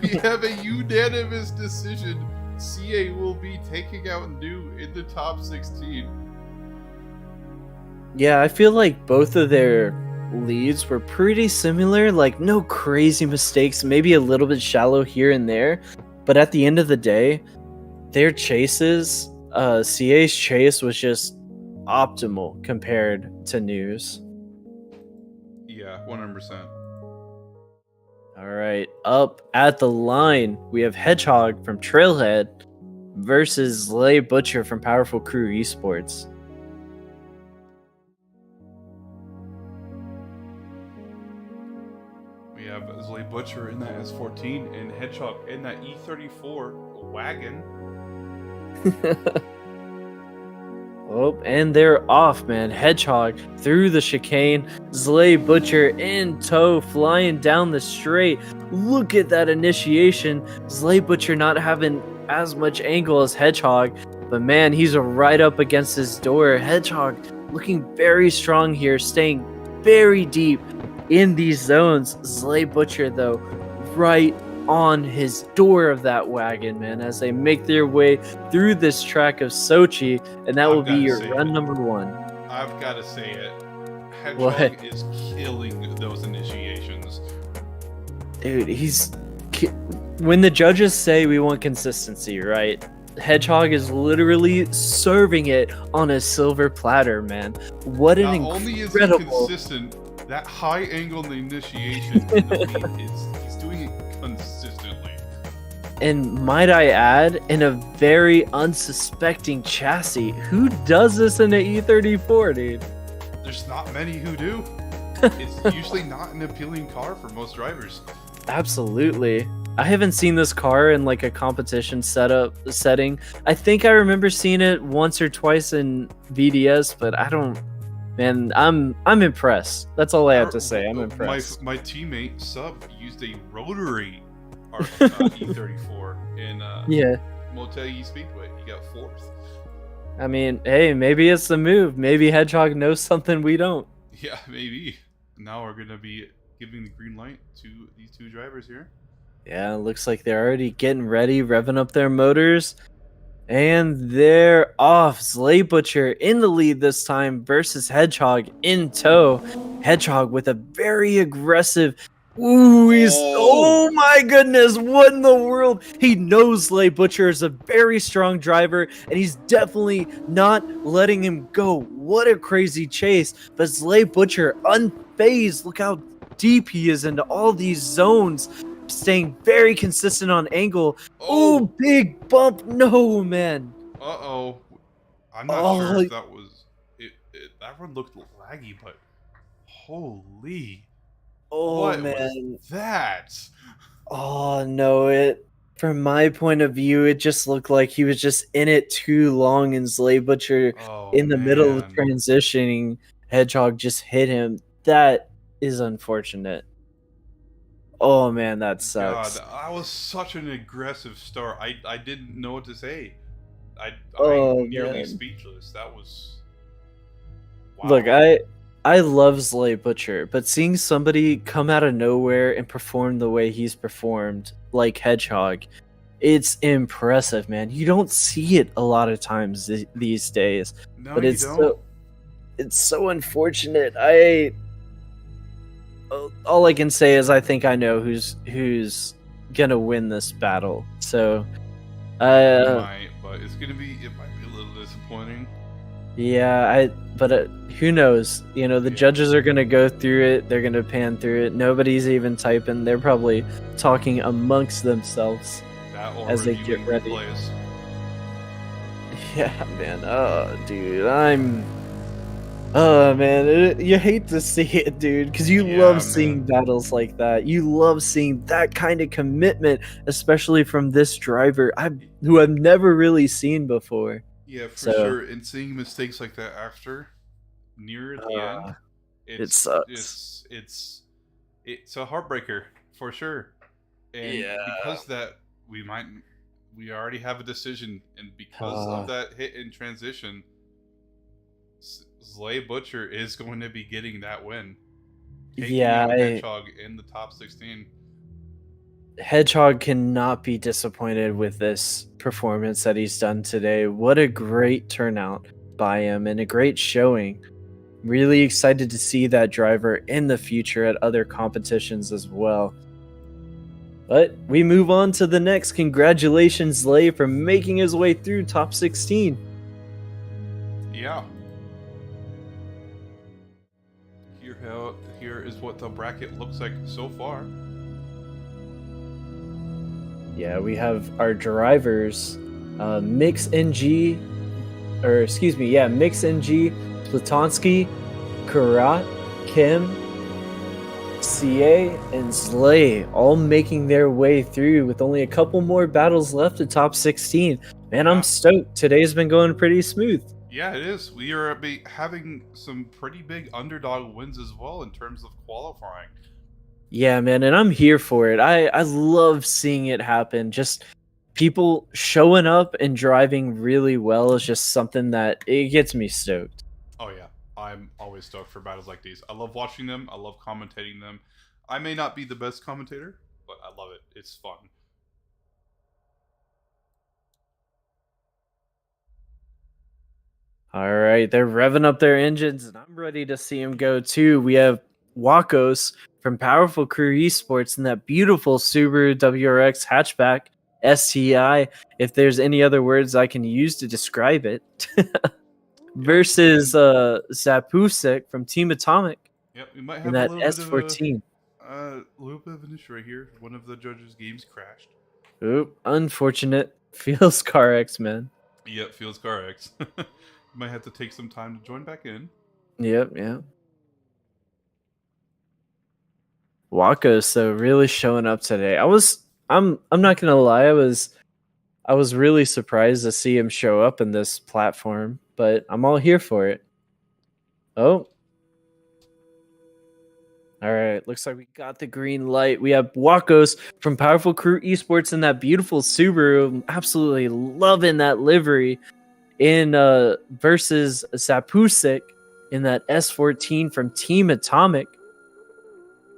we have a unanimous decision. CA will be taking out New in the top 16. yeah, I feel like both of their leads were pretty similar, like no crazy mistakes, maybe a little bit shallow here and there, but at the end of the day, their chases, CA's chase was just optimal compared to News. Yeah, 100%. All right, up at the line, we have Hedgehog from Trailhead versus Lay Butcher from Powerful Crew Esports. We have Zlay Butcher in that S14 and Hedgehog in that E34 wagon. Oh, and they're off, man. Hedgehog through the chicane. Zlay Butcher in tow, flying down the straight. Look at that initiation. Zlay Butcher not having as much angle as Hedgehog, but man, he's right up against his door. Hedgehog looking very strong here, staying very deep in these zones. Zlay Butcher, though, right on his door of that wagon, man, as they make their way through this track of Sochi, and that will be your run number 1. I've got to say it. Hedgehog What? is killing those initiations. Dude, when the judges say we want consistency, right? Hedgehog is literally serving it on a silver platter, man. What an Not incredible... only is he consistent, that high angle in the initiation in the lead he's doing it consistently. And might I add, in a very unsuspecting chassis. Who does this in an E34, dude? There's not many who do. It's usually not an appealing car for most drivers. Absolutely. I haven't seen this car in like a competition setting. I think I remember seeing it once or twice in VDS, but I don't. Man, I'm impressed. That's all I have to say. I'm impressed. My teammate Sub used a rotary E34 in Motegi Speedway. He got 4th. I mean, hey, maybe it's the move. Maybe Hedgehog knows something we don't. Yeah, maybe. Now we're gonna be giving the green light to these 2 drivers here. Yeah, it looks like they're already getting ready, revving up their motors. And they're off. Zlay Butcher in the lead this time versus Hedgehog in tow. Hedgehog with a very aggressive... Ooh, oh my goodness, what in the world? He knows Zlay Butcher is a very strong driver, and he's definitely not letting him go. What a crazy chase. But Zlay Butcher, unfazed. Look how deep he is into all these zones. Staying very consistent on angle. Oh, big bump. No, man. Uh-oh. I'm not sure if that was... that one looked laggy, but... Holy... Oh, what man. was that? Oh, no. From my point of view, it just looked like he was just in it too long, and Zlay Butcher in the middle of transitioning, Hedgehog just hit him. That is unfortunate. Oh man, that sucks. God, that was such an aggressive start. I didn't know what to say. I'm nearly speechless. That was... Wow. Look, I love Zlay Butcher, but seeing somebody come out of nowhere and perform the way he's performed, like Hedgehog, it's impressive, man. You don't see it a lot of times these days. No, but it's so unfortunate. All I can say is I think I know who's gonna win this battle. So, might, but it might be a little disappointing. Yeah, but who knows? You know, the judges are gonna go through it. They're gonna pan through it. Nobody's even typing. They're probably talking amongst themselves as they get ready. Yeah, man. Oh, dude, oh man, you hate to see it, dude, because you love seeing battles like that. You love seeing that kind of commitment, especially from this driver, who I've never really seen before. Yeah, for sure. And seeing mistakes like that near the end, it sucks. It's a heartbreaker for sure. And because of that, we already have a decision, and because of that hit in transition, Slay Butcher is going to be getting that win. Taking Yeah, out Hedgehog in the top 16. Hedgehog cannot be disappointed with this performance that he's done today. What a great turnout by him and a great showing. Really excited to see that driver in the future at other competitions as well. But we move on to the next. Congratulations, Lay, for making his way through top 16. Yeah. Here is what the bracket looks like so far. Yeah, we have our drivers, Mix NG, Mix NG, Platonsky, Karat, Kim, CA, and Slay all making their way through with only a couple more battles left to top 16. Man, I'm stoked. Today's been going pretty smooth. Yeah, it is. We are having some pretty big underdog wins as well in terms of qualifying. Yeah, man, and I'm here for it. I love seeing it happen. Just people showing up and driving really well is just something that it gets me stoked. Oh yeah, I'm always stoked for battles like these. I love watching them. I love commentating them. I may not be the best commentator, but I love it. It's fun. All right, they're revving up their engines, and I'm ready to see them go too. We have Wakos from Powerful Crew Esports in that beautiful Subaru WRX hatchback STI, if there's any other words I can use to describe it, versus Zapusik from Team Atomic. Yep, we might have in that a little S14. little bit of an issue right here. One of the judges' games crashed. Oop, unfortunate. Feels Car X, man. Yep, feels Car X. Might have to take some time to join back in. Yep. Wakos, so really showing up today. I'm not gonna lie, I was really surprised to see him show up in this platform, but I'm all here for it. Oh. All right, looks like we got the green light. We have Wakos from Powerful Crew Esports in that beautiful Subaru. Absolutely loving that livery. In versus Zapusik in that S14 from Team Atomic.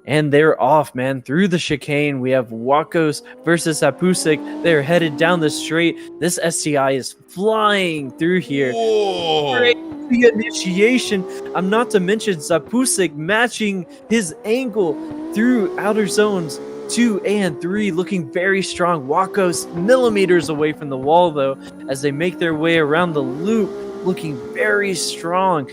And they're off, man. Through the chicane, we have Wakos versus Zapusik. They're headed down the straight. This STI is flying through here. Whoa! Crazy initiation. I'm not to mention Zapusik matching his angle through outer zones 2 and 3, looking very strong. Wakos millimeters away from the wall, though, as they make their way around the loop, looking very strong.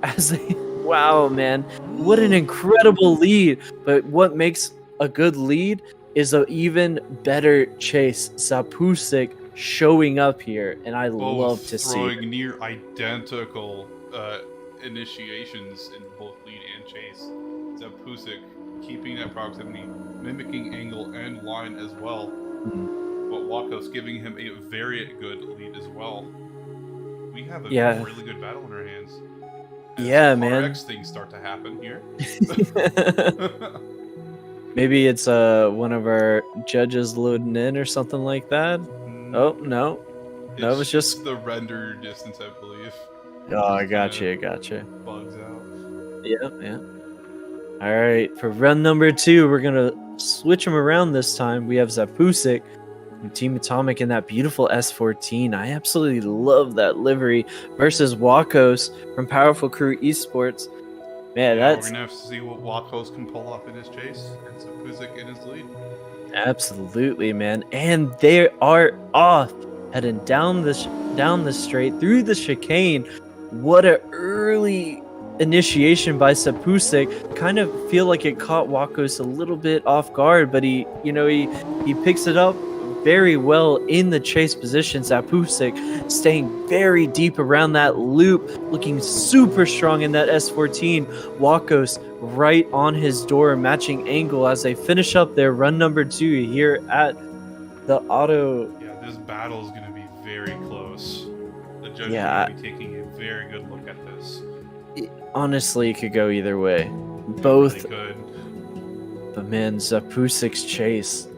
As they, wow, man, what an incredible lead! But what makes a good lead is an even better chase. Zapusik showing up here, and I love to see throwing near identical initiations in both lead and chase. Zapusik keeping that proximity, mimicking angle and line as well. But Wakos giving him a very good lead as well. We have a really good battle in our hands. As man. RX things start to happen here. Maybe it's one of our judges loading in or something like that. Oh no, no, it's just the render distance, I believe. Oh, I gotcha. Bugs out. Yeah. All right, for run number 2, we're gonna switch them around this time. We have Zapusik from Team Atomic in that beautiful S14. I absolutely love that livery versus Wakos from Powerful Crew Esports. Man, we're gonna have to see what Wakos can pull off in his chase and Zapusik in his lead. Absolutely, man, and they are off, heading down the straight through the chicane. What a early initiation by Zapusik. Kind of feel like it caught Wakos a little bit off guard, but he picks it up very well in the chase position. Zapusik staying very deep around that loop, looking super strong in that S14. Wakos right on his door, matching angle as they finish up their run number 2 here at the auto. Yeah, this battle is going to be very close. The judges are going to be taking a very good look at this. Honestly, it could go either way. Both. Really could. But man, Zapusik's chase,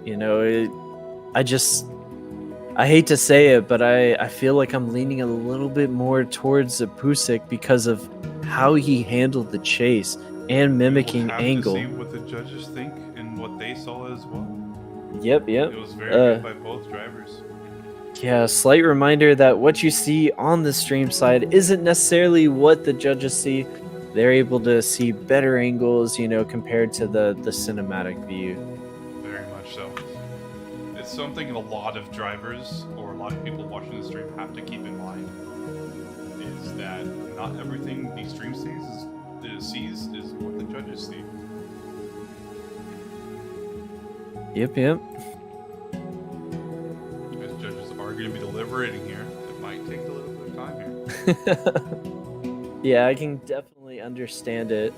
I hate to say it, but I feel like I'm leaning a little bit more towards Pusik because of how he handled the chase and mimicking We'll have angle. to see what the judges think and what they saw as well. Yep. It was very good by both drivers. Yeah, slight reminder that what you see on the stream side isn't necessarily what the judges see. They're able to see better angles, compared to the cinematic view. Very much so. It's something a lot of drivers or a lot of people watching the stream have to keep in mind, is that not everything the stream sees is what the judges see. Yep. As judges are going to be deliberating here, it might take a little bit of time here. Yeah, I can definitely understand it.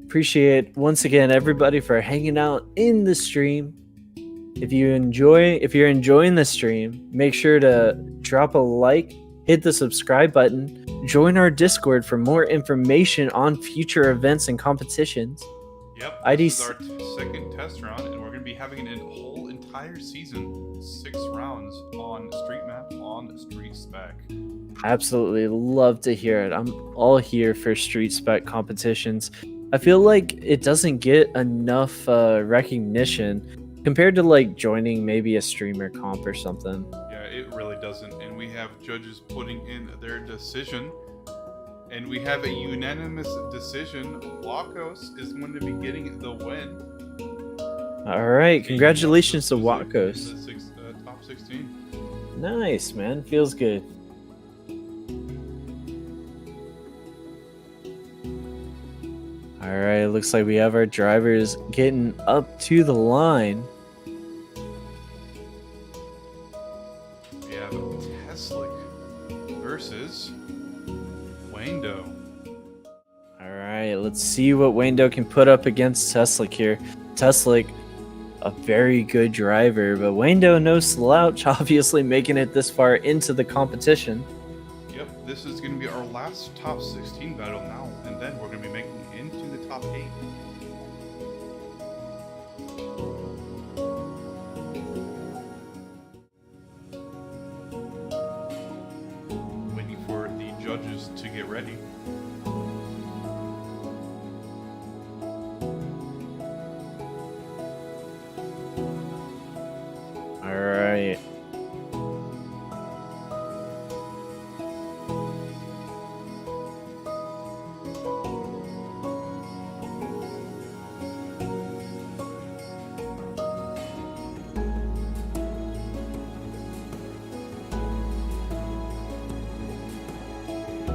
Appreciate once again everybody for hanging out in the stream. If you're enjoying the stream, make sure to drop a like, hit the subscribe button, join our Discord for more information on future events and competitions. Yep, IDC this is our second test round, and we're going to be having a whole entire season, 6 rounds on Street Map, on Street Spec. Absolutely love to hear it. I'm all here for Street Spec competitions. I feel like it doesn't get enough recognition compared to like joining maybe a streamer comp or something. Yeah, it really doesn't. And we have judges putting in their decision. And we have a unanimous decision. Wakos is going to be getting the win. All right, congratulations to Wakos. Top 16. Nice, man. Feels good. All right, looks like we have our drivers getting up to the line. We have Teslick versus Wando. All right, let's see what Wando can put up against Teslick here. Teslick, a very good driver, but Wando no slouch, obviously making it this far into the competition. Yep, this is going to be our last top 16 battle now, and then we're going to be making it into the top 8. Waiting for the judges to get ready. All right.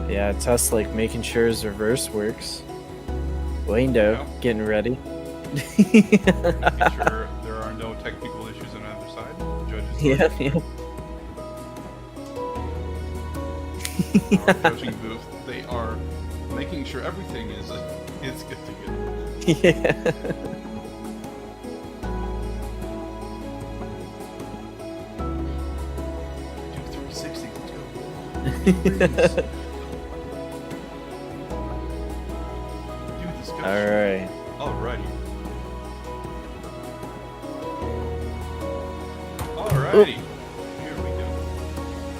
Yeah, Tesla making sure his reverse works. Wando getting ready. Making sure there are no technical issues on either side. The judges Yeah. our judging booth, they are making sure everything is good to go. Yeah. Do 360 too. All right. Alrighty. Alrighty. Here we go.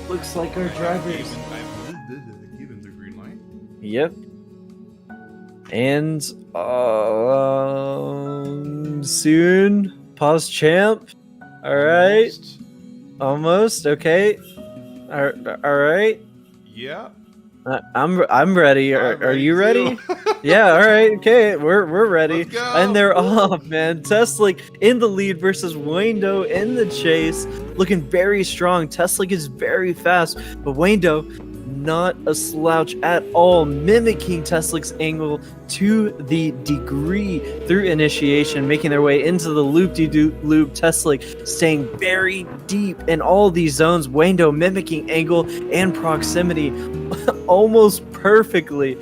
Looks like our drivers. Given the green light. Yep. And soon, pause champ. All right. Almost. Okay. All right. Yeah. I'm ready. Are you ready? Yeah. All right. Okay. We're ready. Let's go. And they're off, man. Tesla in the lead versus Wando in the chase, looking very strong. Tesla is very fast, but Wando not a slouch at all, mimicking Tesla's angle to the degree through initiation, making their way into the loop-de-loop. Tesla staying very deep in all these zones. Wando mimicking angle and proximity almost perfectly,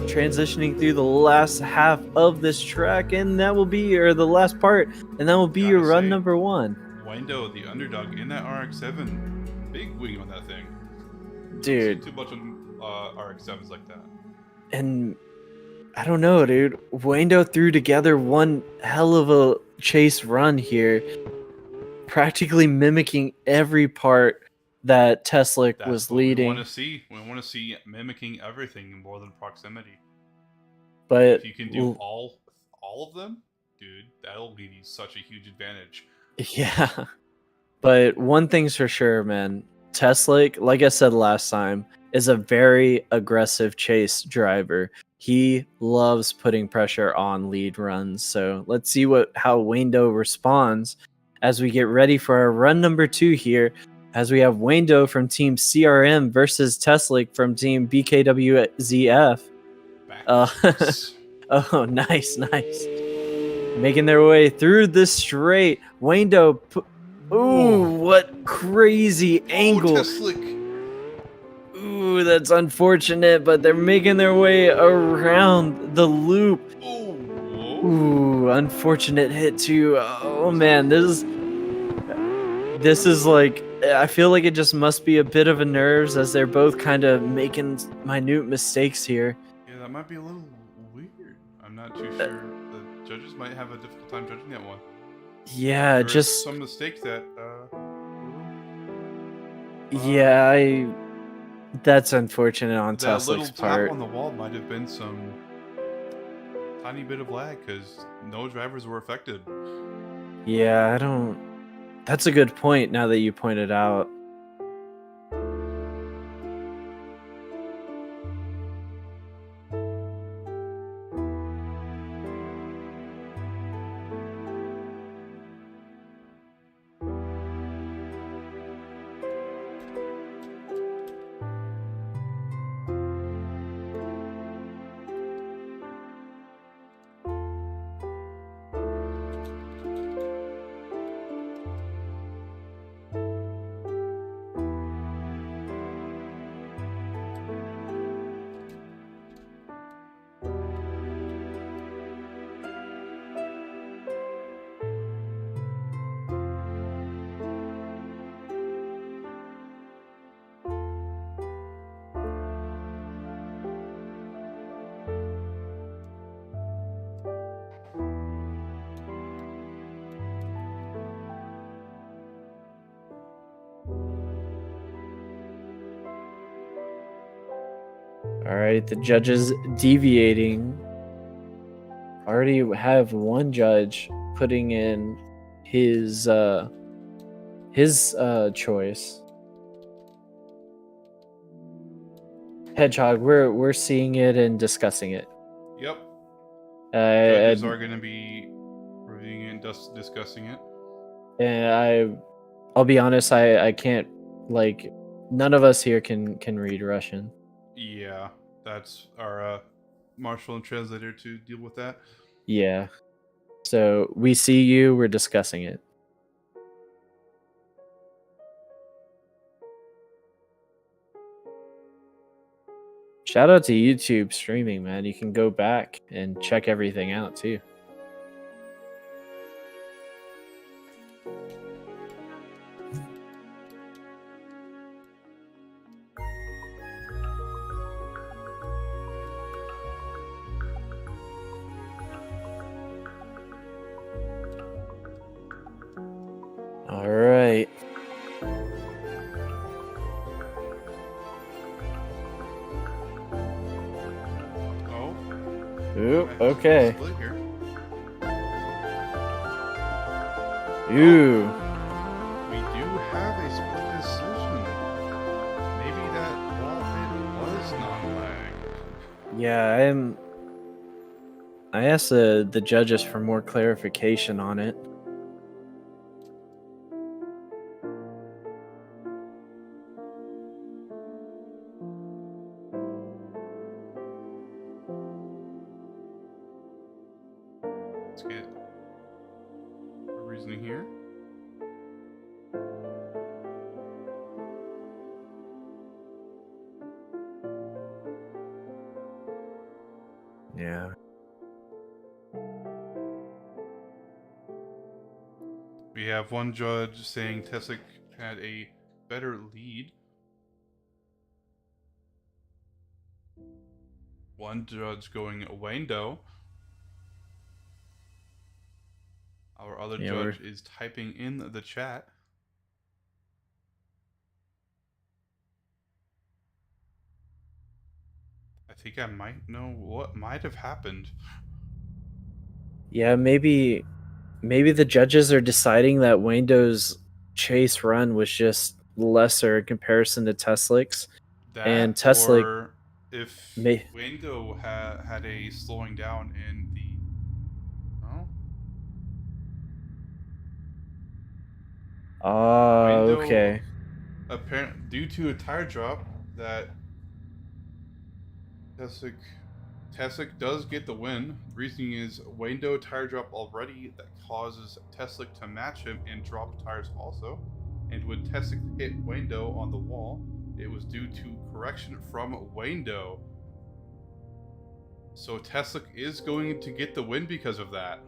transitioning through the last half of this track, and that will be the last part, and that will be your run number 1. Wando, the underdog in that RX-7, big wing on that thing. Dude. Don't see too much on RX-7s like that. And I don't know, dude. Wando threw together one hell of a chase run here, practically mimicking every part that Tesla That's was what we leading. want to see. We want to see mimicking everything more than proximity. But if you can do all of them, dude, that'll give you such a huge advantage. Yeah. But one thing's for sure, man. Tesla, like I said last time, is a very aggressive chase driver. He loves putting pressure on lead runs. So let's see how Wando responds as we get ready for our run number 2 here. As we have Wando from Team CRM versus Tesla from Team BKWZF. Oh, nice. Making their way through this straight. Wando. Ooh, what crazy angle. Tesla. Ooh, that's unfortunate, but they're making their way around the loop. Ooh, unfortunate hit too. Oh man, this is like, I feel like it just must be a bit of a nerves as they're both kind of making minute mistakes here. Yeah, that might be a little weird. I'm not too sure. The judges might have a difficult time judging that one. Yeah, there just some mistakes that yeah, that's unfortunate on Tesla's part. That little tap on the wall might have been some tiny bit of lag because no drivers were affected. Yeah, that's a good point now that you pointed out. All right, the judges deviating. Already have one judge putting in his choice. Hedgehog, we're seeing it and discussing it. Yep. Judges are going to be reviewing it and discussing it. And I'll be honest, I can't, like, none of us here can read Russian. Yeah, that's our marshal and translator to deal with that. Yeah. So we see you, we're discussing it. Shout out to YouTube streaming, man. You can go back and check everything out too. All right. Ooh, okay. Ooh. We do have a split decision. Maybe that wall hit was non-lag. Yeah, I asked the judges for more clarification on it. Let's get the reasoning here. Yeah. We have one judge saying Tesla had a better lead. One judge going Wando. Our other Yeah, judge is typing in the chat. I think I might know what might have happened. yeah, maybe the judges are deciding that Wando's chase run was just lesser in comparison to Teslic's, and That, Teslic or if may. Wando had a slowing down in the. Oh, Wando, Okay. apparent due to a tire drop that Teslic Teslic does get the win. Reasoning is Wando tire drop already that causes Teslic to match him and drop tires also. And when Teslic hit Wando on the wall, it was due to correction from Wando. So Teslic is going to get the win because of that.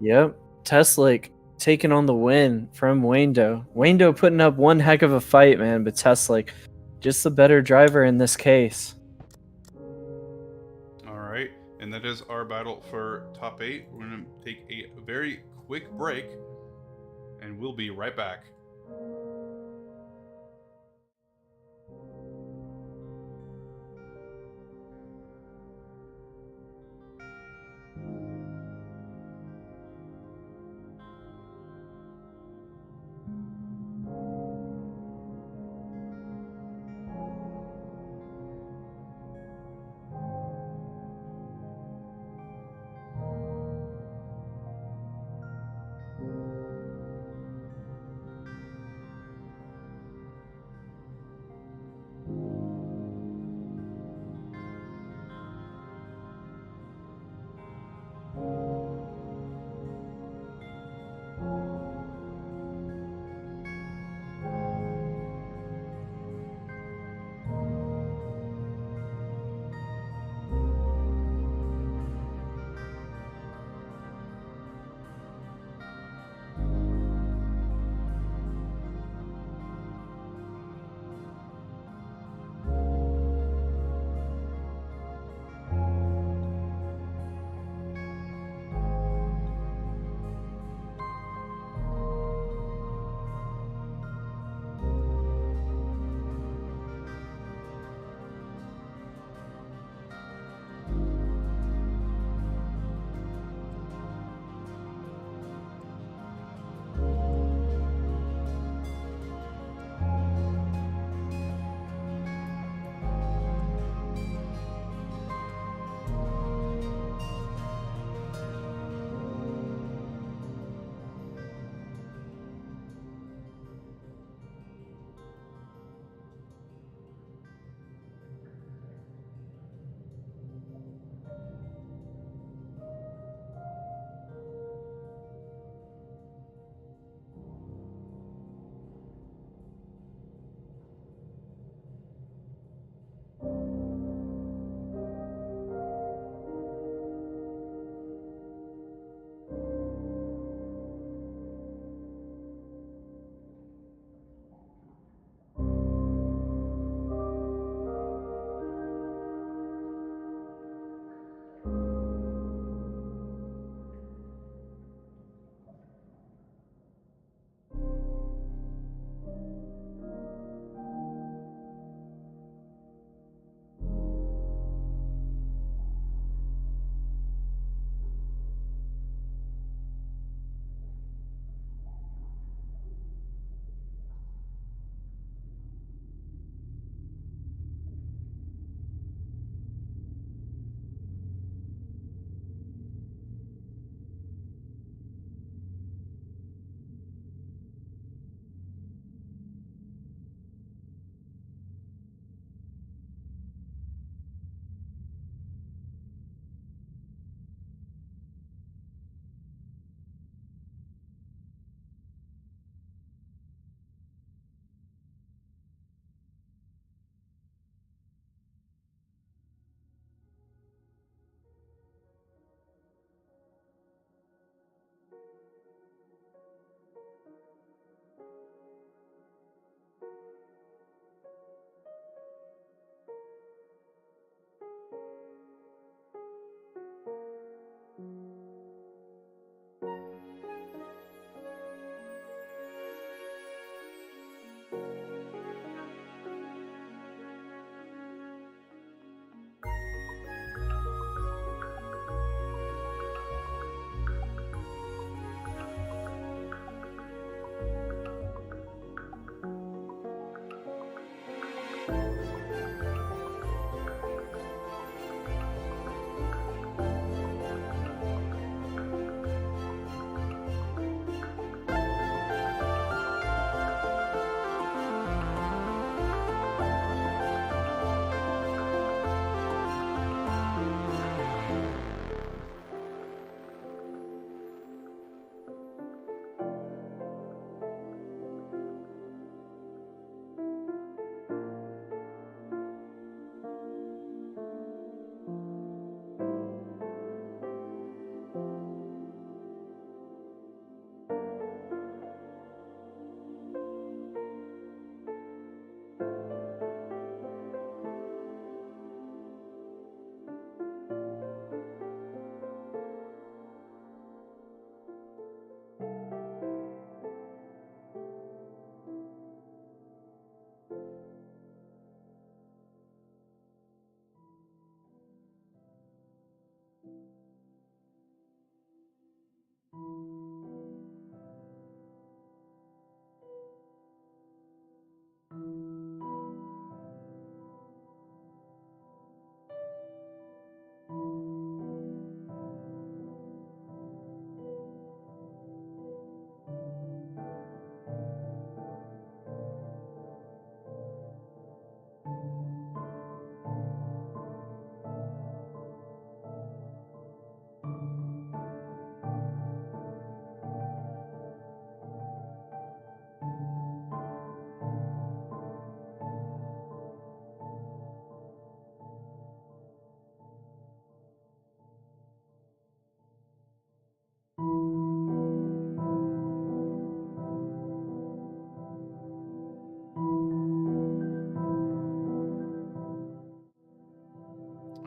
Yep. Teslic taking on the win from Wando. Wando putting up one heck of a fight, man, but Teslic just the better driver in this case. All right, and that is our battle for top 8. We're going to take a very quick break, and we'll be right back.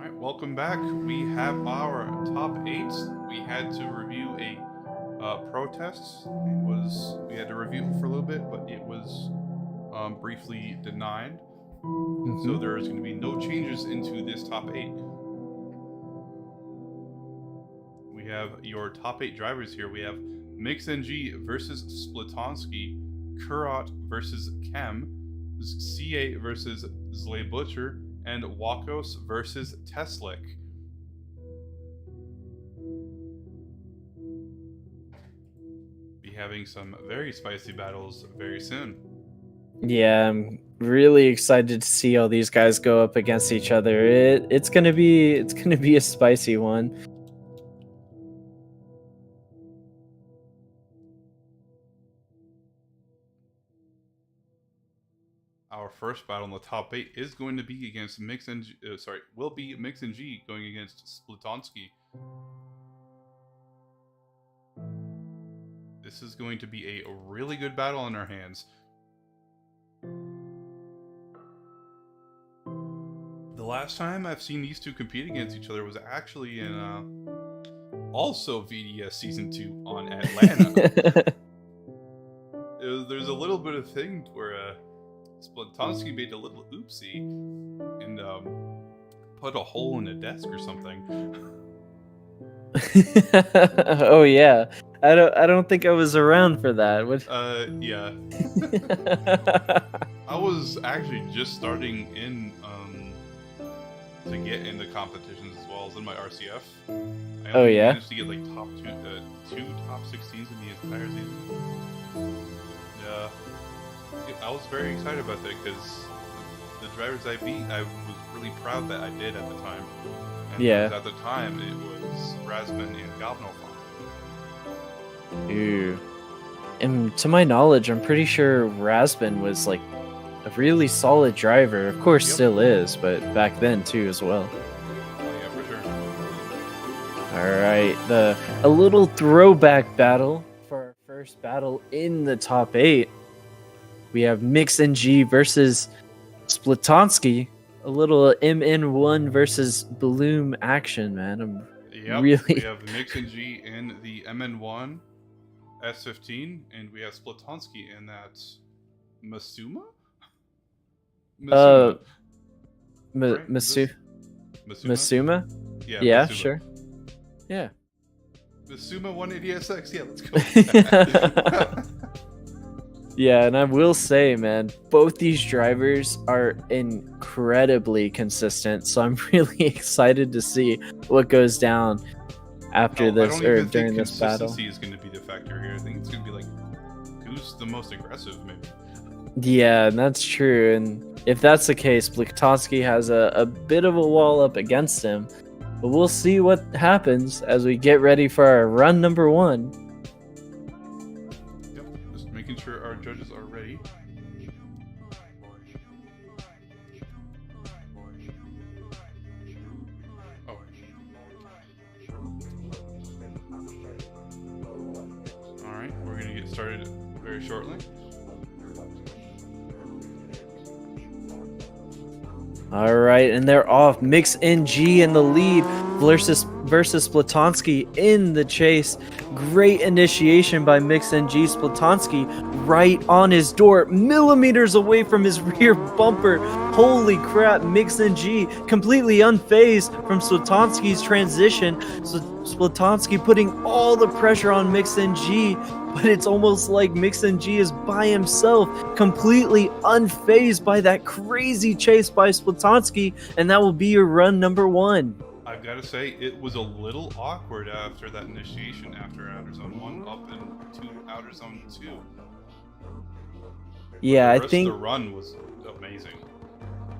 Alright, welcome back. We have our top 8. We had to review a protest. We had to review it for a little bit, but it was briefly denied. So there is going to be no changes into this top 8. We have your top 8 drivers here. We have MixNG versus Splitonsky, Kurat versus Kem, CA versus Zlay Butcher, and Wakos versus Teslik. Be having some very spicy battles very soon. Yeah, I'm really excited to see all these guys go up against each other. It's gonna be a spicy one. Our first battle in the top 8 is going to be against MixNG. Will be MixNG going against Splitonsky. This is going to be a really good battle on our hands. The last time I've seen these two compete against each other was actually in also VDS Season 2 on Atlanta. There's a little bit of thing where Splitonsky made a little oopsie and put a hole in a desk or something. Oh yeah, I don't think I was around for that. What? Yeah. I was actually just starting in to get into competitions as well as in my RCF. I only managed to get like two top 16s in the entire season. Yeah. I was very excited about that because the drivers I beat, I was really proud that I did at the time. And at the time, it was Razman and Galvanofon. Ooh. And to my knowledge, I'm pretty sure Razman was like a really solid driver. Of course, still is, but back then too as well. Yeah, for sure. All right, a little throwback battle for our first battle in the top 8. We have MixNG versus Splitonsky. A little MN1 versus Bloom action, man. We have MixNG in the MN1 S15, and we have Splitonsky in that Masuma? Masuma? Yeah, yeah, Masuma. Sure. Yeah. Masuma 180SX. Yeah, let's go. Yeah, and I will say, man, both these drivers are incredibly consistent, so I'm really excited to see what goes down after this or during this battle. Consistency is going to be the factor here. I think it's going to be like who's the most aggressive, maybe. Yeah, and that's true. And if that's the case, Splitonsky has a bit of a wall up against him, but we'll see what happens as we get ready for our run number 1. Making sure our judges are ready. Oh. Alright, we're going to get started very shortly. All right, and they're off. MixNG in the lead versus Splitonsky in the chase. Great initiation by MixNG. Splitonsky right on his door, millimeters away from his rear bumper. Holy crap, MixNG completely unfazed from Splitonsky's transition. So Splitonsky putting all the pressure on MixNG, but it's almost like MixNG is by himself, completely unfazed by that crazy chase by Splitonsky, and that will be your run number 1. I've got to say, it was a little awkward after that initiation, after Outer Zone 1 up into Outer Zone 2. Yeah, I think the run was amazing.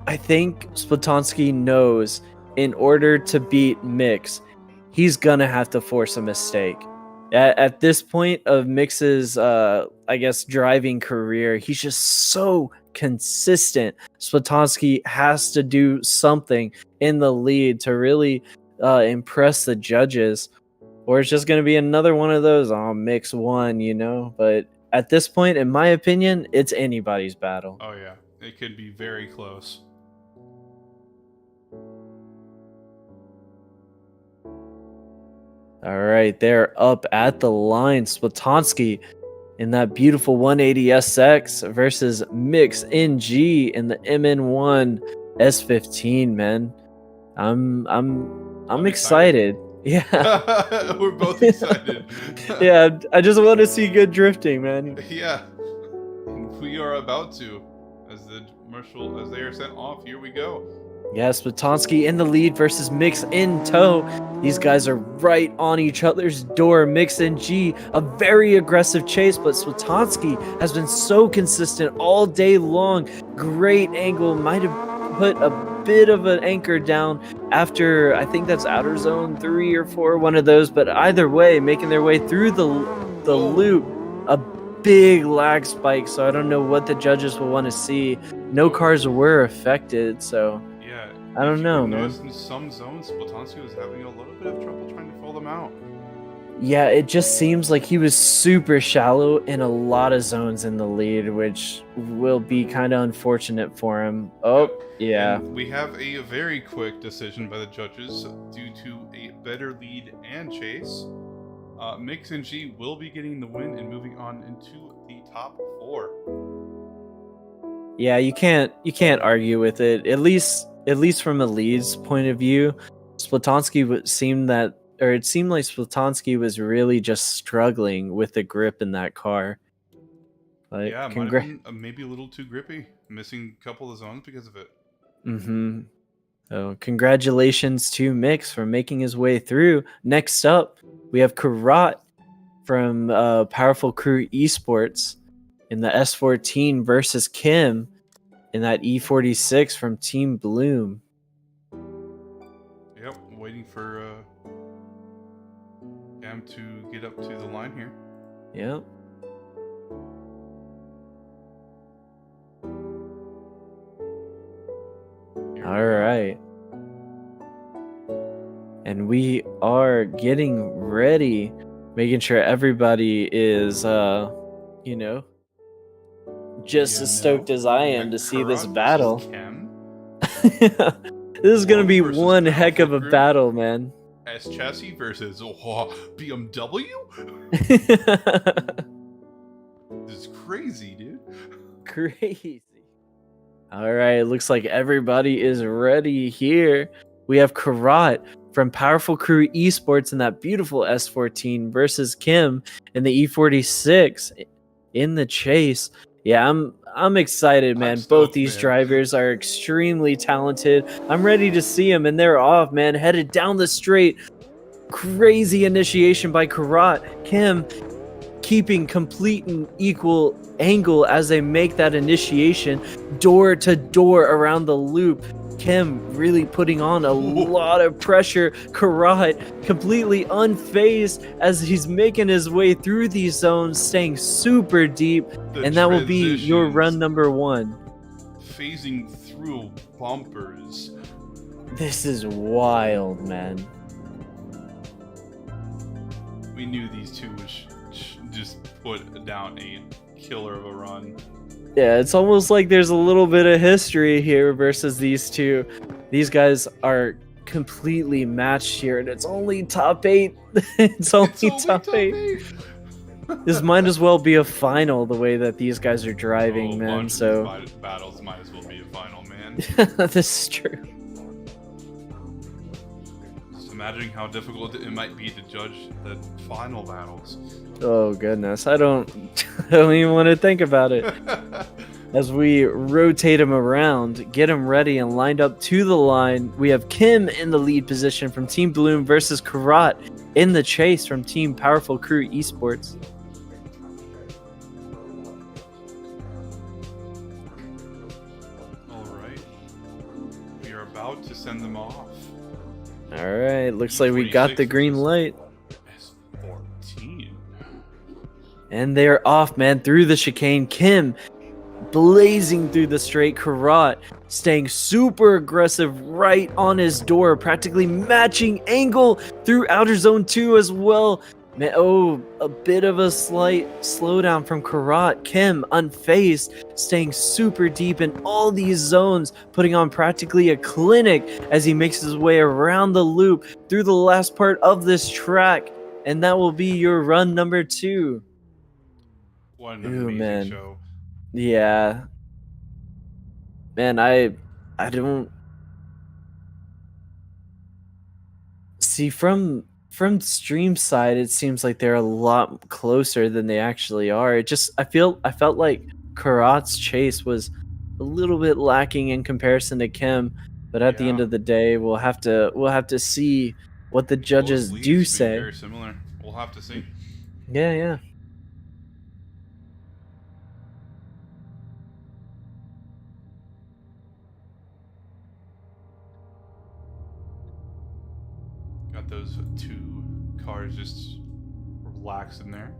I think Splitonsky knows in order to beat Mix, he's gonna have to force a mistake. At this point of Mix's, I guess, driving career, he's just so consistent. Splitonsky has to do something in the lead to really impress the judges, or it's just going to be another one of those, Mix won, you know? But at this point, in my opinion, it's anybody's battle. Oh, yeah. It could be very close. All right, they're up at the line. Splatonsky in that beautiful 180SX versus Mix NG in the MN1 S15, man. I'm excited. Yeah. We're both excited. Yeah, I just want to see good drifting, man. Yeah. We are about to. As they are sent off, here we go. Yeah, Splatonsky in the lead versus Mix in tow. These guys are right on each other's door. Mix and G, a very aggressive chase, but Splatonsky has been so consistent all day long. Great angle, might have put a bit of an anchor down after, I think that's outer zone 3 or 4, one of those, but either way, making their way through the loop. A big lag spike, so I don't know what the judges will want to see. No cars were affected, so yeah, I don't know, man. In some zones, Splatonsky was having a little bit of trouble trying to fill them out. Yeah, it just seems like he was super shallow in a lot of zones in the lead, which will be kind of unfortunate for him. Oh, yeah. And we have a very quick decision by the judges due to a better lead and chase. Mix and G will be getting the win and moving on into the top 4. Yeah, you can't argue with it. At least from a lead's point of view, Splatonsky seemed like Splatonsky was really just struggling with the grip in that car. Like, yeah, might have been maybe a little too grippy, missing a couple of zones because of it. Mm-hmm. So congratulations to Mix for making his way through. Next up, we have Karat from Powerful Crew Esports in the S14 versus Kim in that E46 from Team Bloom. Yep, waiting for Cam to get up to the line here. Yep. All right. And we are getting ready, making sure everybody is, just as stoked as I am to see this battle. This is going to be one heck of a battle, man. S chassis versus BMW? This is crazy, dude. Crazy. All right, looks like everybody is ready here. We have Karat from Powerful Crew Esports in that beautiful S14 versus Kim in the E46 in the chase. Yeah, I'm excited, man. Both these drivers are extremely talented. I'm ready to see them, and they're off, man. Headed down the straight. Crazy initiation by Karat. Kim keeping complete and equal angle as they make that initiation, door to door around the loop. Kim really putting on a lot of pressure. Karat completely unfazed as he's making his way through these zones, staying super deep, and that will be your run number 1. Phasing through bumpers. This is wild, man. We knew these two would just put down a killer of a run. Yeah, it's almost like there's a little bit of history here versus these two. These guys are completely matched here, and it's only top 8. It's only top 8. This might as well be a final the way that these guys are driving, man. So battles might as well be a final, man. This is true. Just imagining how difficult it might be to judge the final battles. Oh goodness, I don't even want to think about it. As we rotate them around, get them ready and lined up to the line, we have Kim in the lead position from Team Bloom versus Karat in the chase from Team Powerful Crew Esports. All right, we are about to send them off. All right, looks like we got the green light. S14. And they're off, man, through the chicane. Kim blazing through the straight. Karat staying super aggressive right on his door, practically matching angle through outer zone 2 as well. Man, oh, a bit of a slight slowdown from Karat. Kim, unfazed, staying super deep in all these zones, putting on practically a clinic as he makes his way around the loop through the last part of this track. And that will be your run number 2. What an Ooh, amazing man. show. Yeah. Man, I don't see from stream side it seems like they're a lot closer than they actually are. I felt like Karat's chase was a little bit lacking in comparison to Kim, but at the end Yeah. of the day we'll have to see what the Both judges do leads being say. very similar. We'll have to see. Yeah, yeah. Got those 2 cars just relaxed in there.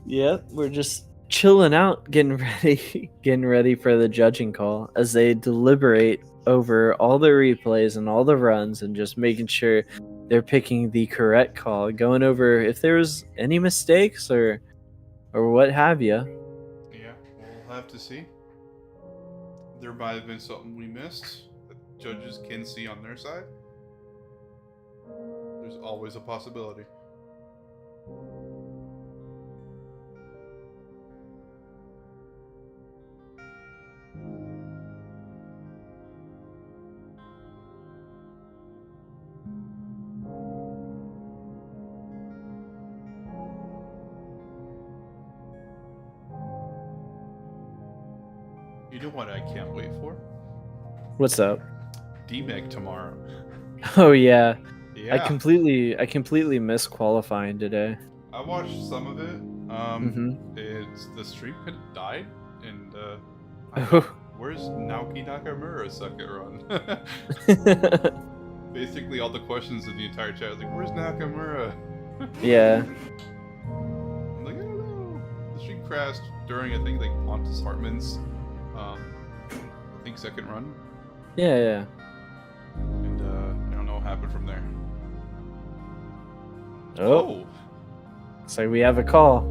Yep, we're just chilling out, getting ready, getting ready for the judging call as they deliberate over all the replays and all the runs and just making sure they're picking the correct call, going over if there was any mistakes or what have you. Yeah, we'll have to see. There might have been something we missed that judges can see on their side. There's always a possibility. You know what I can't wait for? What's up? DMEG tomorrow. Oh yeah, Yeah, I completely missed qualifying today. I watched some of it. Mm-hmm. It's the stream kind of died, and I thought, Oh. where's Naoki Nakamura's second run? Basically, all the questions in the entire chat was like, "Where's Nakamura?" Yeah. I'm like, I don't know. The stream crashed during I think like Pontus Hartman's, I think second run, Yeah, yeah. and I don't know what happened from there. Oh, so we have a call.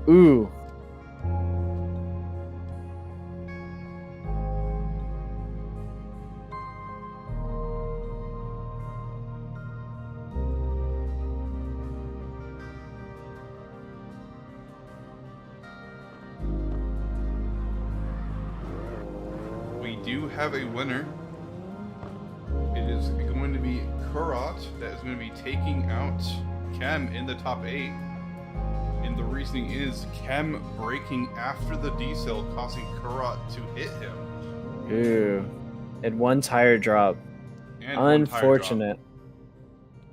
Ooh. We do have a winner. It is going to be Kurat that is going to be taking out Kem in the top 8. And the reasoning is Kem braking after the decel, causing Kurat to hit him. Ooh. And one tire drop. And one tire drop. Unfortunate.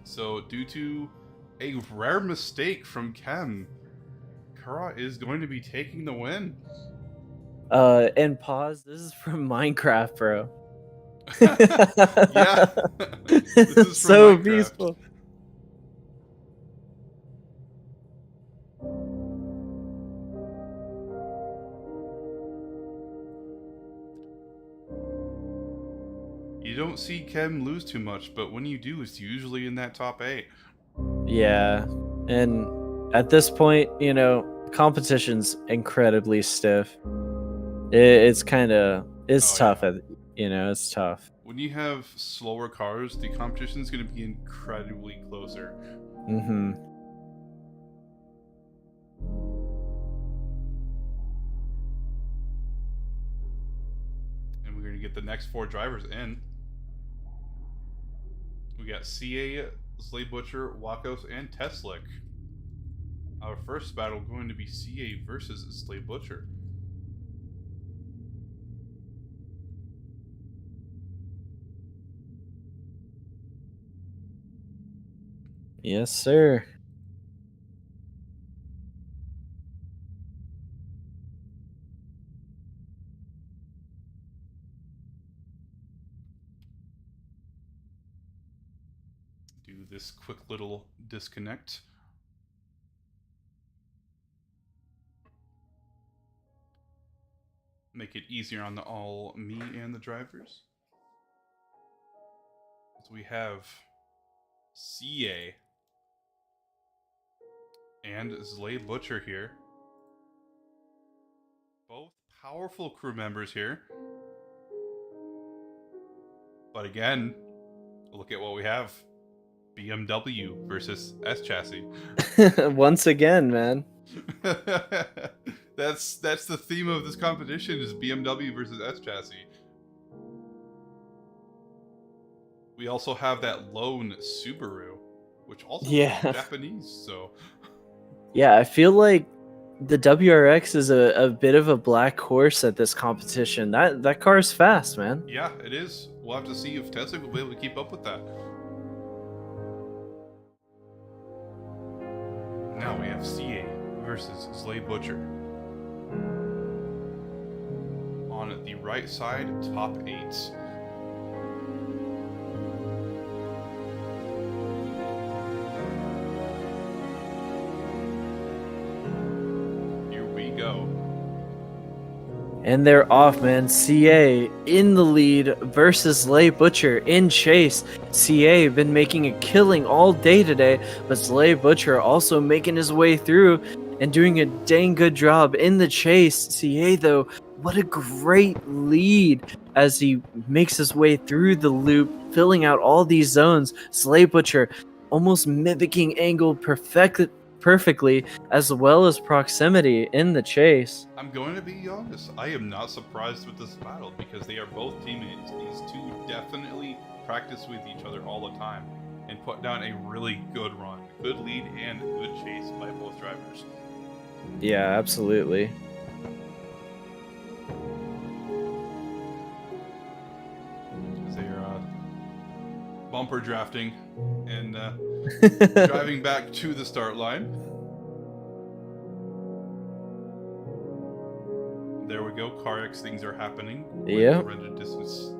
So due to a rare mistake from Kem, Kurat is going to be taking the win. And pause. This is from Minecraft, bro. Yeah. This is from so Minecraft. peaceful. You don't see Kem lose too much, but when you do, it's usually in that top 8. Yeah. And at this point, you know, competition's incredibly stiff. It's kind of it's tough. Yeah. It's tough. When you have slower cars, the competition is going to be incredibly closer. Mm-hmm. And we're going to get the next 4 drivers in. We got CA, Slay Butcher, Wakos, and Teslick. Our first battle going to be CA versus Slay Butcher. Yes, sir. Do this quick little disconnect. Make it easier on all me and the drivers. So we have CA and Slay Butcher here. Both powerful crew members here. But again, look at what we have. BMW versus S chassis. Once again, man. That's the theme of this competition is BMW versus S chassis. We also have that lone Subaru, which also is Japanese, so yeah, I feel like the WRX is a bit of a black horse at this competition. That car is fast, man. Yeah, it is. We'll have to see if Tesla will be able to keep up with that. Now we have CA versus Slay Butcher. On the right side, top 8. Here we go. And they're off, man. CA in the lead versus Slay Butcher in chase. CA been making a killing all day today, but Slay Butcher also making his way through and doing a dang good job in the chase. CA, though, what a great lead as he makes his way through the loop, filling out all these zones. Slay Butcher almost mimicking angle perfectly, as well as proximity in the chase. I'm going to be honest, I am not surprised with this battle because they are both teammates. These two definitely practice with each other all the time and put down a really good run. Good lead and good chase by both drivers. Yeah, absolutely. They're bumper drafting and driving back to the start line. There we go. Car X things are happening. Yeah. Rendered distance.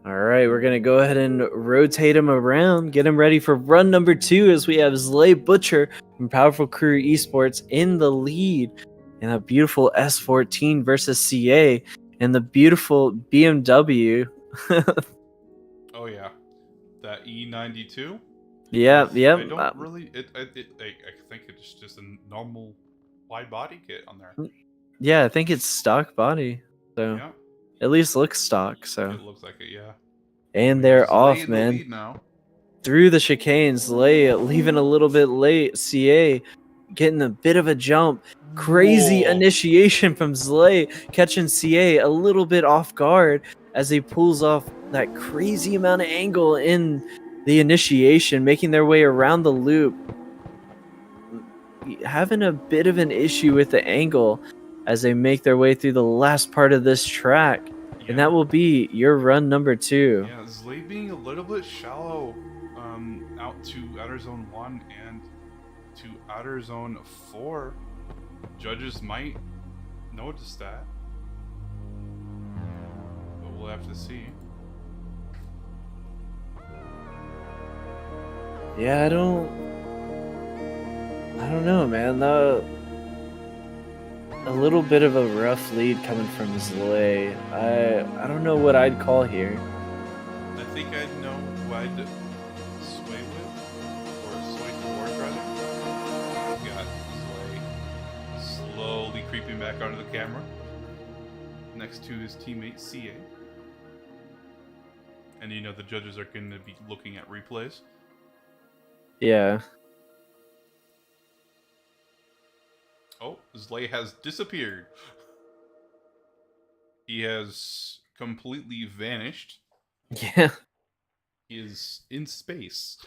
All right, we're gonna go ahead and rotate him around, get him ready for run number 2 as we have Slay Butcher from Powerful Crew Esports in the lead, and a beautiful S14 versus CA and the beautiful BMW. Oh yeah, that E92. Yeah. I don't really. I think it's just a normal wide body kit on there. Yeah, I think it's stock body, so Yeah. at least looks stock. So It looks like it, yeah. and they're off, the man. lead now. Through the chicanes, Slay leaving a little bit late. CA getting a bit of a jump. Crazy initiation from Slay, catching CA a little bit off guard as he pulls off that crazy amount of angle in the initiation, making their way around the loop. Having a bit of an issue with the angle as they make their way through the last part of this track. Yeah. And that will be your run number 2. Yeah, Slay being a little bit shallow out to outer zone 1 and to outer zone 4. Judges might notice that, but we'll have to see. Yeah, I don't know, man. A little bit of a rough lead coming from Slay. I don't know what I'd call here. I think I'd know who I'd sway with, or sway towards rather. We got Slay slowly creeping back onto the camera next to his teammate CA. And you know the judges are going to be looking at replays. Yeah. Oh, Slay has disappeared. He has completely vanished. Yeah. He is in space.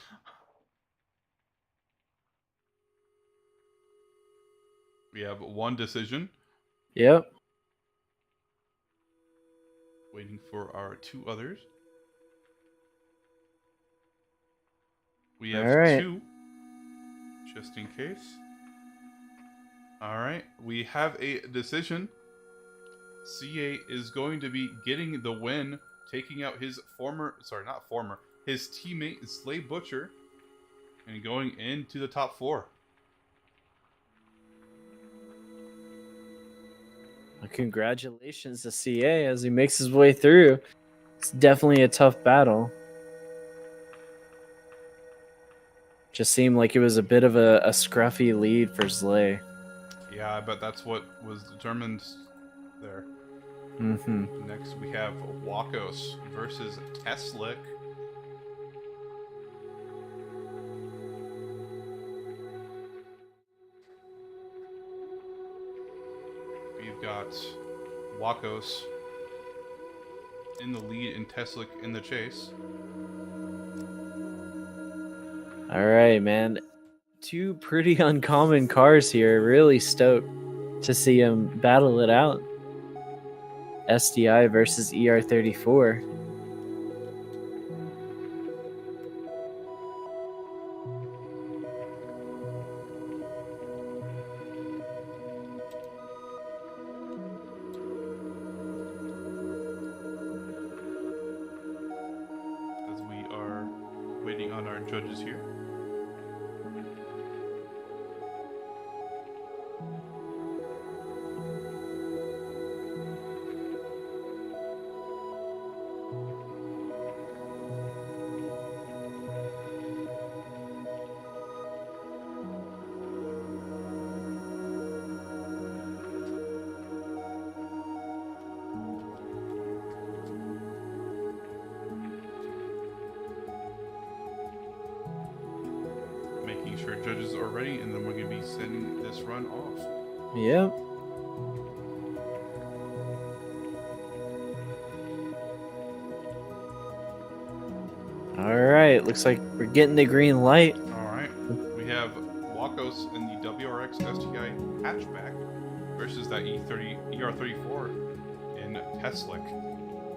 We have one decision. Yep. Waiting for our 2 others. We have 2, just in case. Alright, we have a decision. CA is going to be getting the win, taking out his his teammate Slay Butcher, and going into the top 4. Well, congratulations to CA as he makes his way through. It's definitely a tough battle. Just seemed like it was a bit of a scruffy lead for Slay. Yeah, I bet that's what was determined there. Mm-hmm. Next, we have Wakos versus Teslick. We've got Wakos in the lead and Teslick in the chase. All right, man. Two pretty uncommon cars here. Really stoked to see them battle it out. SDI versus ER34. As we are waiting on our judges here. Making sure judges are ready, and then we're going to be sending this run off. Yep. All right, looks like we're getting the green light. All right, we have Wakos in the WRX STI hatchback versus that ER34 in Teslick.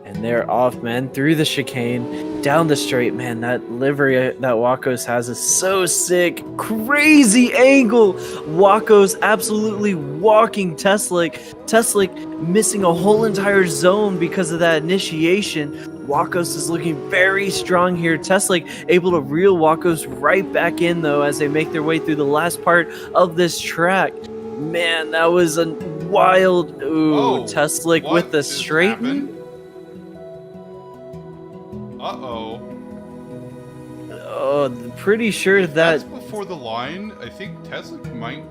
And they're off, man, through the chicane, down the straight, man. That livery that Wakos has is so sick. Crazy angle. Wakos absolutely walking Teslick. Teslick missing a whole entire zone because of that initiation. Wakos is looking very strong here. Teslick able to reel Wakos right back in, though, as they make their way through the last part of this track. Man, that was a wild... Ooh, Teslick with the straighten. Uh-oh. Oh, pretty sure If that... that's before the line, I think Teslick might...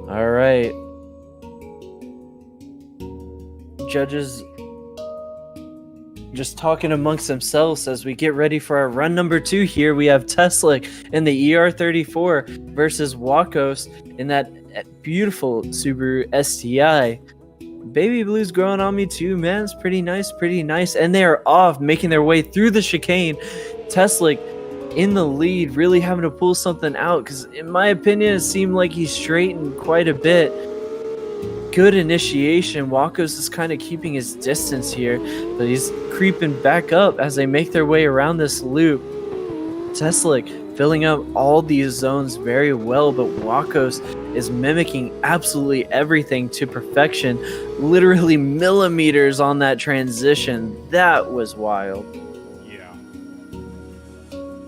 All right. Judges just talking amongst themselves as we get ready for our run number 2 here. We have Teslick in the ER34 versus Wakos in that beautiful Subaru STI. Baby blue's growing on me too, man. It's pretty nice, pretty nice. And they are off, making their way through the chicane. Teslick in the lead, really having to pull something out, because in my opinion, it seemed like he straightened quite a bit. Good initiation. Wakos is kind of keeping his distance here, but he's creeping back up as they make their way around this loop. Teslick filling up all these zones very well, but Wakos is mimicking absolutely everything to perfection. Literally millimeters on that transition. That was wild.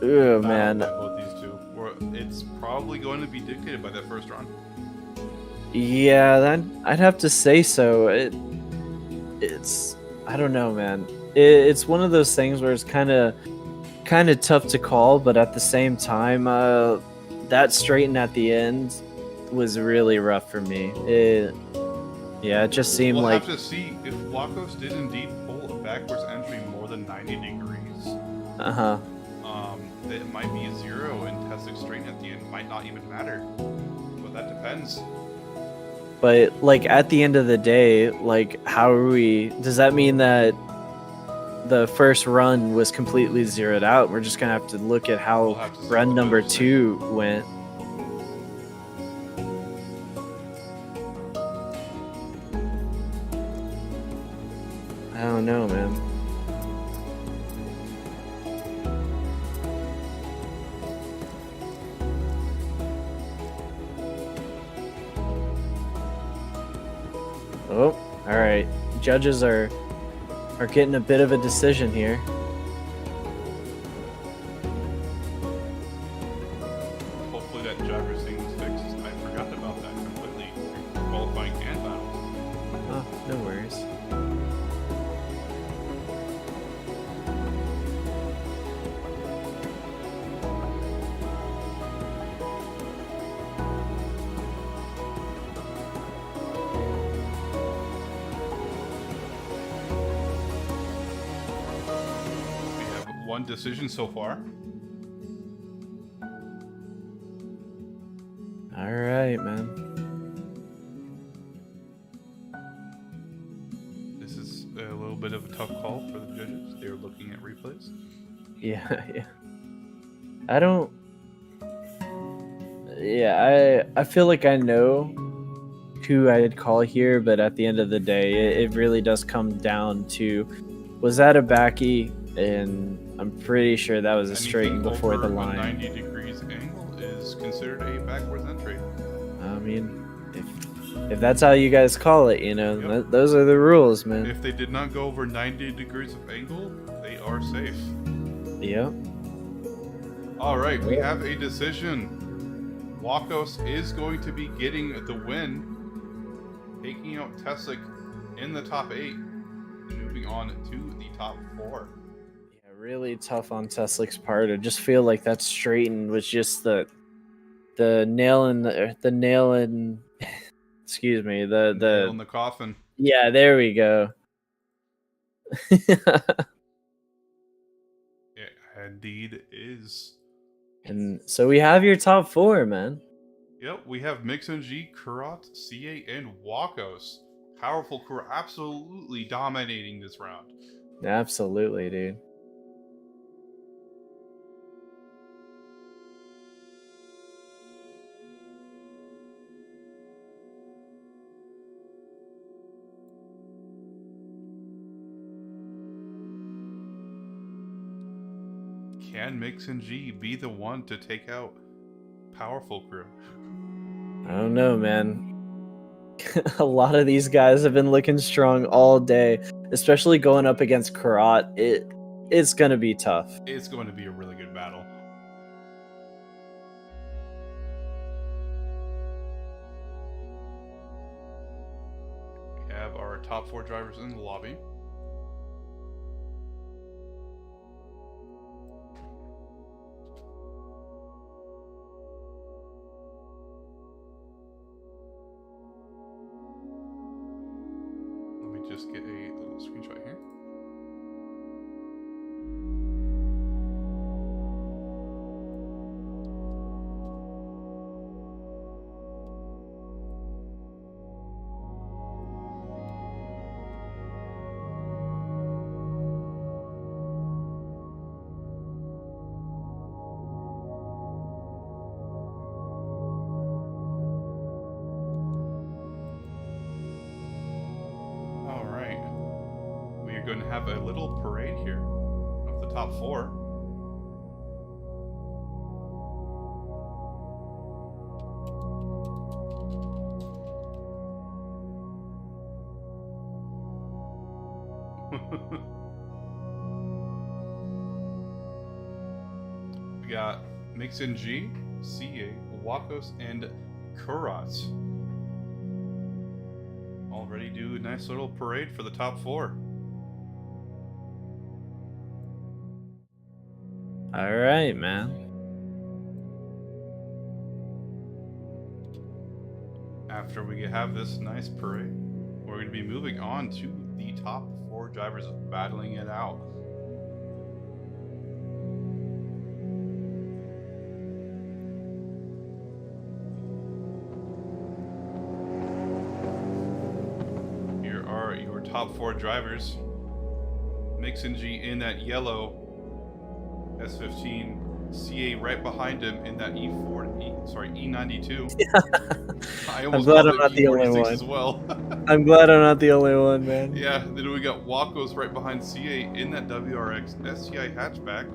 Oh man, both these two. It's probably going to be dictated by that first run. Yeah, I'd have to say so. It's I don't know, man. It's one of those things where it's kind of tough to call, but at the same time, that straighten at the end was really rough for me. It just seemed we'll like... We'll have to see if Wakos did indeed pull a backwards entry more than 90 degrees. It might be a 0, and Teslick straighten at the end might not even matter. But That depends. But like at the end of the day, like how are we? Does that mean that the first run was completely zeroed out? We're just gonna have to look at how We'll have to see run what number those say. 2 went. I don't know, man. Oh, all right. Judges are getting a bit of a decision here. Hopefully that driver's thing was fixed. I forgot about that completely. Qualifying and battles. Oh, no worries. We have one decision so far. All right, man. This is a little bit of a tough call for the judges. They're looking at replays. Yeah, yeah. I don't. Yeah, I feel like I know who I'd call here, but at the end of the day, it really does come down to, was that a backy? And I'm pretty sure that was a straighten Anything before the over a line. 90 degrees angle is considered a backwards entry. I mean, if that's how you guys call it, you know, Yep. those are the rules, man. If they did not go over 90 degrees of angle, they are safe. Yep. All right, we have a decision. Wakos is going to be getting the win, taking out Teslic in the top 8, and moving on to the top 4. Yeah, really tough on Teslic's part. I just feel like that straighten was just the nail in the nail in excuse me, Nail in the coffin. yeah, there we go. It indeed is. And so we have your top 4, man. Yep, we have MixNG, Kurat, CA, and Wakos. Powerful crew, absolutely dominating this round. Absolutely, dude. Can MixNG be the one to take out Powerful crew? I don't know, man. A lot of these guys have been looking strong all day, especially going up against Karat. It's gonna be tough. It's going to be a really good battle. We have our top 4 drivers in the lobby. Let me just get a little screenshot here. Alright. We are going to have a little parade here of the top 4. We got MixNG, CA, Wakos, and Kurat. Already do a nice little parade for the top 4. All right, man. After we have this nice parade, we're going to be moving on to the top 4 drivers battling it out. top 4 drivers. Mix and G in that yellow S15. CA right behind him in that E92. I I'm almost glad called I'm it not the only E46 one. as well. I'm glad I'm not the only one, man. Yeah, then we got Wacos right behind CA in that WRX STI hatchback.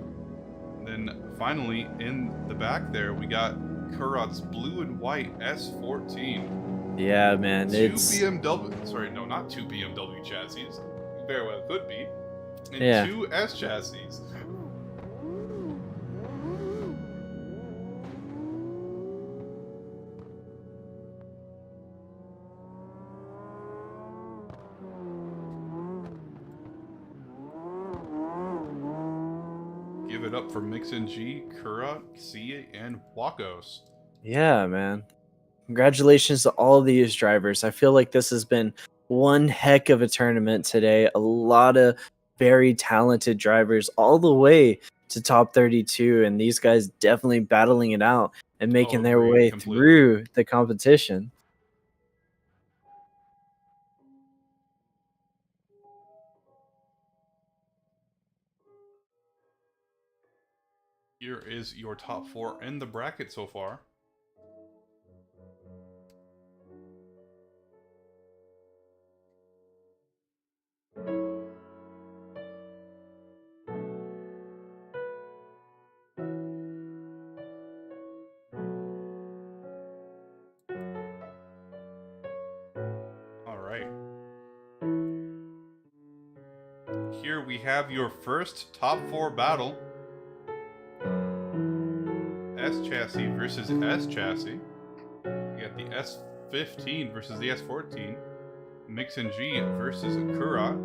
And then finally, in the back there, we got Kurat's blue and white S14. Yeah, man. Two BMW, sorry, no, not two BMW chassis. Very well could be. And Yeah. two S chassis. Give it up for Mix and G, Kurat, CA, and Wacos. Yeah, man. Congratulations to all these drivers. I feel like this has been one heck of a tournament today. A lot of very talented drivers all the way to top 32, and these guys definitely battling it out and making their Agreed, way completely. through the competition. Here is your top 4 in the bracket so far. Alright. Here we have your first top 4 battle. S chassis versus S chassis. You got the S15 versus the S14. Mix and G versus Kurat.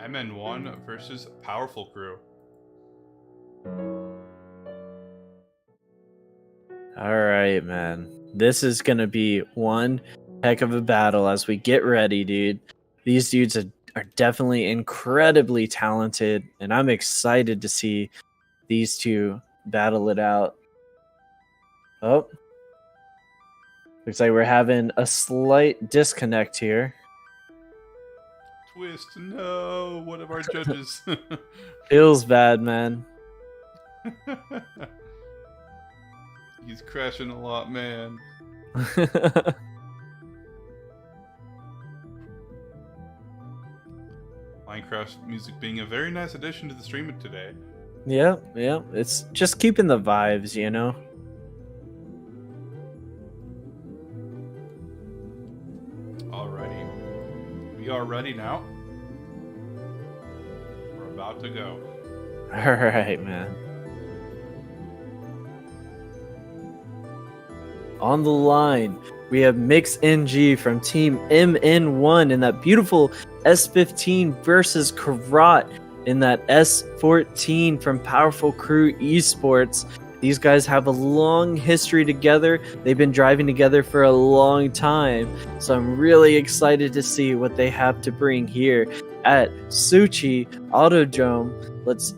MN1 versus Powerful Crew. All right, man. This is going to be one heck of a battle as we get ready, dude. These dudes are definitely incredibly talented, and I'm excited to see these two battle it out. Oh, looks like we're having a slight disconnect here. Twist, no, one of our judges. Feels bad, man. He's crashing a lot, man. Minecraft music being a very nice addition to the stream today. Yeah. It's just keeping the vibes, you know? Alrighty. We are ready now. We're about to go. All right, man. On the line, we have Mix NG from Team MN1 in that beautiful S15 versus Kurat in that S14 from Powerful Crew Esports. These guys have a long history together. They've been driving together for a long time. So I'm really excited to see what they have to bring here at Sochi Autodrom. Let's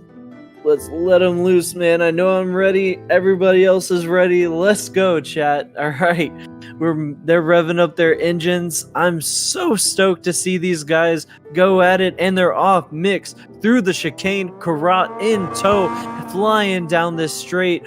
let them loose, man. I know I'm ready. Everybody else is ready. Let's go, chat. All right. They're revving up their engines. I'm so stoked to see these guys go at it, and they're off. Mix through the chicane, Kurat in tow, flying down this straight.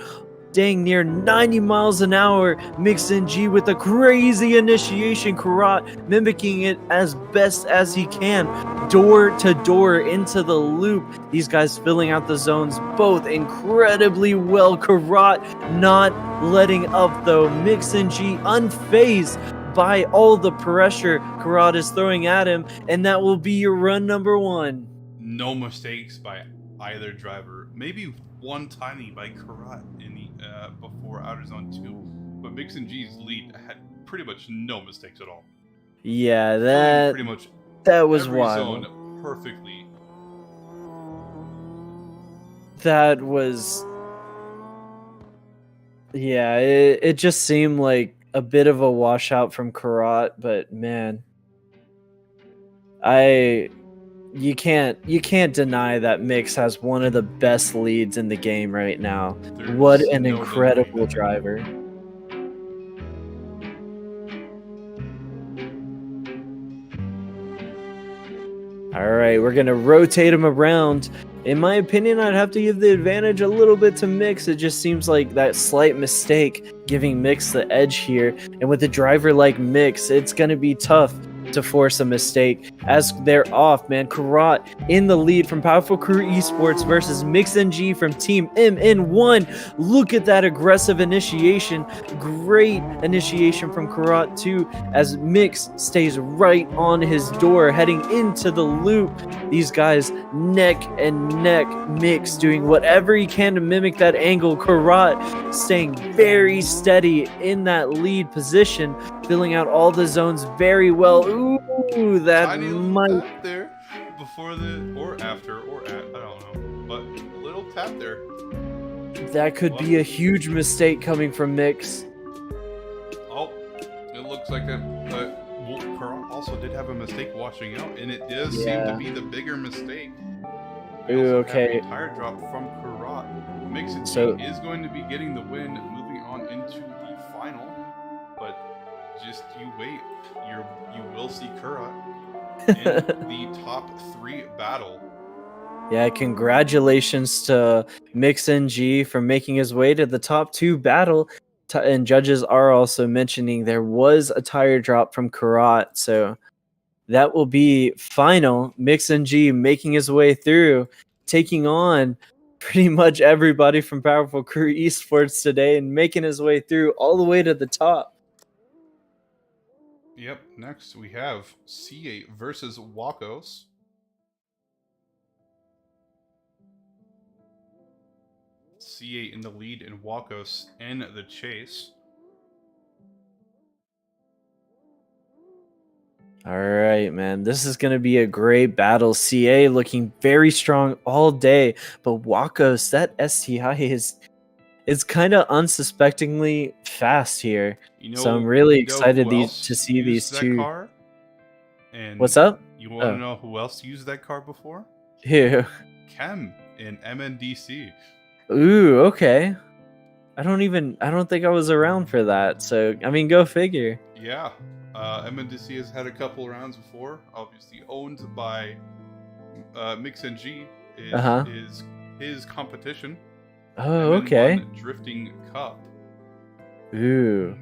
Dang near 90 miles an hour. Mix NG with a crazy initiation. Kurat mimicking it as best as he can. Door to door into the loop. These guys filling out the zones both incredibly well. Kurat not letting up though. Mix NG unfazed by all the pressure Kurat is throwing at him. And that will be your run number 1. No mistakes by either driver. Maybe one tiny by Kurat in the before Outer Zone 2, but Mix and G's lead had pretty much no mistakes at all. Yeah, pretty much that was every wild. Zone perfectly. That was, yeah. It just seemed like a bit of a washout from Kurat, but man, you can't deny that Mix has one of the best leads in the game right now. What an incredible driver. All right, we're going to rotate him around. In my opinion, I'd have to give the advantage a little bit to Mix. It just seems like that slight mistake giving Mix the edge here. And with a driver like Mix, it's going to be tough to force a mistake as they're off, man. Karat in the lead from Powerful Crew Esports versus Mix NG from Team MN1. Look at that aggressive initiation. Great initiation from Karat too, as Mix stays right on his door heading into the loop. These guys neck and neck. Mix doing whatever he can to mimic that angle. Karat staying very steady in that lead position, filling out all the zones very well. Ooh, that Tiny might... little tap there before the, or after, or at, I don't know, but a little tap there. That could be a huge mistake coming from Mix. Oh, it looks like that. Well, Karat also did have a mistake washing out, and it does seem to be the bigger mistake. Ooh, okay. Have a tire drop from Karat. Mix and is going to be getting the win, moving on into the final. But just you wait, you will see Karat in the top 3 battle. Yeah, congratulations to Mix NG for making his way to the top 2 battle. And judges are also mentioning there was a tire drop from Karat, so that will be final. Mix NG making his way through, taking on pretty much everybody from Powerful Crew Esports today and making his way through all the way to the top. Yep, next we have C8 versus Wakos. C8 in the lead and Wakos in the chase. All right, man. This is going to be a great battle. CA looking very strong all day, but Wakos, that STI is kind of unsuspectingly fast here. So I'm really excited to see these two. Car? And what's up? You want to know who else used that car before? Who? Chem in MNDC. Ooh, okay. I don't think I was around for that. So, I mean, go figure. Yeah. MNDC has had a couple rounds before. Obviously owned by Mix NG is his competition. Oh, okay. Drifting Cup. Ooh.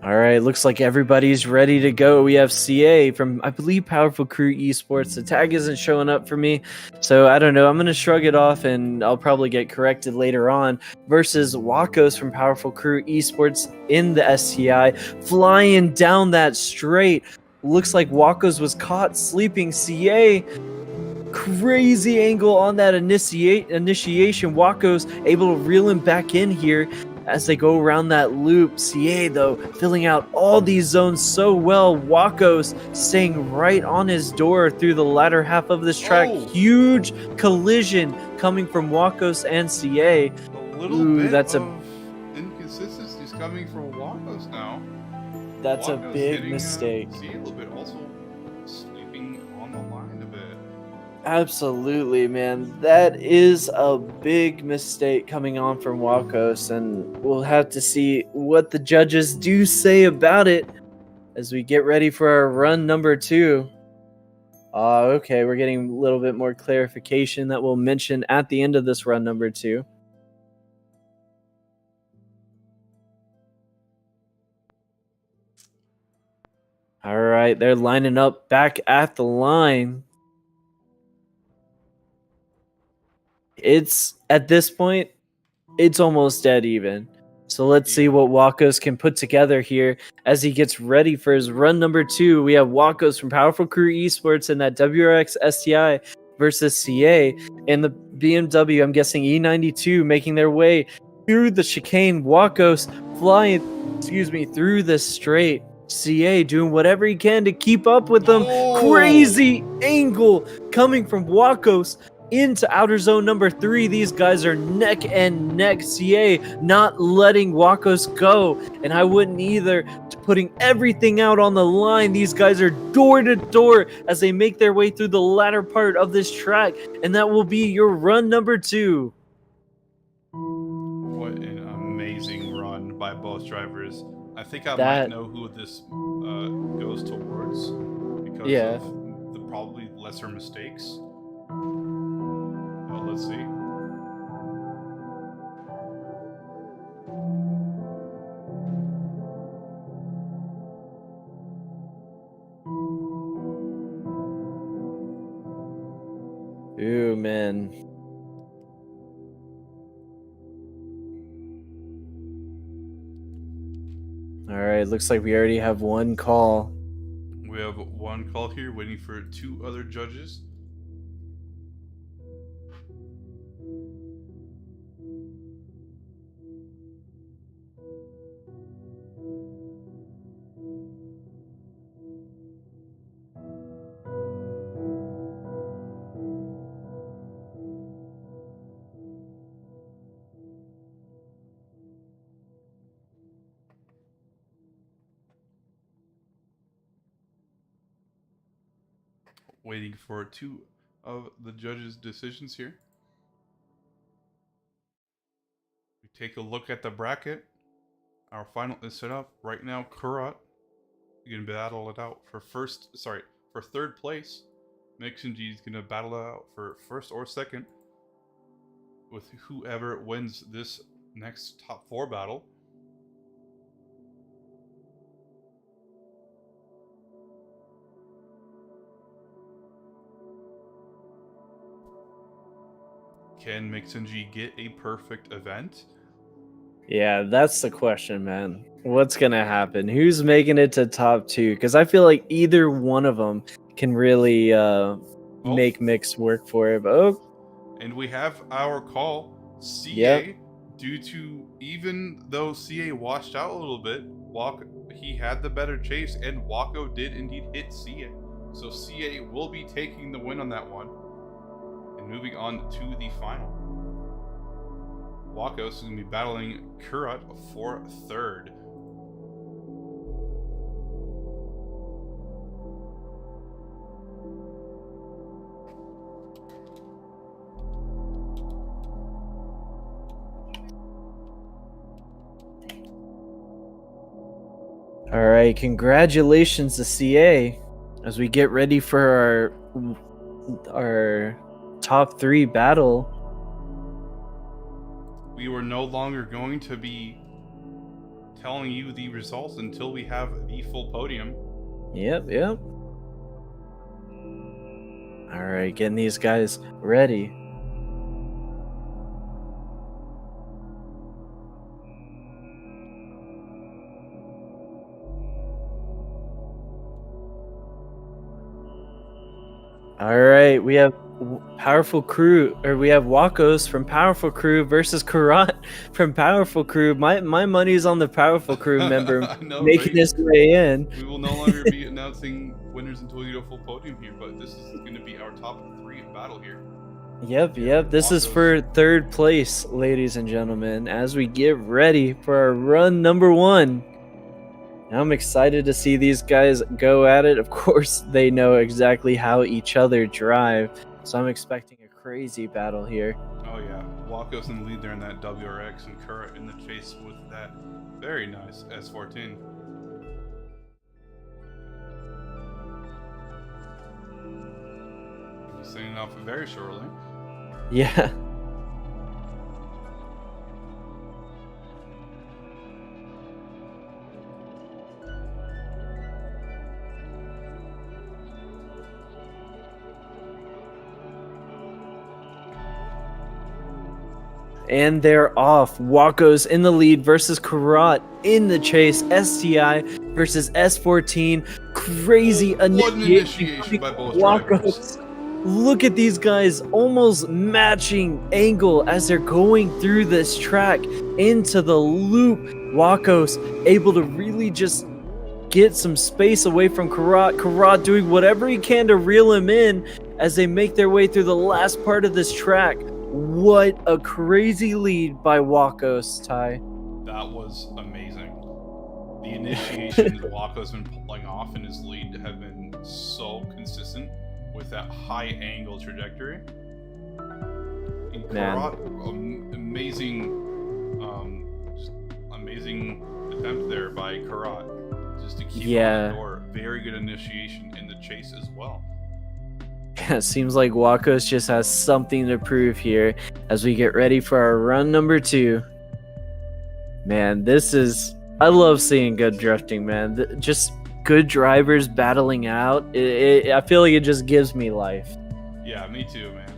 All right, looks like everybody's ready to go. We have CA from, I believe, Powerful Crew Esports. The tag isn't showing up for me, so I don't know. I'm going to shrug it off, and I'll probably get corrected later on. Versus Wakos from Powerful Crew Esports in the STI, flying down that straight. Looks like Wakos was caught sleeping. CA, crazy angle on that initiation. Wakos able to reel him back in here as they go around that loop. CA, though, filling out all these zones so well. Wakos staying right on his door through the latter half of this track. Oh. Huge collision coming from Wakos and CA. A little bit of inconsistencies coming from Wakos now. That's Wakos a big mistake. CA a little bit, also sleeping on the line a bit. Absolutely, man. That is a big mistake coming on from Wakos, and we'll have to see what the judges do say about it as we get ready for our run number 2. Okay, we're getting a little bit more clarification that we'll mention at the end of this run number 2. All right, they're lining up back at the line. It's at this point, it's almost dead even. So let's see what Wakos can put together here as he gets ready for his run number 2. We have Wakos from Powerful Crew Esports in that WRX STI versus CA in the BMW. I'm guessing E92 making their way through the chicane. Wakos flying, through the straight. CA doing whatever he can to keep up with them. Crazy angle coming from Wakos into outer zone number 3. These guys are neck and neck. CA not letting Wakos go, and I wouldn't either, putting everything out on the line. These guys are door to door as they make their way through the latter part of this track, and that will be your run number 2. What an amazing run by both drivers. I think I might know who this goes towards because Yeah. of the probably lesser mistakes. Let's see. Ooh, man. All right, looks like we already have one call. We have one call here, waiting for 2 other judges. Waiting for 2 of the judges' decisions here. We take a look at the bracket. Our final is set up right now. Kurat, you can battle it out for third place. Mixing is gonna battle it out for first or second, with whoever wins this next top 4 battle. Can Mixing get a perfect event? Yeah, that's the question, man. What's gonna happen? Who's making it to top 2? Because I feel like either one of them can really make Mix work for it. But, and we have our call. CA, Yep. due to, even though CA washed out a little bit, he had the better chase, and Wako did indeed hit CA. So CA will be taking the win on that one. And moving on to the final. Wakos is going to be battling Kurat for third. All right, congratulations to CA as we get ready for our top 3 battle. We were no longer going to be telling you the results until we have the full podium. Yep. All right, getting these guys ready. All right, we have Powerful Crew, or we have Wakos from Powerful Crew versus Kurat from Powerful Crew. My money's on the Powerful Crew member making his way in. We will no longer be announcing winners until we get a full podium here, but this is going to be our top 3 battle here. Yep. This is for third place, ladies and gentlemen, as we get ready for our run number 1. I'm excited to see these guys go at it. Of course, they know exactly how each other drive, so I'm expecting a crazy battle here. Oh yeah, Wako's in the lead there in that WRX, and Kurat in the chase with that very nice S14. He's sending off very shortly. Yeah. And they're off. Wako's in the lead versus Kurat in the chase. STI versus S14. Crazy initiation by both drivers. Look at these guys almost matching angle as they're going through this track into the loop. Wako's able to really just get some space away from Kurat. Kurat doing whatever he can to reel him in as they make their way through the last part of this track. What a crazy lead by Wakos, Ty. That was amazing. The initiations Wako's been pulling off in his lead have been so consistent with that high angle trajectory. And Kurat, amazing attempt there by Kurat. just to keep it on Yeah. the door. Very good initiation in the chase as well. It seems like Wakos just has something to prove here as we get ready for our run number 2. Man, I love seeing good drifting, man. Just good drivers battling out. I feel like it just gives me life. Yeah, me too, man.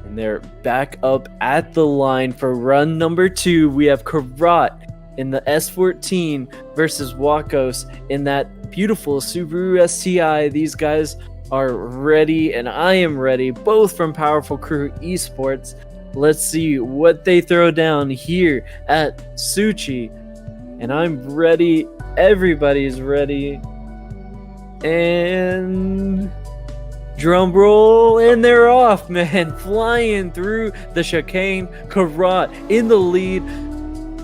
And they're back up at the line for run number 2. We have Karat in the S14 versus Wakos in that beautiful Subaru STI. These guys are ready, and I am ready, both from Powerful Crew Esports. Let's see what they throw down here at Sochi. And I'm ready. Everybody's ready. And drum roll, and they're off, man. Flying through the chicane. Karat in the lead.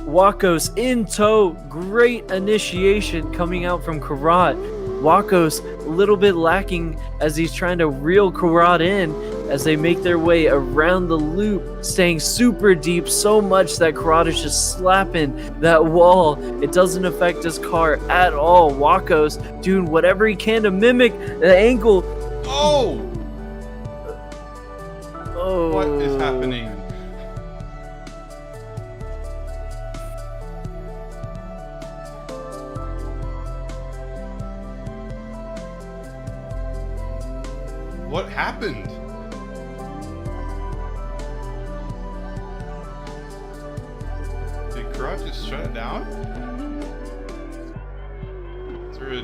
Wakos in tow. Great initiation coming out from Karat. Wakos a little bit lacking as he's trying to reel Karat in as they make their way around the loop, staying super deep, so much that Karat is just slapping that wall. It doesn't affect his car at all. Wakos doing whatever he can to mimic the angle. Oh! Oh. What is happening? What happened? Did Karat just shut it down? Is there a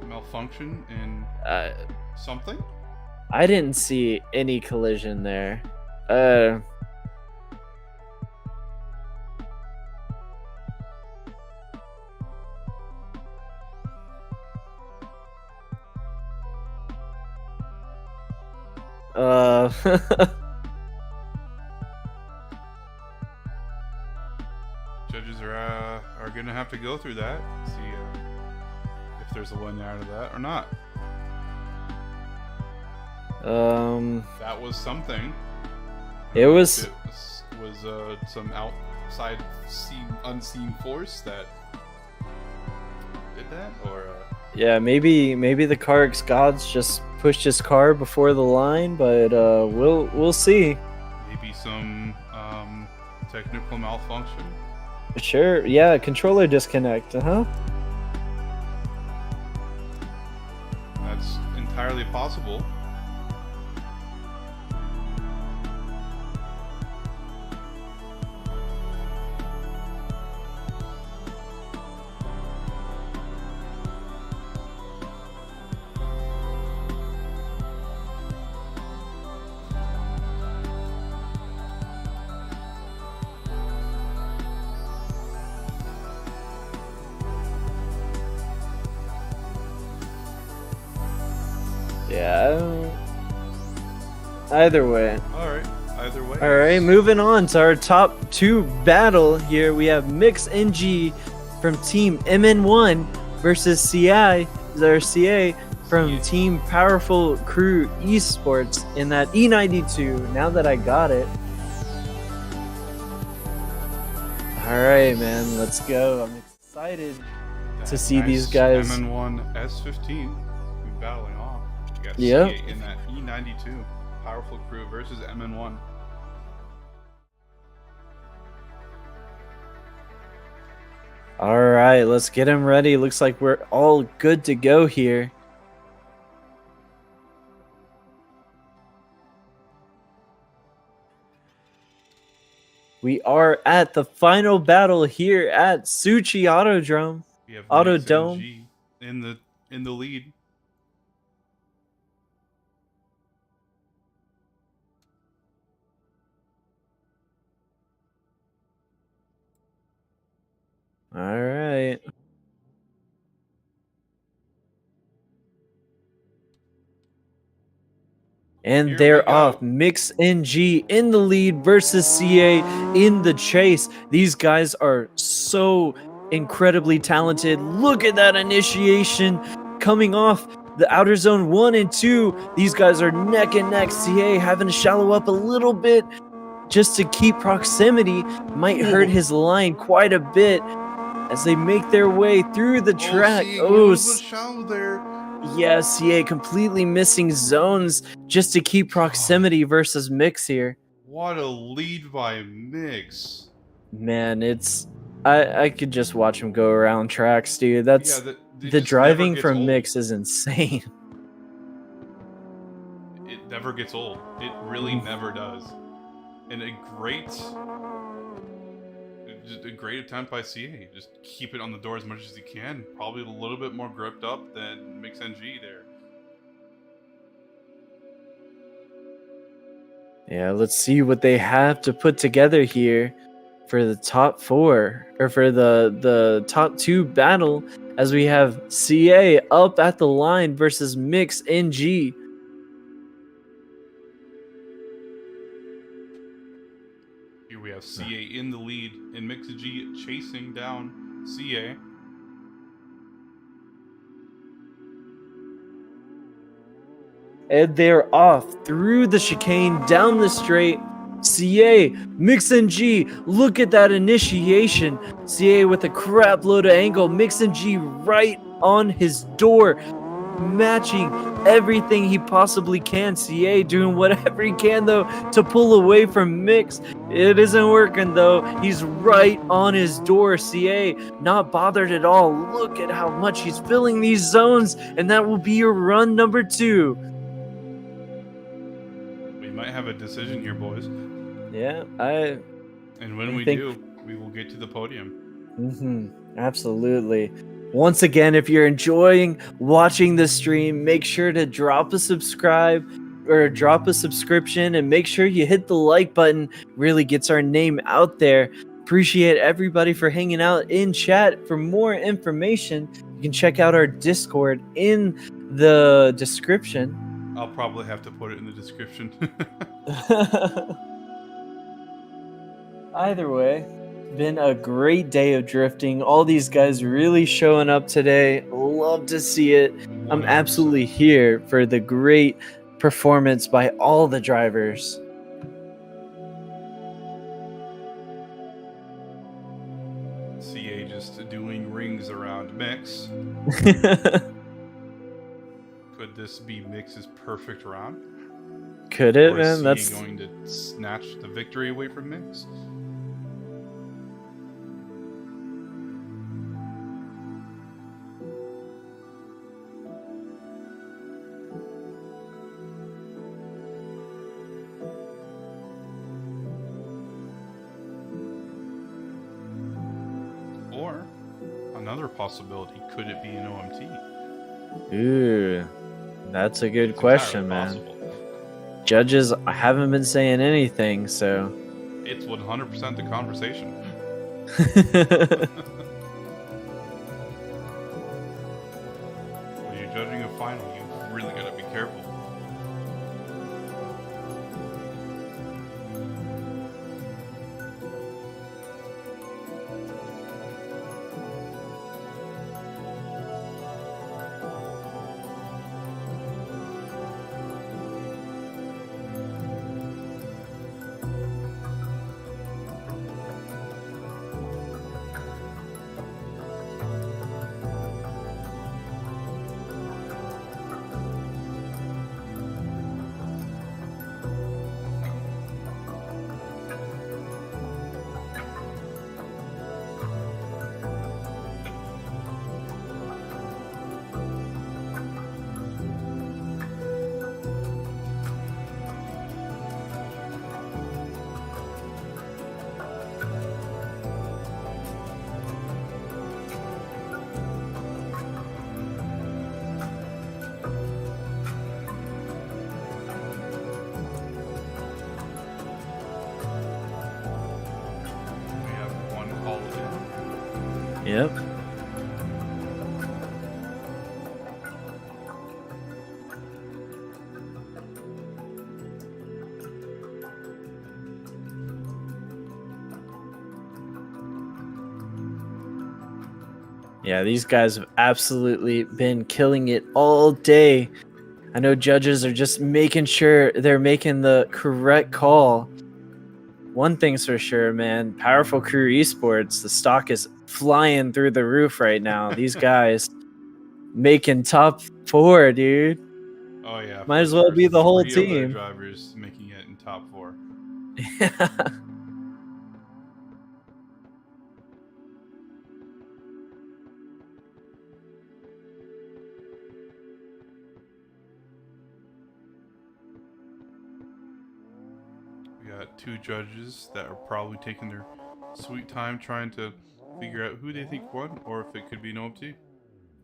malfunction in something? I didn't see any collision there. Judges are gonna have to go through that, see if there's a win out of that or not. That was something. It was. It was some outside unseen force that did that, or. Yeah, maybe the Karg's gods just pushed his car before the line, but we'll see. Maybe some technical malfunction. Sure, yeah, controller disconnect, That's entirely possible. Yeah. Either way. Alright, either way. Alright, moving on to our top 2 battle here. We have Mix NG from Team MN1 versus CA from Team Powerful Crew Esports in that E92. Now that I got it. Alright, man, let's go. I'm excited to see these guys. MN1 S15 battling off. You got Yep. C8 in that E92. Powerful Crew versus MN1. Alright, let's get him ready. Looks like we're all good to go here. We are at the final battle here at Sochi Autodrom. We have Autodrom. G in the lead. All right. And Here we they're go. off. Mix NG in the lead versus CA in the chase. These guys are so incredibly talented. Look at that initiation coming off the outer zone 1 and 2. These guys are neck and neck. CA having to shallow up a little bit just to keep proximity. Might hurt his line quite a bit. as they make their way through the track. CA going a little bit shallow there. Yeah, CA completely missing zones just to keep proximity versus Mix here. What a lead by Mix. Man, I could just watch him go around tracks, dude. That's the driving from old. Mix is insane. It never gets old. It really never does. And a great attempt by CA. Just keep it on the door as much as he can. Probably a little bit more gripped up than Mix NG there. Yeah, let's see what they have to put together here for the top 4, or for the top 2 battle, as we have CA up at the line versus Mix NG. Here we have CA in the lead, and Mix NG chasing down CA. And they're off through the chicane, down the straight. CA, Mix NG, look at that initiation. CA with a crap load of angle. Mix NG right on his door, matching everything he possibly can. CA doing whatever he can, though, to pull away from Mix. It isn't working, though. He's right on his door. CA not bothered at all. Look at how much he's filling these zones, and that will be your run number 2. We might have a decision here, boys. Yeah, and when we do, we will get to the podium. Absolutely. Once again, if you're enjoying watching the stream, make sure to drop a subscribe or drop a subscription, and make sure you hit the like button. Really gets our name out there. Appreciate everybody for hanging out in chat. For more information, you can check out our Discord in the description. I'll probably have to put it in the description. Either way, been a great day of drifting. All these guys really showing up today. Love to see it. 100%. I'm absolutely here for the great performance by all the drivers. CA just doing rings around Mix. Could this be Mix's perfect round? Could it, or man? Is That's going to snatch the victory away from Mix. Or another possibility, could it be an OMT? Ooh, that's a good question, man. Possible. Judges haven't been saying anything, so It's 100% the conversation. When you're judging a final, you really gotta be careful. Yep. Yeah, these guys have absolutely been killing it all day. I know judges are just making sure they're making the correct call. One thing's for sure, man. Powerful Crew Esports, the stock is flying through the roof right now. These guys making top 4, dude. Oh yeah, Might for as well sure. be the whole 3 of their team. drivers making it in top 4. We got 2 judges that are probably taking their sweet time trying to figure out who they think won, or if it could be an OMT.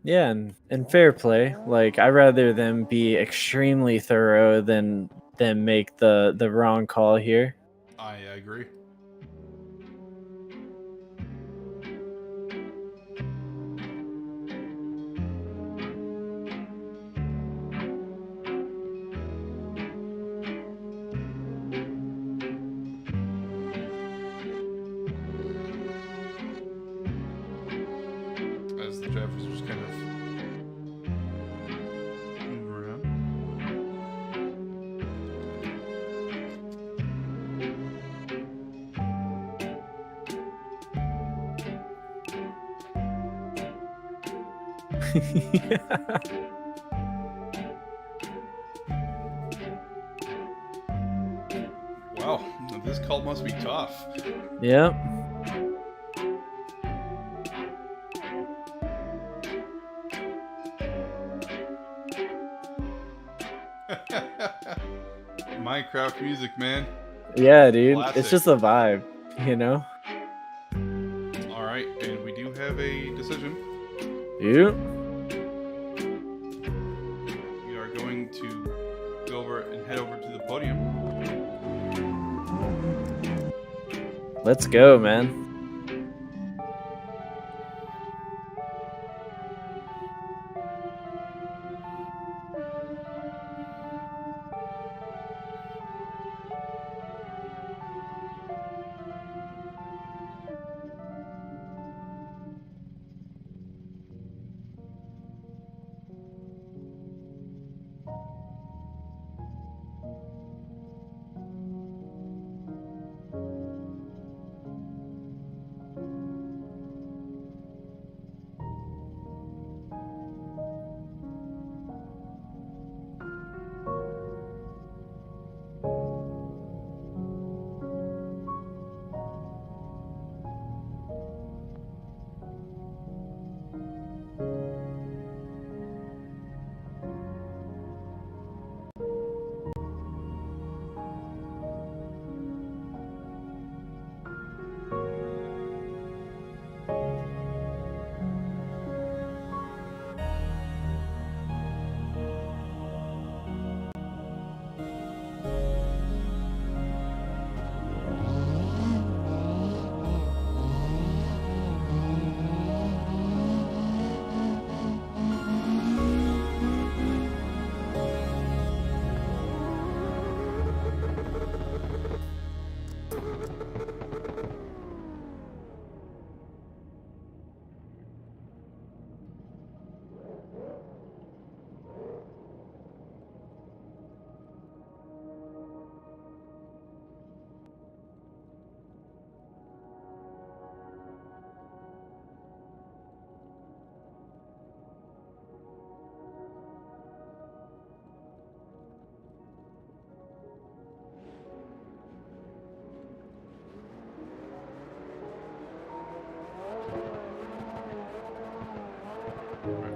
Yeah, and fair play. Like, I'd rather them be extremely thorough than make the wrong call here. I agree. As the drivers just kind of move around. Wow, this call must be tough. Yep. Minecraft music, man. Yeah, dude. Classic. It's just a vibe, you know? All right, and we do have a decision. Yep. We are going to go over and head over to the podium. Let's go, man.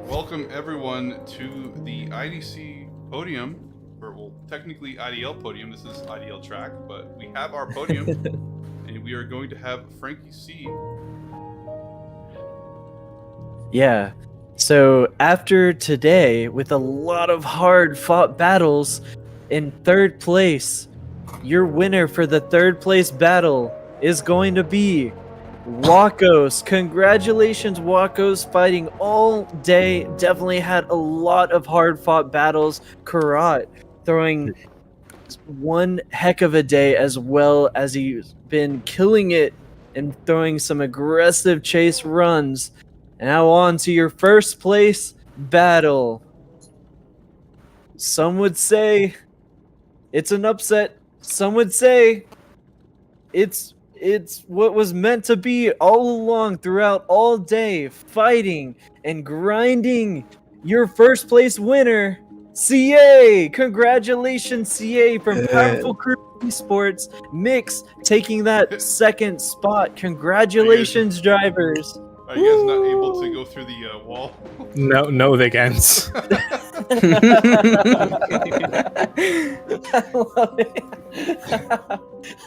Welcome everyone to the IDC podium, or well, technically IDL podium. This is IDL track, but we have our podium, and we are going to have Frankie C. Yeah. So after today, with a lot of hard fought battles, in third place, your winner for the third place battle is going to be Wakos. Congratulations, Wakos, fighting all day. Definitely had a lot of hard fought battles. Karat throwing one heck of a day, as well as he's been killing it and throwing some aggressive chase runs. And now on to your first place battle. Some would say it's an upset. Some would say it's It's what was meant to be all along, throughout all day, fighting and grinding. Your first place winner, CA. Congratulations, CA, from Powerful Crew Esports. Mix taking that second spot. Congratulations, drivers. Are you guys not able to go through the wall? No, they can't. I love it.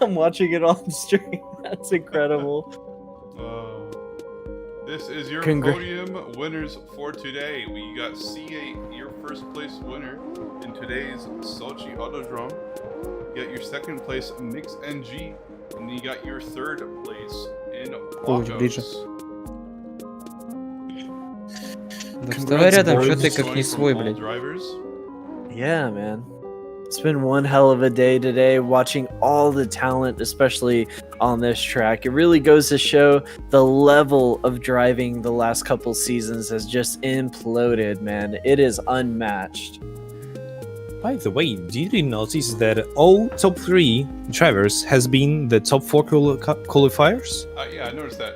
I'm watching it on stream. That's incredible. This is your podium winners for today. We got C8, your first place winner in today's Sochi Autodrom. You got your second place Mix NG, and then you got your third place in Walkos. Да вставай рядом, что ты как не свой, блядь. Yeah, man. It's been one hell of a day today, watching all the talent, especially on this track. It really goes to show the level of driving the last couple seasons has just imploded, man. It is unmatched. By the way, did you notice that all top 3 drivers has been the top 4 qualifiers? Yeah, I noticed that.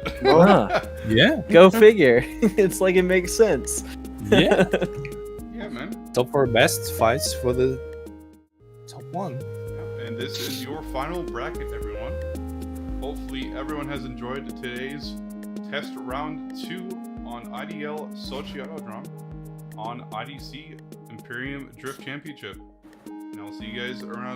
Yeah. Go figure. It's like it makes sense. Yeah. Yeah, man. Top 4 best fights for the top 1. And this is your final bracket, everyone. Hopefully everyone has enjoyed today's test round 2 on IDL Sochi Autodrom on IDC Imperium Drift Championship. And I'll see you guys around